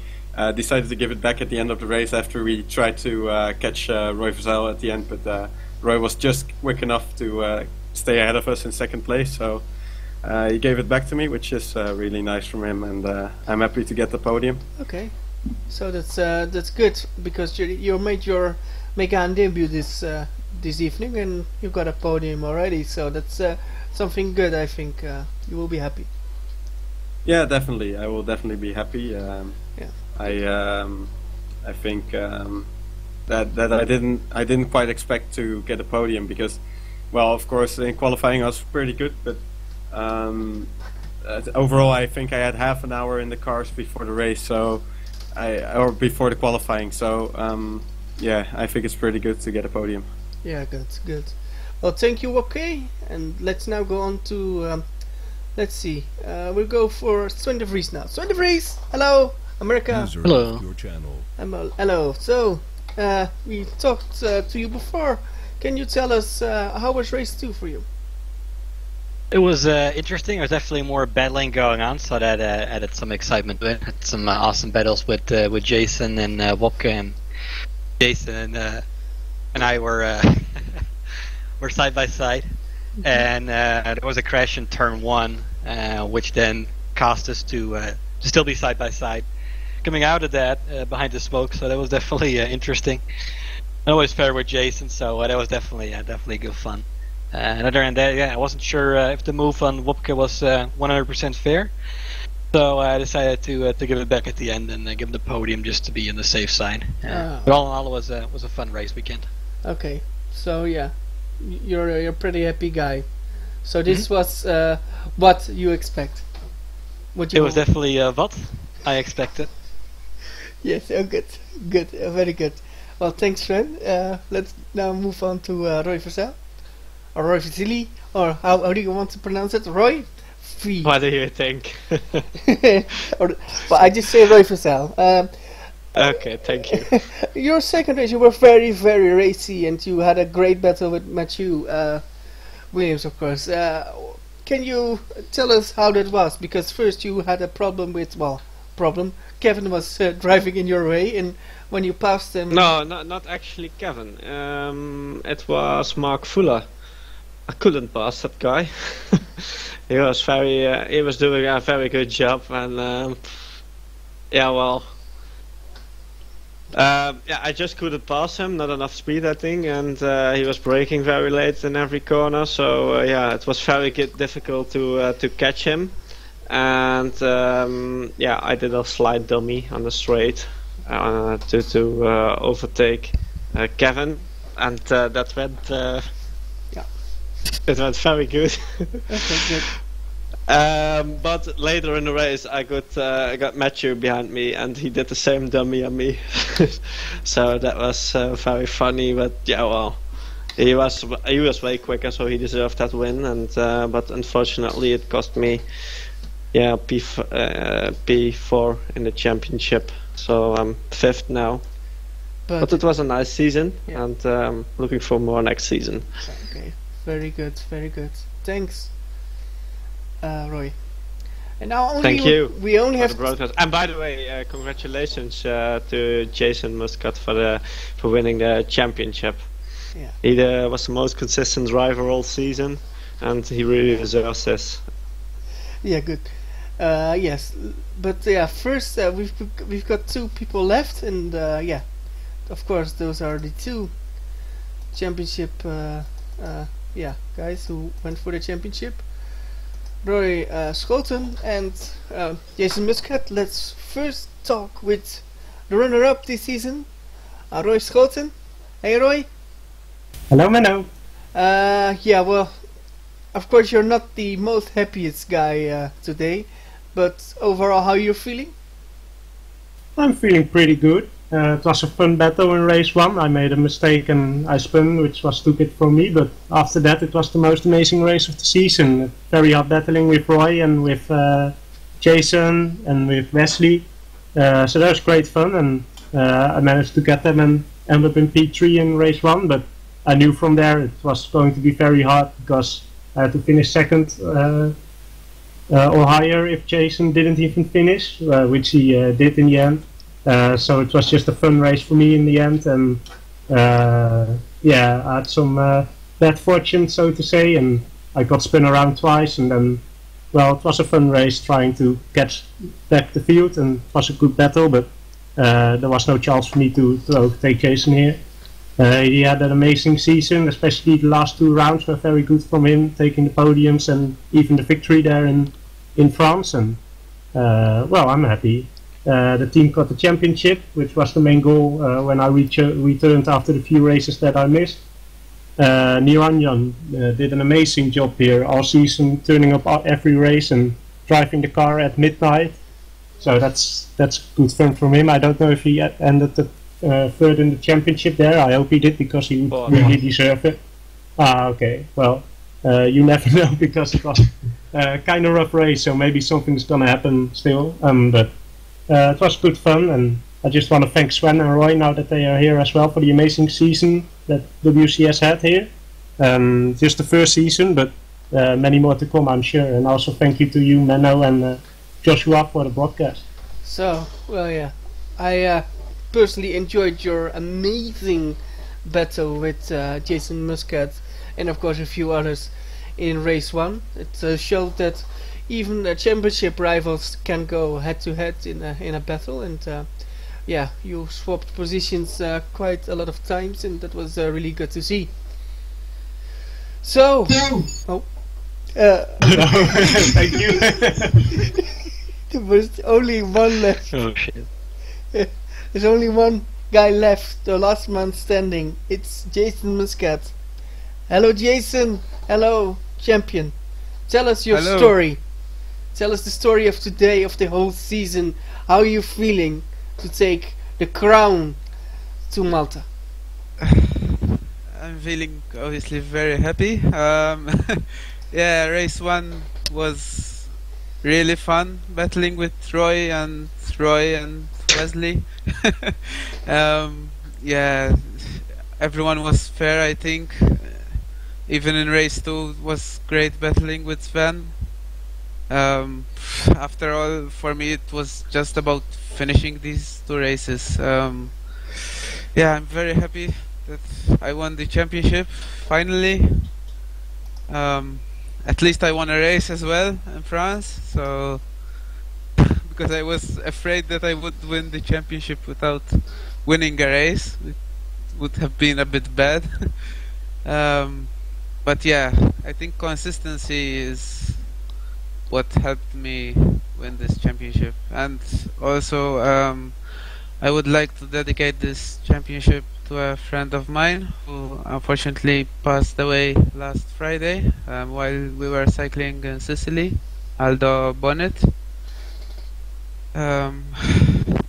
decided to give it back at the end of the race after we tried to catch Roy Versel at the end, but Roy was just quick enough to stay ahead of us in second place. So he gave it back to me, which is really nice from him, and I'm happy to get the podium. Okay, so that's good because you made your Megané debut this evening and you got a podium already. So that's something good. I think you will be happy. Yeah, definitely. I will definitely be happy. I think that I didn't quite expect to get a podium because, well, of course in qualifying I was pretty good, but overall I think I had half an hour in the cars before the race, or before the qualifying. So yeah, I think it's pretty good to get a podium. Yeah, good. Well, thank you, okay. And let's now go on to let's see. We'll go for Sven de Vries now. Sven de Vries, hello, America. User Hello. left your channel. Hello. So we talked to you before. Can you tell us how was race 2 for you? It was interesting. There's definitely more battling going on, so that added some excitement to it. Had some awesome battles with Jason and Wopke, and Jason and I were were side by side, and there was a crash in turn 1, which then cost us to still be side by side. Coming out of that behind the smoke, so that was definitely interesting. I always paired with Jason, so that was definitely good fun. And other than that, yeah, I wasn't sure if the move on Wopke was 100% fair, so I decided to give it back at the end and give him the podium just to be on the safe side. But all in all, it was a fun race weekend. Okay, so yeah, you're a pretty happy guy. So this was what you expect. What you It was definitely what I expected. Yes, oh, good, very good. Well, thanks, Sven. Let's now move on to Roy Versel, or Roy Vasili, or how do you want to pronounce it? Roy? V. What do you think? Well, I just say Roy Versel. Okay, thank you. Your second race, you were very, very racy, and you had a great battle with Matthew Williams, of course. Can you tell us how that was? Because first you had a problem with, Kevin was driving in your way, and when you passed him... No, not actually Kevin. It was Mark Fuller. I couldn't pass that guy. He was doing a very good job, and I just couldn't pass him. Not enough speed, I think, and he was braking very late in every corner. So it was very difficult to catch him. And I did a slight dummy on the straight to overtake Kevin, and that went. It went very good. Okay, good. But later in the race, I got Matthew behind me, and he did the same dummy on me. So that was very funny. But he was way quicker, so he deserved that win. And but unfortunately, it cost me P4 in the championship. So I'm 5th now. But it was a nice season, and looking for more next season. Okay, very good. Thanks, Roy. And now we only have. And by the way, congratulations to Jason Muscat for winning the championship. Yeah. He was the most consistent driver all season, and he really deserves this. Yeah, good. Yes, but first we've got 2 people left, and of course those are the 2 championship guys who went for the championship. Roy Schouten and Jason Muscat. Let's first talk with the runner-up this season, Roy Schouten. Hey, Roy. Hello, Menno. Well, of course you're not the most happiest guy today, but overall, how are you feeling? I'm feeling pretty good. It was a fun battle in race 1. I made a mistake and I spun, which was stupid for me, but after that it was the most amazing race of the season. Very hot battling with Roy and with Jason and with Wesley. So that was great fun, and I managed to get them and end up in P3 in race 1, but I knew from there it was going to be very hard because I had to finish 2nd or higher if Jason didn't even finish, which he did in the end. So it was just a fun race for me in the end, and I had some bad fortune, so to say, and I got spun around twice, and then, well, it was a fun race trying to get back the field, and it was a good battle, but there was no chance for me to overtake Jason here. He had an amazing season, especially the last 2 rounds were very good from him, taking the podiums and even the victory there in France, and well, I'm happy. The team got the championship, which was the main goal when I returned after the few races that I missed. Niranjan did an amazing job here all season, turning up every race and driving the car at midnight. So that's good fun from him. I don't know if he ended the third in the championship there. I hope he did, because he would really deserve it. Okay. Well, you never know, because it was kind of rough race, so maybe something's gonna happen still. But it was good fun, and I just want to thank Sven and Roy now that they are here as well for the amazing season that WCS had here. Just the first season, but many more to come, I'm sure. And also thank you to you, Menno, and Joshua for the broadcast. So, well, yeah, I personally enjoyed your amazing battle with Jason Muscat and of course a few others in race 1. It showed that even championship rivals can go head to head in a battle, and yeah, you swapped positions quite a lot of times, and that was really good to see. So, Thank you. there was only one left. Oh shit. There's only one guy left, the last man standing. It's Jason Muscat. Hello, Jason. Hello, champion. Tell us your story. Tell us the story of today, of the whole season. How are you feeling to take the crown to Malta? I'm feeling obviously very happy. Yeah, race 1 was really fun, battling with Roy and Wesley. Yeah, everyone was fair, I think. Even in race 2 was great battling with Sven. After all, for me it was just about finishing these 2 races. Yeah, I'm very happy that I won the championship finally. At least I won a race as well in France, so because I was afraid that I would win the championship without winning a race. It would have been a bit bad. But yeah, I think consistency is what helped me win this championship. And also I would like to dedicate this championship to a friend of mine who unfortunately passed away last Friday while we were cycling in Sicily, Aldo Bonnet.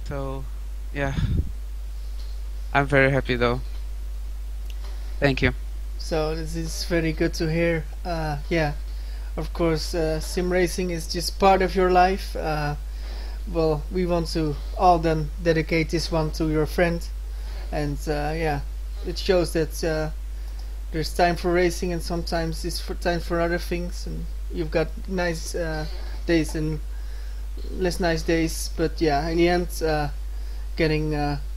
So yeah, I'm very happy though. Thank you. So this is very good to hear. Yeah, of course, sim racing is just part of your life. Well, we want to all then dedicate this one to your friend, and yeah, it shows that there's time for racing, and sometimes it's for time for other things, and you've got nice days and less nice days, but yeah, in the end,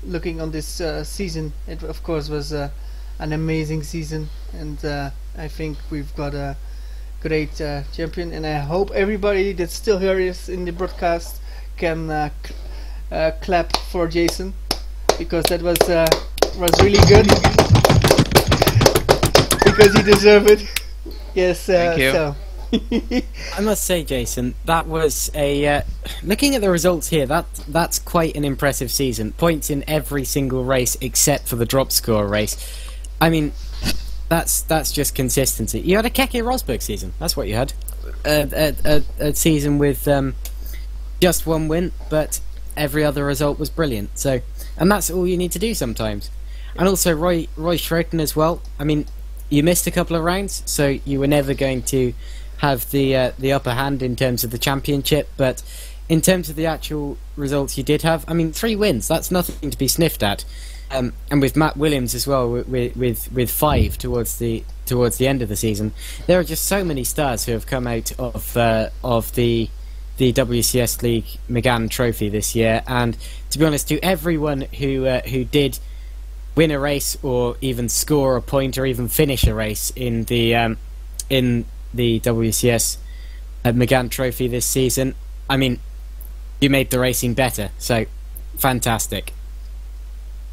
looking on this season, it of course was an amazing season, and I think we've got a great champion, and I hope everybody that's still here is in the broadcast can clap for Jason, because that was really good, because he deserved it. Yes, thank you. so. I must say, Jason, that was a looking at the results here. That's quite an impressive season. Points in every single race except for the drop score race. I mean, that's just consistency. You had a Keke Rosberg season. That's what you had. A season with just one win, but every other result was brilliant. So, and that's all you need to do sometimes. And also Roy Schroten as well. I mean, you missed a couple of rounds, so you were never going to have the upper hand in terms of the championship, but in terms of the actual results you did have, I mean, 3 wins, that's nothing to be sniffed at. And with Matt Williams as well, with 5 towards the end of the season, there are just so many stars who have come out of the WCS League Megané Trophy this year. And to be honest, to everyone who did win a race or even score a point or even finish a race in the WCS Megané Trophy this season. I mean, you made the racing better, so fantastic.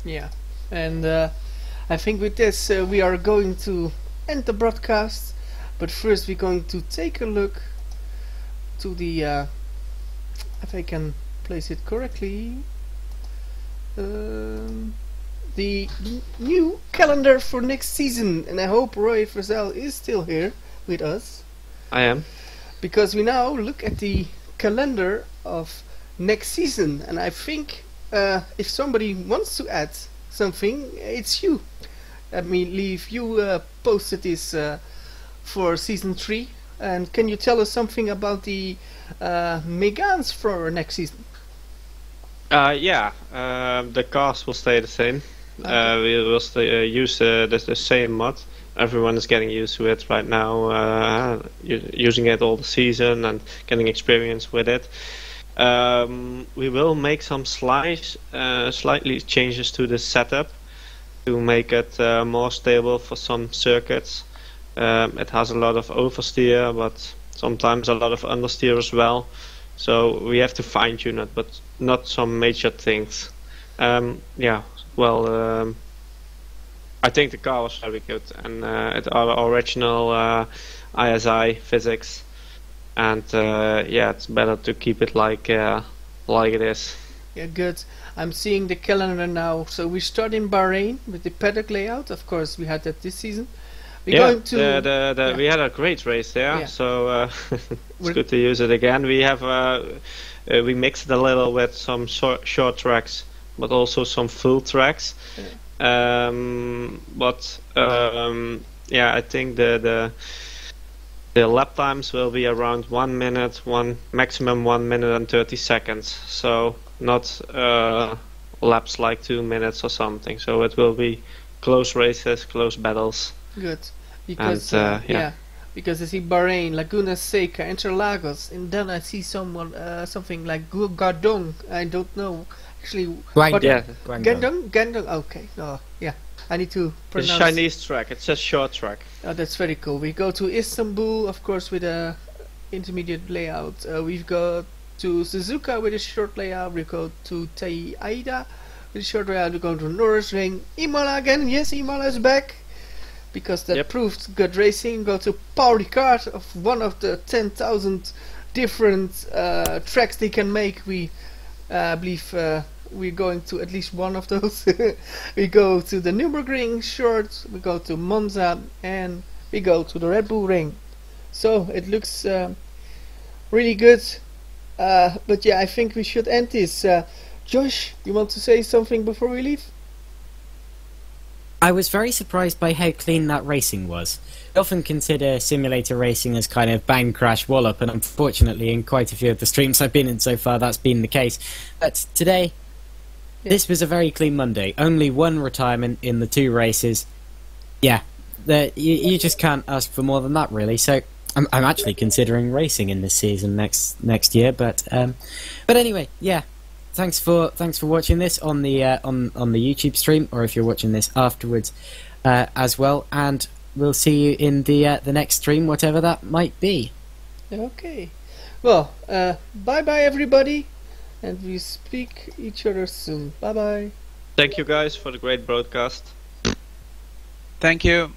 Yeah, and I think with this we are going to end the broadcast, but first we're going to take a look to the if I can place it correctly, the new calendar for next season, and I hope Roy Frizzell is still here with us. I am. Because we now look at the calendar of next season, and I think if somebody wants to add something, it's you. Let me leave you posted this for season 3, and can you tell us something about the Megans for next season? The cars will stay the same. Okay. We will use the same mod. Everyone is getting used to it right now, using it all the season and getting experience with it. We will make some slightly changes to the setup to make it more stable for some circuits. It has a lot of oversteer, but sometimes a lot of understeer as well. So we have to fine tune it, but not some major things. I think the car was very good, and our original ISI physics, and it's better to keep it like it is. Yeah, good. I'm seeing the calendar now. So we start in Bahrain with the paddock layout. Of course, we had that this season. We're going to we had a great race there, Yeah. so it's good to use it again. We have we mixed it a little with some short tracks, but also some full tracks. I think the lap times will be around 1 minute, maximum 1 minute and 30 seconds. So not laps like 2 minutes or something. So it will be close races, close battles. Good, because And, because I see Bahrain, Laguna Seca, Interlagos, and then I see something like Gardong. I don't know actually. Guangdong. Gandong. Okay. Oh, yeah. I need to It's pronounce. a Chinese track. It's a short track. Oh, that's very cool. We go to Istanbul, of course, with a intermediate layout. We've got to Suzuka with a short layout. We go to Taida with a short layout. We go to Nürburgring, Imola again. Yes, Imola is back because that proved good racing. Go to Paul Ricard, of one of the 10,000 different tracks they can make. We believe we're going to at least one of those. We go to the Nürburgring short, we go to Monza, and we go to the Red Bull Ring. So it looks really good. But yeah, I think we should end this. Josh, you want to say something before we leave? I was very surprised by how clean that racing was. I often consider simulator racing as kind of bang, crash, wallop, and unfortunately in quite a few of the streams I've been in so far that's been the case. But today, this was a very clean Monday. Only one retirement in the 2 races. Yeah, you just can't ask for more than that, really. So I'm actually considering racing in this season next year. But anyway, yeah. Thanks for watching this on the YouTube stream, or if you're watching this afterwards as well. And we'll see you in the next stream, whatever that might be. Okay. Well, bye bye everybody, and we speak each other soon. Bye bye. Thank you guys for the great broadcast. Thank you.